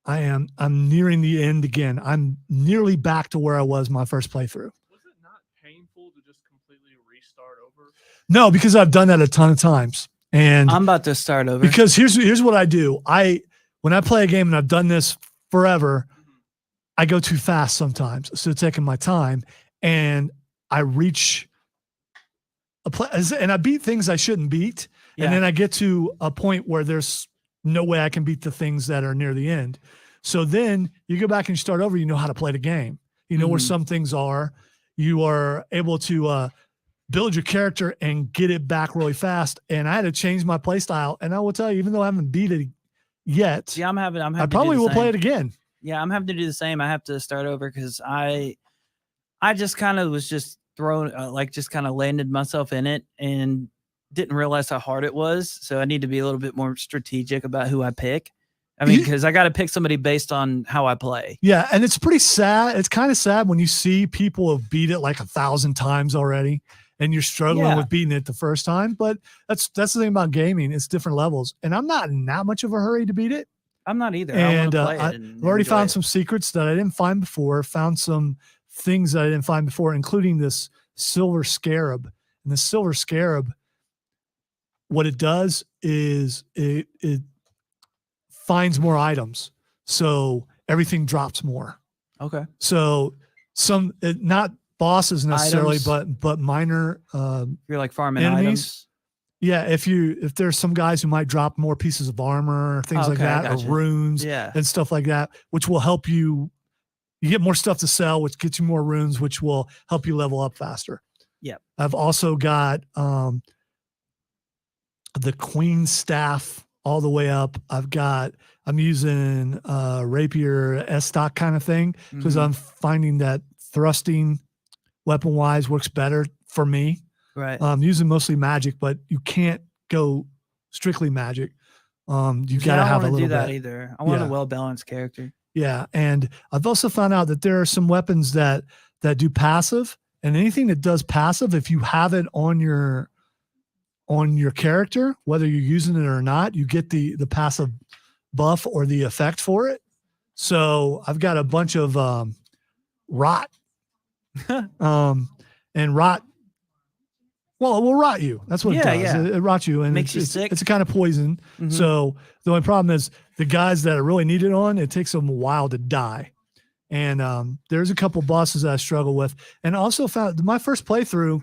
nearing the end again. I'm nearly back to where I was my first playthrough. Was it not painful to just completely restart over? No, because I've done that a ton of times. And I'm about to start over. because here's what I do. When I play a game, and I've done this forever, I go too fast sometimes. So taking my time, and I reach a place, and I beat things I shouldn't beat. Yeah. And then I get to a point where there's no way I can beat the things that are near the end. So then you go back and you start over, you know how to play the game. You know where some things are. You are able to build your character and get it back really fast. And I had to change my play style. And I will tell you, even though I haven't beat it yet, Yeah, I'm having I probably will play it again. Yeah, I'm having to do the same. I have to start over because I just kind of was just thrown, just kind of landed myself in it and didn't realize how hard it was. So I need to be a little bit more strategic about who I pick. I mean, because I got to pick somebody based on how I play. Yeah, and it's pretty sad. It's kind of sad when you see people have beat it like 1,000 times already, and you're struggling with beating it the first time. But that's the thing about gaming; it's different levels. And I'm not in that much of a hurry to beat it. I'm not either. And I I've already found some secrets that I didn't find before. Found some things that I didn't find before, including this silver scarab. And the silver scarab, what it does is it finds more items, so everything drops more. Okay. So not bosses necessarily, Items. but minor You're like farming enemies. items. Yeah, if there's some guys who might drop more pieces of armor, things like Okay, that, gotcha. or runes Yeah. and stuff like that, which will help you. You get more stuff to sell, which gets you more runes, which will help you level up faster. Yep. I've also got the Queen's Staff all the way up. I'm using rapier S-stock kind of thing because I'm finding that thrusting weapon wise works better for me. Right. I'm using mostly magic, but you can't go strictly magic. You got to have a little do that bit. either. I want a well-balanced character. Yeah, and I've also found out that there are some weapons that do passive, and anything that does passive, if you have it on your character, whether you're using it or not, you get the passive buff or the effect for it. So I've got a bunch of rot, and rot. Well, it will rot you. That's what it does. Yeah. It rots you, and Makes you sick. It's a kind of poison. So the only problem is the guys that really need it on, it takes them a while to die. And there's a couple bosses that I struggle with, and also found my first playthrough.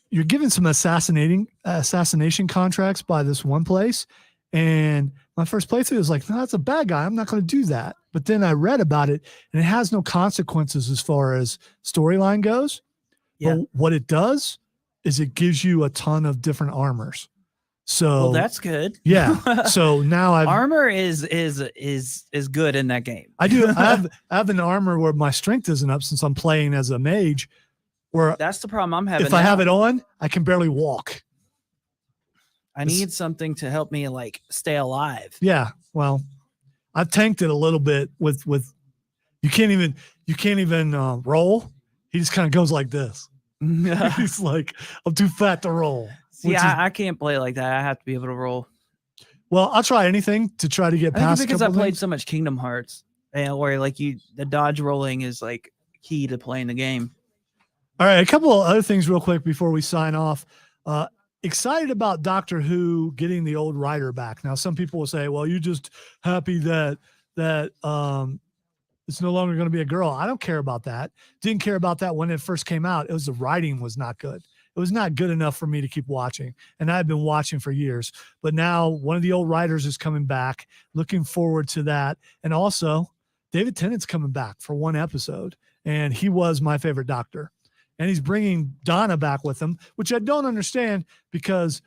You're given some assassination contracts by this one place, and my first playthrough was like, no, that's a bad guy. I'm not going to do that. But then I read about it, and it has no consequences as far as storyline goes. Yeah. But what it does is it gives you a ton of different armors. So Well, that's good. yeah. So now armor is good in that game. I have an armor where my strength isn't up since I'm playing as a mage. Where That's the problem I'm having. if I have it on, I can barely walk. I need something to help me like stay alive. Yeah. Well, I've tanked it a little bit with you can't even roll. He just kind of goes like this. He's like, I'm too fat to roll. Yeah, I can't play like that. I have to be able to roll. Well, I'll try anything to try to get I think past. it's because I played so much Kingdom Hearts, and where like the dodge rolling is like key to playing the game. All right, a couple of other things real quick before we sign off. Excited about Doctor Who getting the old writer back. Now, some people will say, "Well, you're just happy that it's no longer going to be a girl." I don't care about that. Didn't care about that when it first came out. It was the writing was not good. It was not good enough for me to keep watching, and I've been watching for years. But now one of the old writers is coming back. Looking forward to that, and also David Tennant's coming back for one episode, and he was my favorite Doctor. And he's bringing Donna back with him, which I don't understand because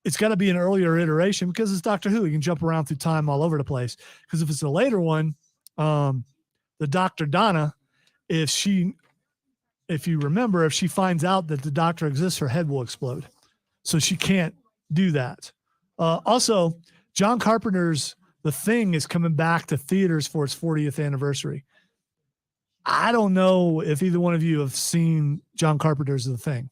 it's got to be an earlier iteration because it's Doctor Who. He can jump around through time all over the place. Because if it's a later one, the Dr. Donna, if you remember, if she finds out that the Doctor exists, her head will explode. So she can't do that. Also, John Carpenter's The Thing is coming back to theaters for its 40th anniversary. I don't know if either one of you have seen John Carpenter's The Thing.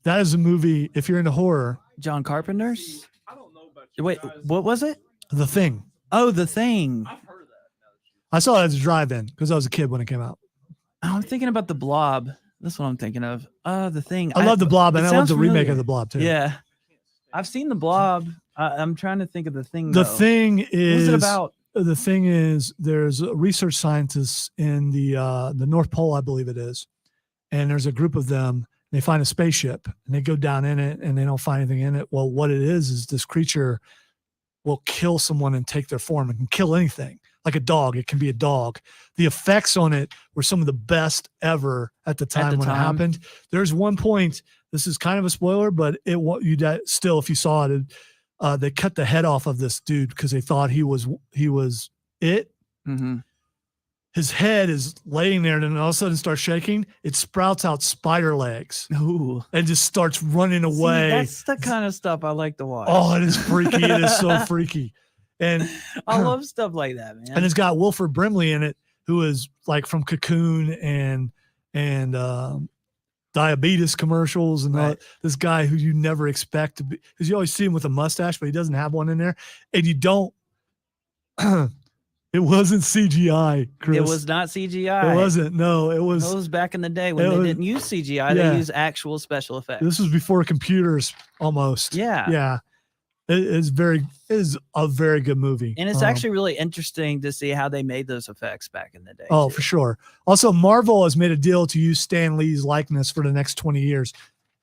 That is a movie, if you're into horror. John Carpenter's? I don't know about you Wait, guys. what was it? The Thing. Oh, The Thing. I've heard of that. I saw it as a drive-in because I was a kid when it came out. Oh, I'm thinking about The Blob. That's what I'm thinking of. The Thing. I love The Blob, and it I love sounds the remake familiar. of The Blob, too. Yeah. I've seen The Blob. I'm trying to think of The Thing, The though. Thing What is... was it about? The thing is, there's research scientists in the North Pole, I believe it is, and there's a group of them. They find a spaceship and they go down in it, and they don't find anything in it. Well, what it is this creature will kill someone and take their form and can kill anything, like a dog. It can be a dog. The effects on it were some of the best ever at the time when it happened. There's one point. This is kind of a spoiler, but still, if you saw it. They cut the head off of this dude because they thought he was it. Mm-hmm. His head is laying there, and then all of a sudden starts shaking. It sprouts out spider legs Ooh. and just starts running away. See, that's the kind of stuff I like to watch. Oh, it is freaky. It is so freaky. And I love stuff like that, man. and it's got Wilford Brimley in it, who is like from Cocoon and diabetes commercials and all, this guy who you never expect to be, because you always see him with a mustache, but he doesn't have one in there. And you don't, it wasn't CGI, Chris. It was not CGI. It wasn't. No, it was. Those back in the day when it they was- didn't use CGI, Yeah. they used actual special effects. This was before computers almost. Yeah. Yeah. It is a very good movie. And it's actually really interesting to see how they made those effects back in the day. Oh, too. for sure. Also, Marvel has made a deal to use Stan Lee's likeness for the next 20 years.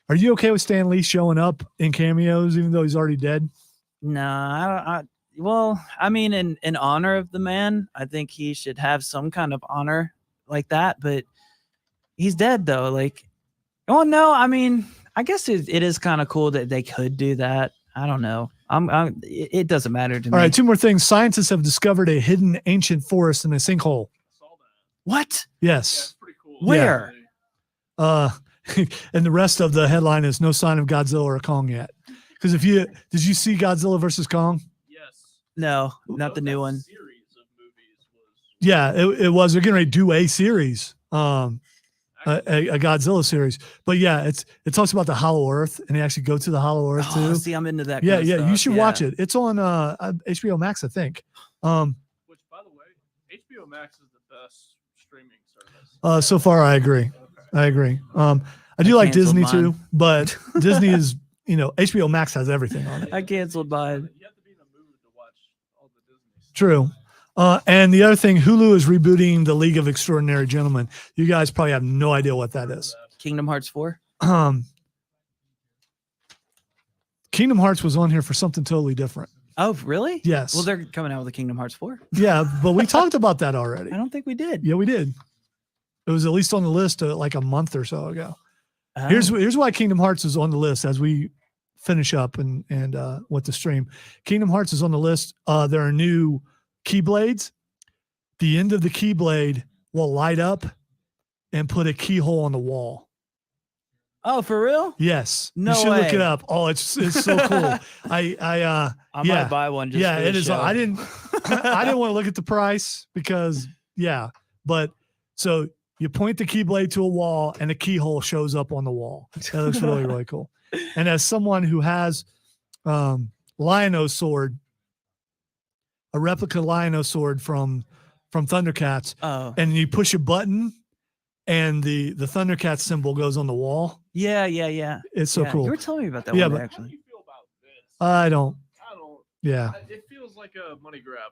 Are you okay with Stan Lee showing up in cameos, even though he's already dead? No, well, I mean, in honor of the man, I think he should have some kind of honor like that. But he's dead, though. Like, oh no, I mean, I guess it is kind of cool that they could do that. I don't know. It doesn't matter to me. All right, two more things. Scientists have discovered a hidden ancient forest in a sinkhole. What? Yes. Pretty cool. Where? And the rest of the headline is no sign of Godzilla or Kong yet. Because did you see Godzilla versus Kong? Yes. No, not the new one. Series of movies was Yeah, it was. They're getting ready to do a series, a Godzilla series. But yeah, it talks about the Hollow Earth, and they actually go to the Hollow Earth Oh, too. see, I'm into that. Yeah, kind of yeah, you stuff. should watch it. It's on HBO Max, I think. which, by the way, HBO Max is the best streaming service. So far, I agree. I agree. I do like canceled Disney mine. too, but Disney is, HBO Max has everything on it. I canceled mine. You have to be in the mood to watch all the Disney stuff. True. And the other thing, Hulu is rebooting the League of Extraordinary Gentlemen. You guys probably have no idea what that is. Kingdom Hearts 4. Kingdom Hearts was on here for something totally different. Oh, really? Yes. Well, they're coming out with a Kingdom Hearts 4. Yeah, but we talked about that already. I don't think we did. Yeah, we did. It was at least on the list like a month or so ago. Oh. Here's why Kingdom Hearts is on the list as we finish up and with the stream. Kingdom Hearts is on the list. There are new keyblades. The end of the keyblade will light up and put a keyhole on the wall. Oh, for real? Yes. No you should look it way. up. Oh, it's so cool. I yeah. might buy one. Just Yeah, for it the is. show. I didn't want to look at the price because but so you point the keyblade to a wall and a keyhole shows up on the wall. That looks really, really cool. And as someone who has Lion-O sword, a replica Lion-O sword from Thundercats, Oh, and you push a button and the Thundercats symbol goes on the wall. yeah. It's so Yeah, cool. You were telling me about that Yeah, one but- day, How actually. do you feel about this? I don't. Yeah. It feels like a money grab.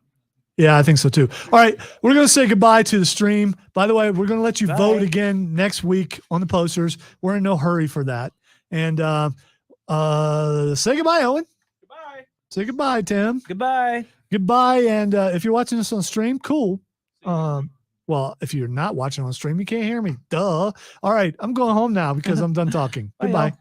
Yeah, I think so too. All right, we're going to say goodbye to the stream. By the way, we're going to let you Bye. vote again next week on the posters. We're in no hurry for that. And say goodbye, Owen. Goodbye. Say goodbye, Tim. Goodbye. Goodbye. And if you're watching this on stream, cool. Well, if you're not watching on stream, you can't hear me. Duh. All right, I'm going home now because I'm done talking. Bye, Goodbye. y'all.